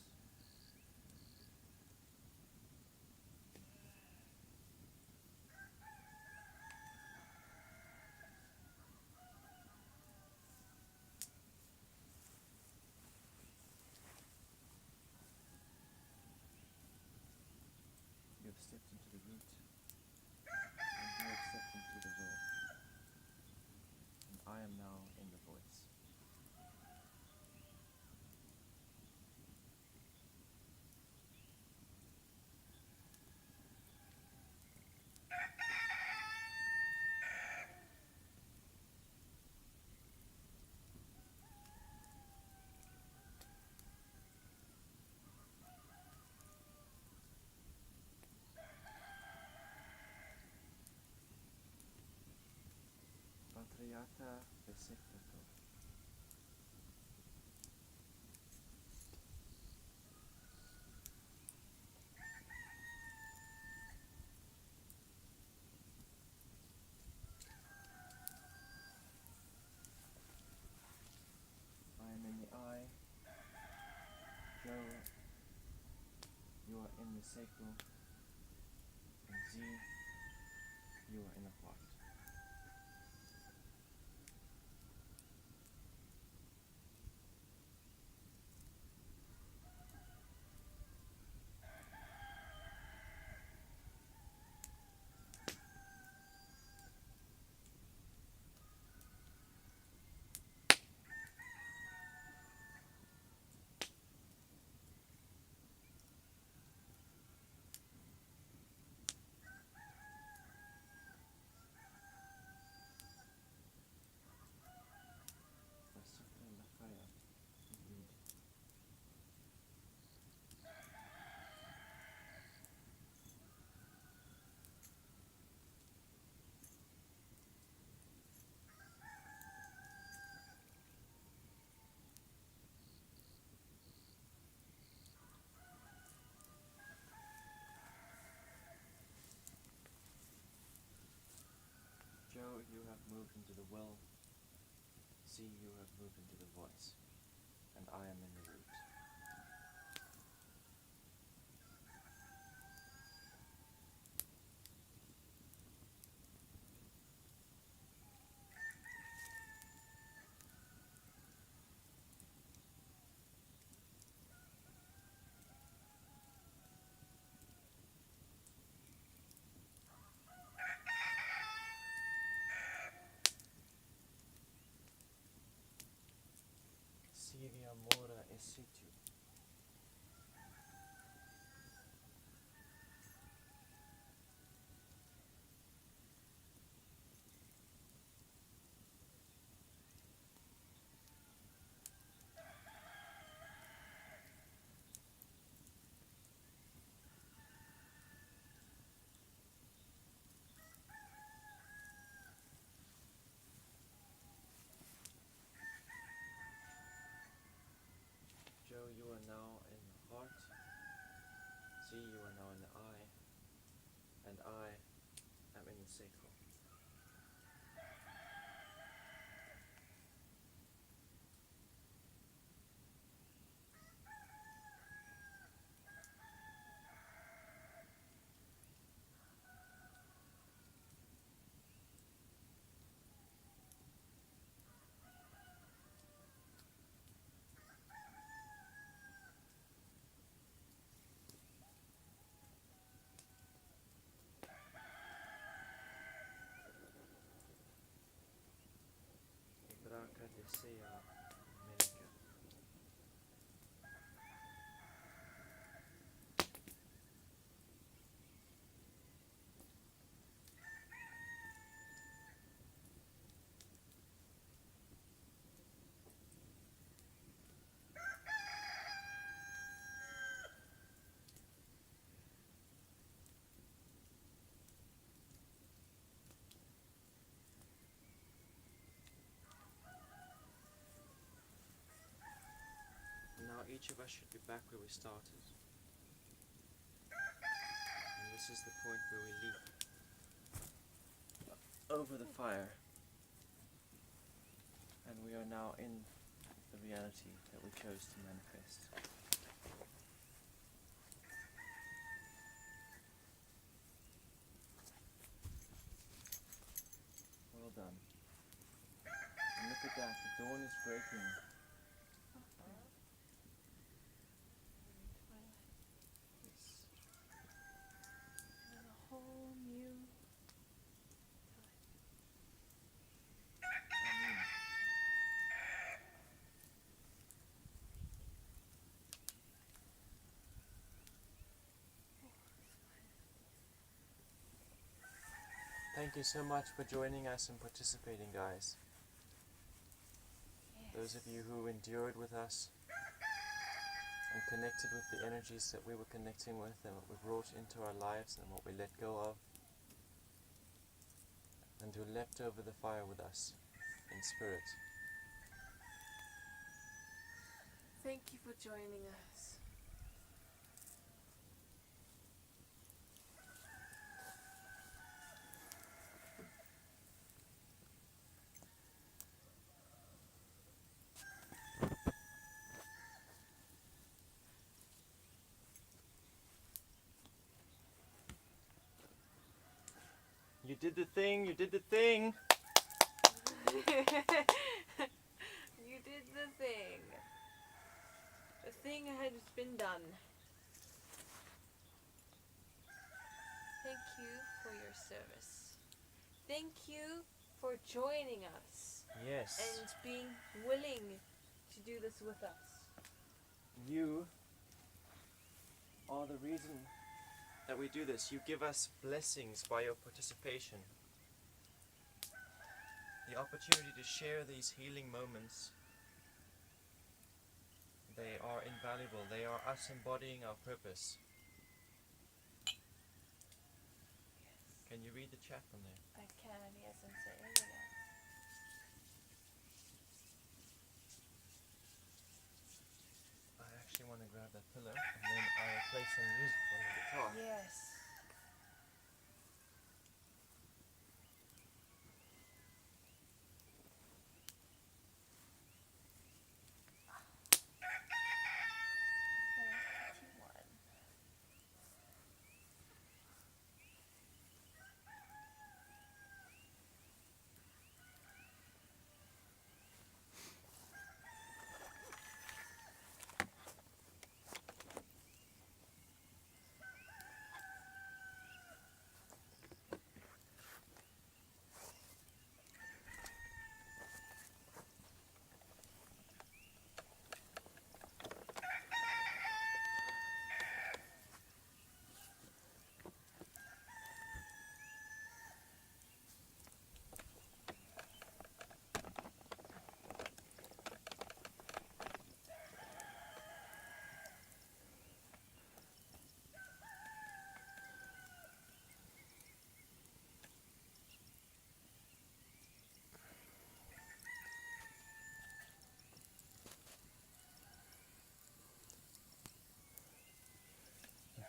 You have stepped into the root, and you have stepped into the will. And I am now in the voice. Patriata Besektato. I am in the eye. Joe, you are in the sacral. And Z, you are in the heart. Vasukta Lakaya, indeed. Joe, you have moved into the will. Z, you have moved into the voice. And I am in the root. Sivia mora esitu. Joe, you are now in the heart. Z, you are now in the eye. And I am in the sacral. Ibraka desea Melika. Now each of us should be back where we started. And this is the point where we leap over the fire. And we are now in the reality that we chose to manifest. is breaking. Yes. And a whole new Thank you so much for joining us and participating, guys. Those of you who endured with us and connected with the energies that we were connecting with and what we brought into our lives and what we let go of, and who leapt over the fire with us in spirit. Thank you for joining us. You did the thing, you did the thing! You did the thing. The thing has been done. Thank you for your service. Thank you for joining us Yes. and being willing to do this with us. You are the reason that we do this. You give us blessings by your participation. The opportunity to share these healing moments, they are invaluable. They are us embodying our purpose. Can you read the chat from there? I can, yes, and say anything else. I actually want to grab that pillow and then I'll play some music on the guitar. Yes.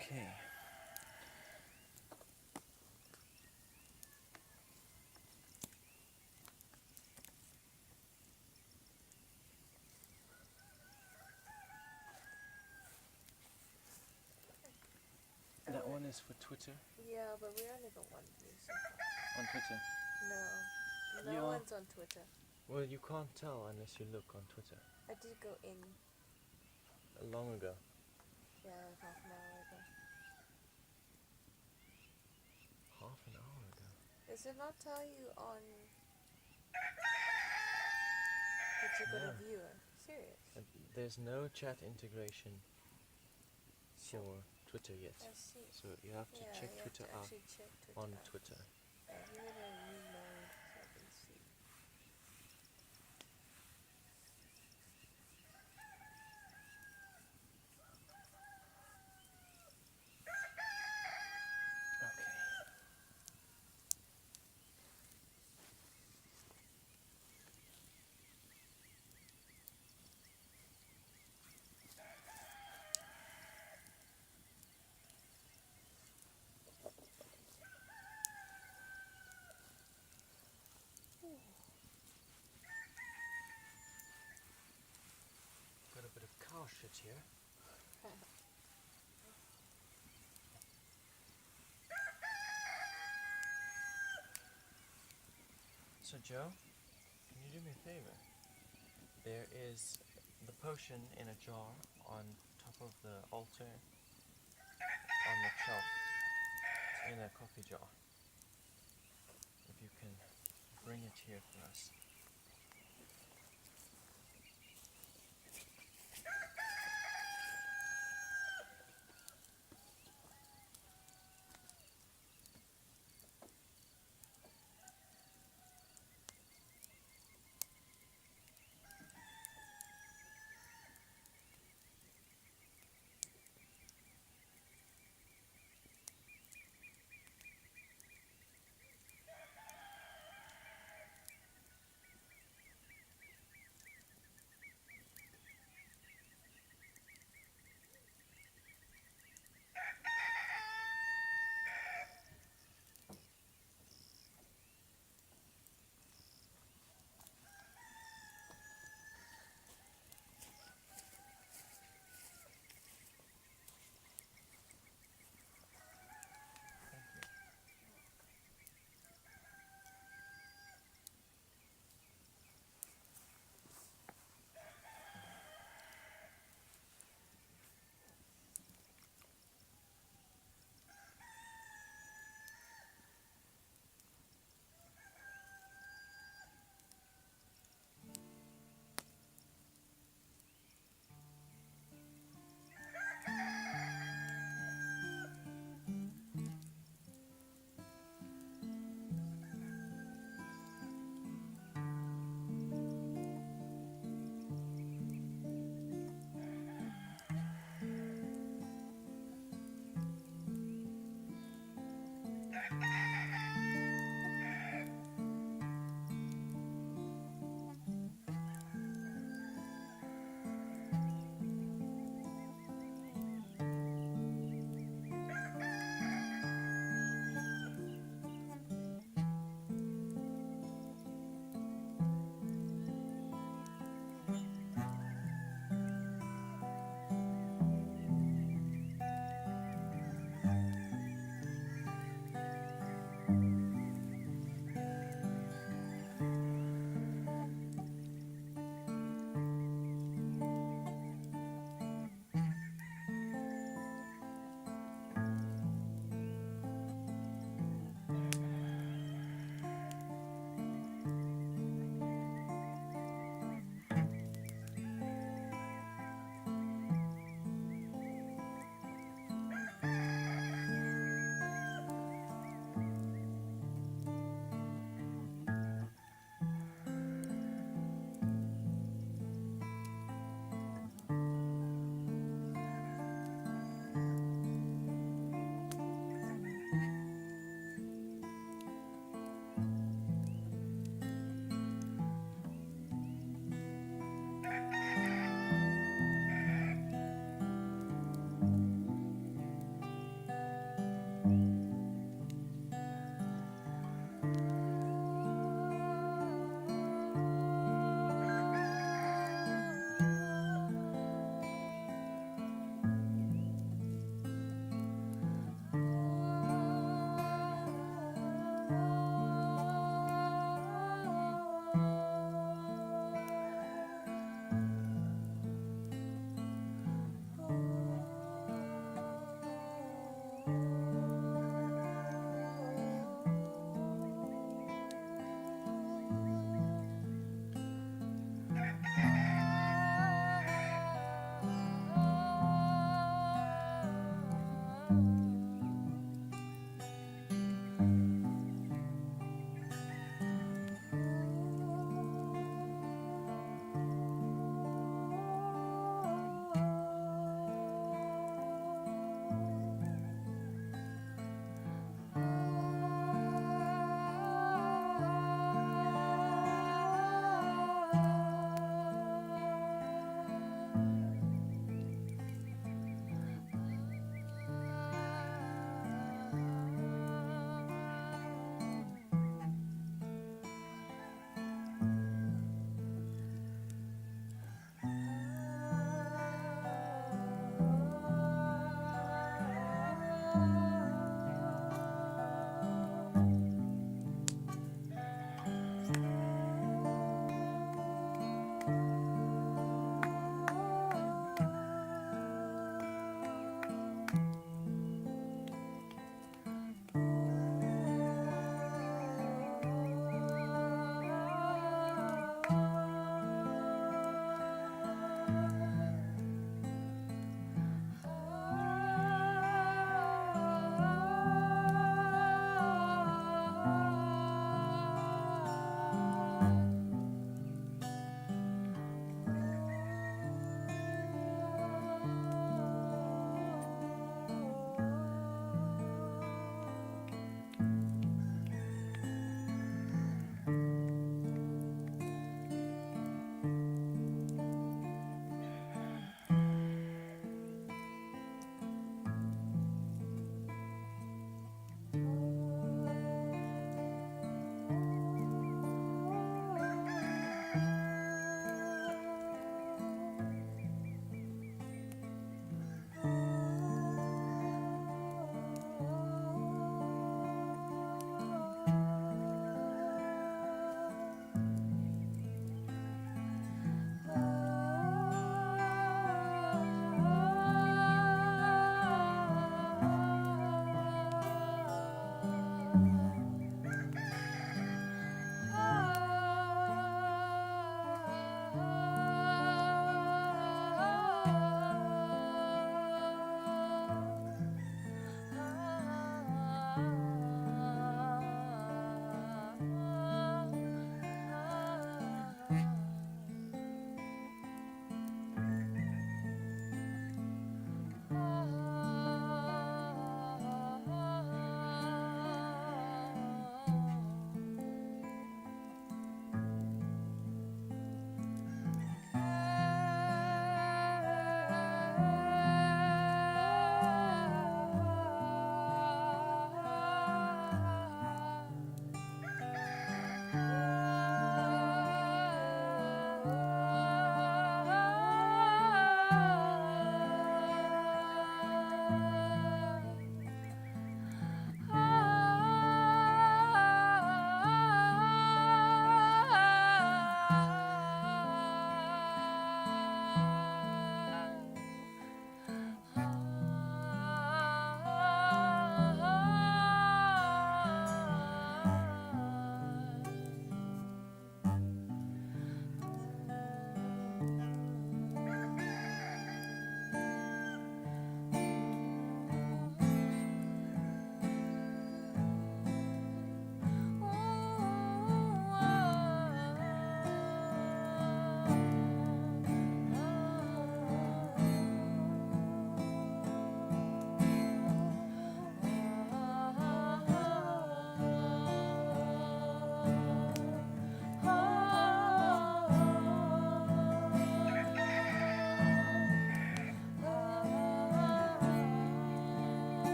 Okay. That one is for Twitter. Yeah, but we only got one view so far. On Twitter. No. No Yeah. one's on Twitter. Well, you can't tell unless you look on Twitter. I did go in, Long ago. yeah, half an hour ago. Half an hour ago. Does it not tell you on that you got a No. viewer? Serious? There's no chat integration for Twitter yet. I see. So you have to check you Twitter have to out actually check Twitter on out. Twitter. Yeah, give it a reload so I can see. Okay. Got a bit of cow shit here. So Joe, can you do me a favor? There is the potion in a jar on top of the altar on the shelf. It's in a coffee jar. If you can bring it here for us.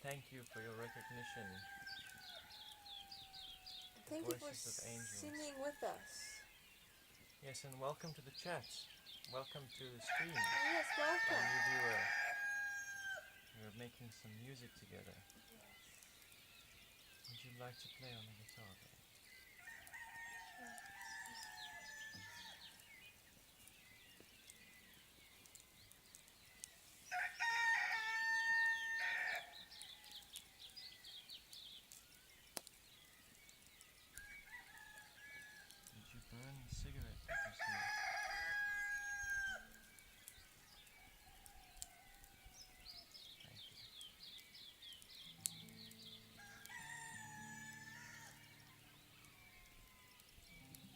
thank you for your recognition. Thank you for Voices of angels. singing with us. Yes, and welcome to the chat. Welcome to the stream. Yes, Our welcome. new viewer. We're making some music together. Yes. Would you like to play on the guitar, babe? Did you burn the cigarette? I can see. Thank you.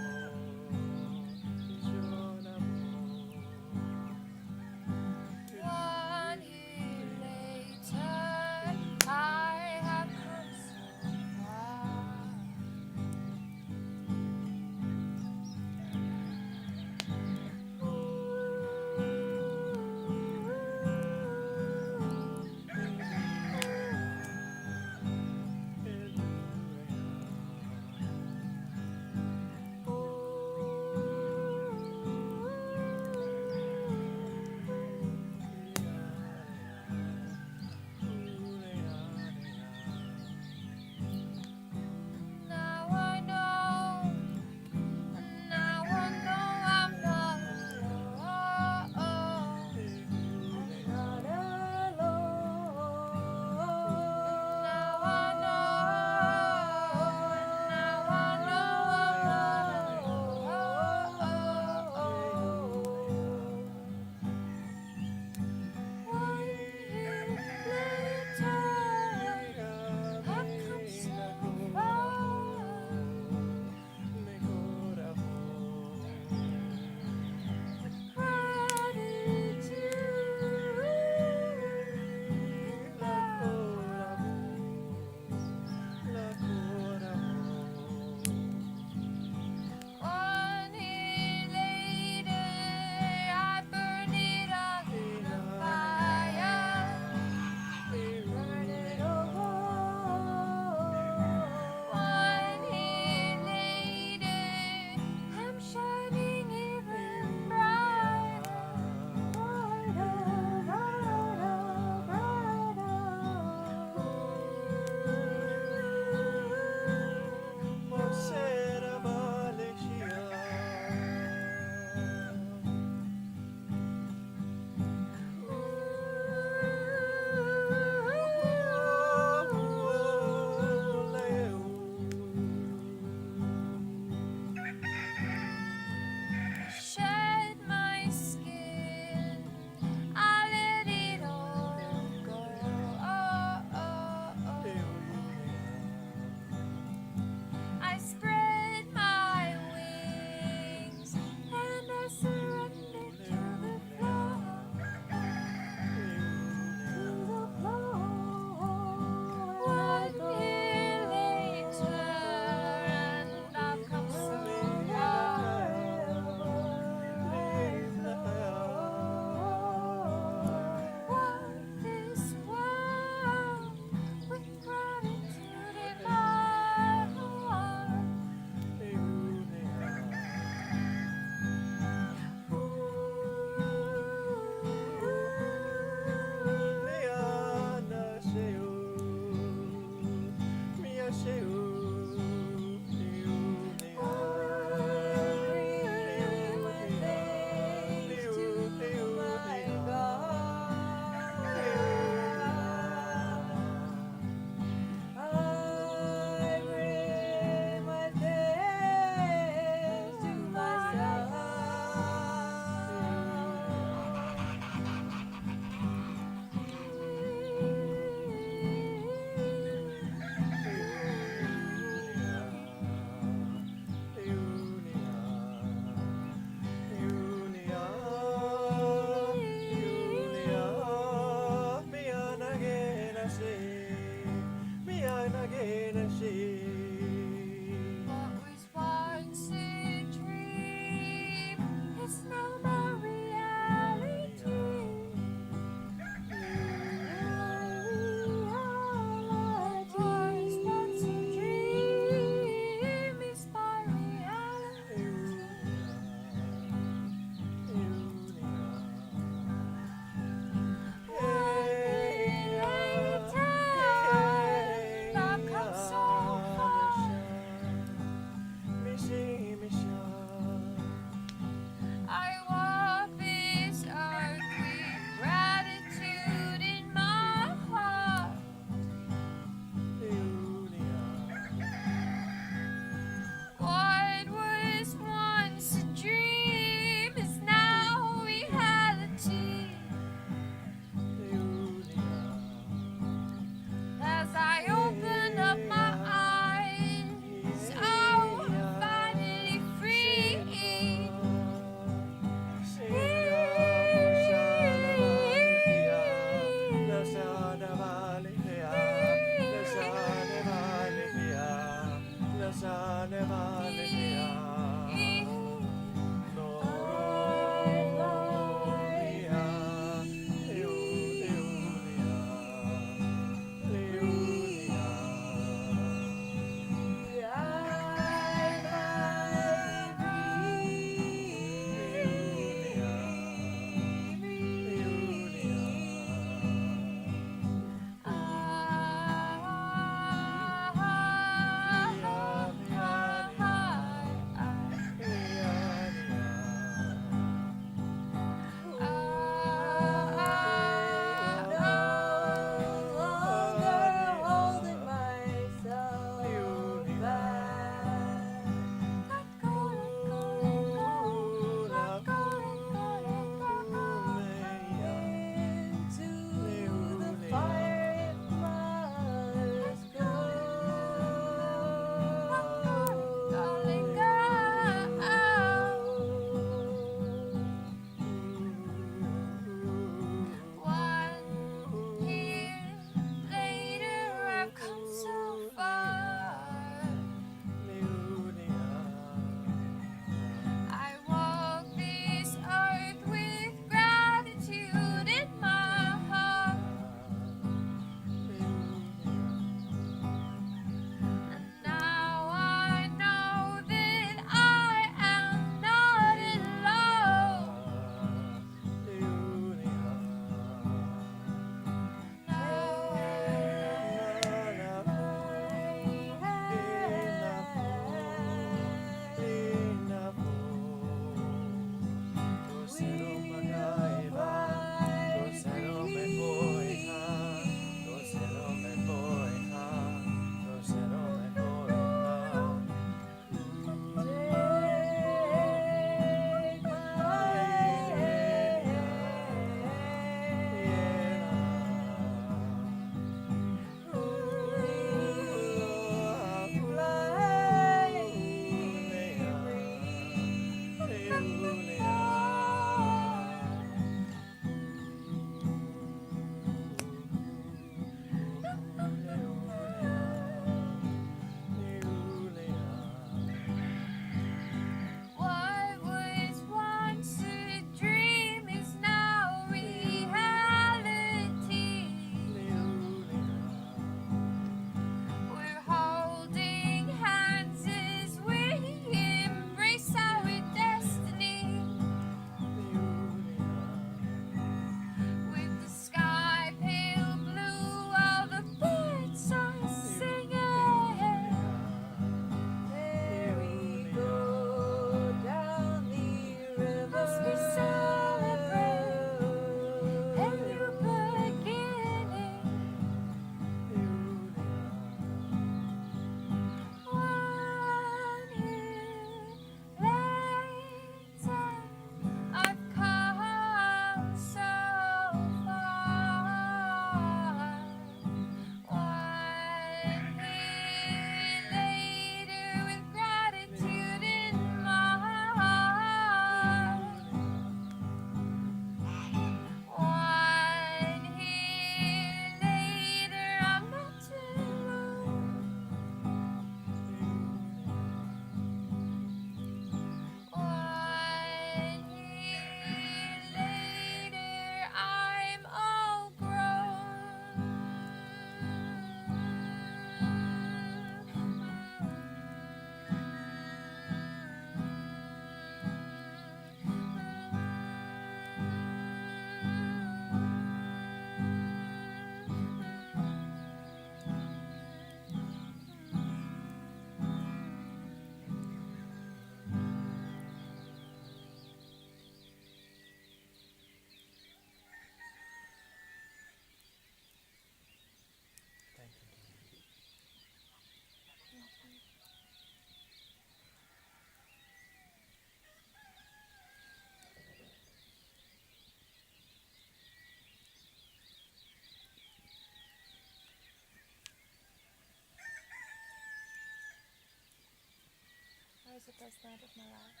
most best night of my life.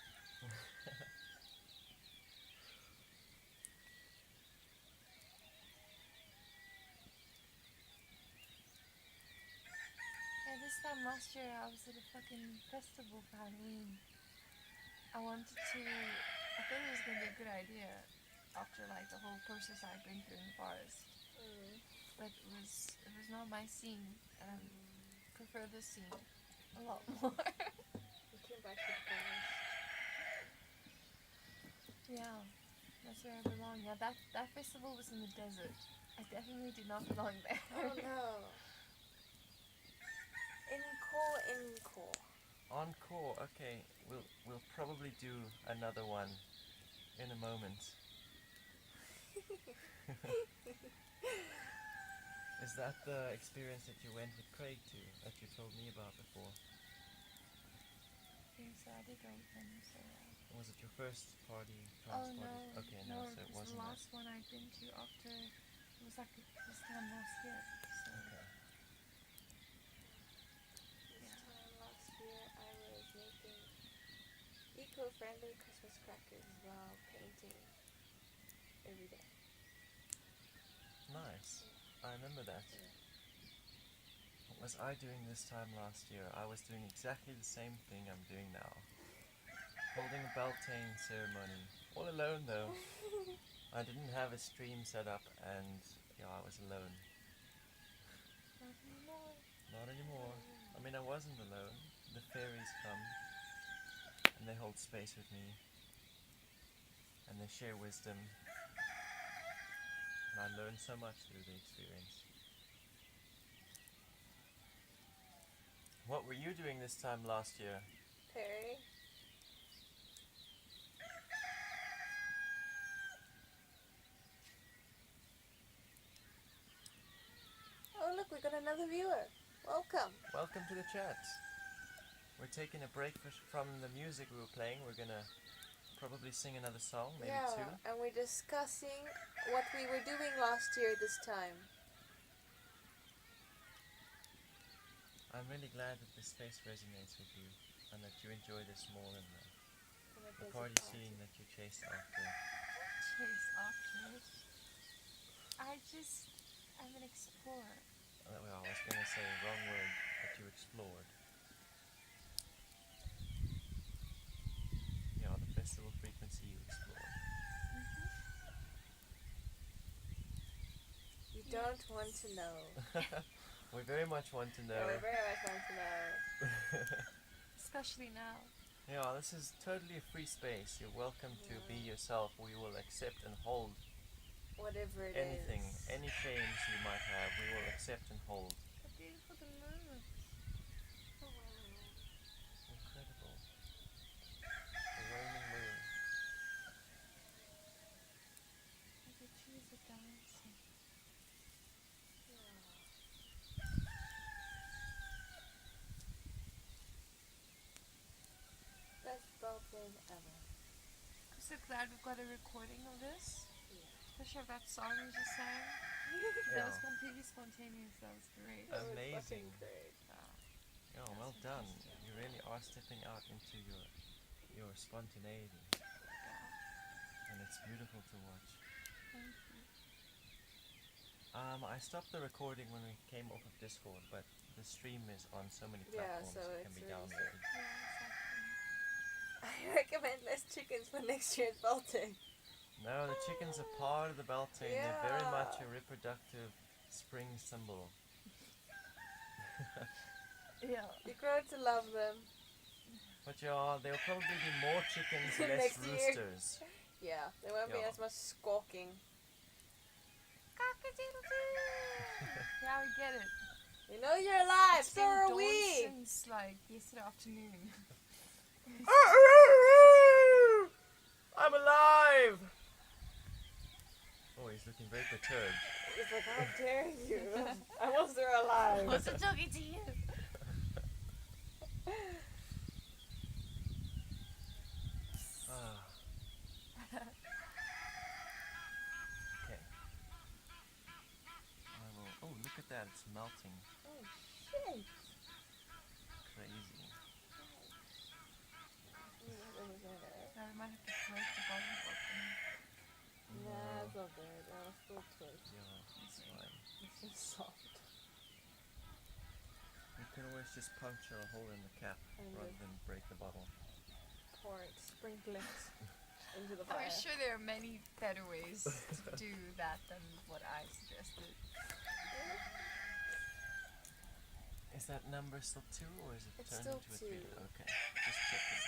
And this time last year I was at a fucking festival for Halloween. I thought it was gonna be a good idea after like the whole process I'd been through in the forest. But it was not my scene, and I prefer this scene a lot more. You came back to the forest. Yeah, that's where I belong. Yeah, that festival was in the desert. I definitely did not belong there. Oh no. Encore. Encore. Okay, we'll probably do another one in a moment. Is that the experience that you went with Craig to, that you told me about before? Okay, so I did go with them, so yeah. Was it your first party, trance no. party? Okay, No, so it was wasn't the that. last one I'd been to after, it was like this time last year, so. Okay. This time last year I was making eco-friendly Christmas crackers while painting every day. Nice. I remember that. Yeah. What was I doing this time last year? I was doing exactly the same thing I'm doing now. Holding a Beltane ceremony. All alone though. I didn't have a stream set up and yeah, I was alone. Not anymore. Not anymore. I mean, I wasn't alone. The fairies come and they hold space with me and they share wisdom. And I learned so much through the experience. What were you doing this time last year? Perry. Oh look, we got another viewer. Welcome. Welcome to the chat. We're taking a break from the music we were playing. We're gonna probably sing another song, maybe two. And we're discussing what we were doing last year this time. I'm really glad that this space resonates with you and that you enjoy this more than the party scene that you chased after. I'm an explorer. Well, I was going to say the wrong word, but you explored. Yeah, the festival frequency you explored. You don't want to know. We very much want to know. Yeah, we very much want to know. Especially now. Yeah, this is totally a free space. You're welcome to be yourself. We will accept and hold Whatever it anything, is. any shames you might have, we will accept and hold. How beautiful the moon. Oh, wow. Incredible. The waning moon. The trees are dancing. Best Beltane ever. I'm so glad we've got a recording of this. Yeah. Especially of that song you just sang. That was completely spontaneous. That was great. That was Amazing. fucking great. Yeah, well done. You really are stepping out into your spontaneity. And it's beautiful to watch. Thank you. I stopped the recording when we came off of Discord, but the stream is on so many Yeah, platforms so it can it's be really downloaded. Yeah, exactly. I recommend less chickens for next year's Beltane. No, the chickens are part of the Beltane. They're very much Yeah. a reproductive spring symbol. Yeah. You grow to love them. But yeah, there'll probably be more chickens, less Next year. roosters. Yeah, there won't be Yeah. as much squawking. Yeah, we get it. You know you're alive, It's so been are dawn we! since like yesterday afternoon. I'm alive! Oh, he's looking very perturbed. It's like, how dare you? I was there alive. What's it talking to you? Ah. Okay. Oh, look at that, it's melting. Oh shit! Crazy. break the bottom open. Nah, it's okay. That'll still twist. Yeah, it's fine. It's just soft. You can always just puncture a hole in the cap And rather just than break the bottle. pour it, sprinkle it into the I'm fire. sure there are many better ways to do that than what I suggested. Is that number still 2 or is it It's turned still into a 3? 2. Okay, just checking.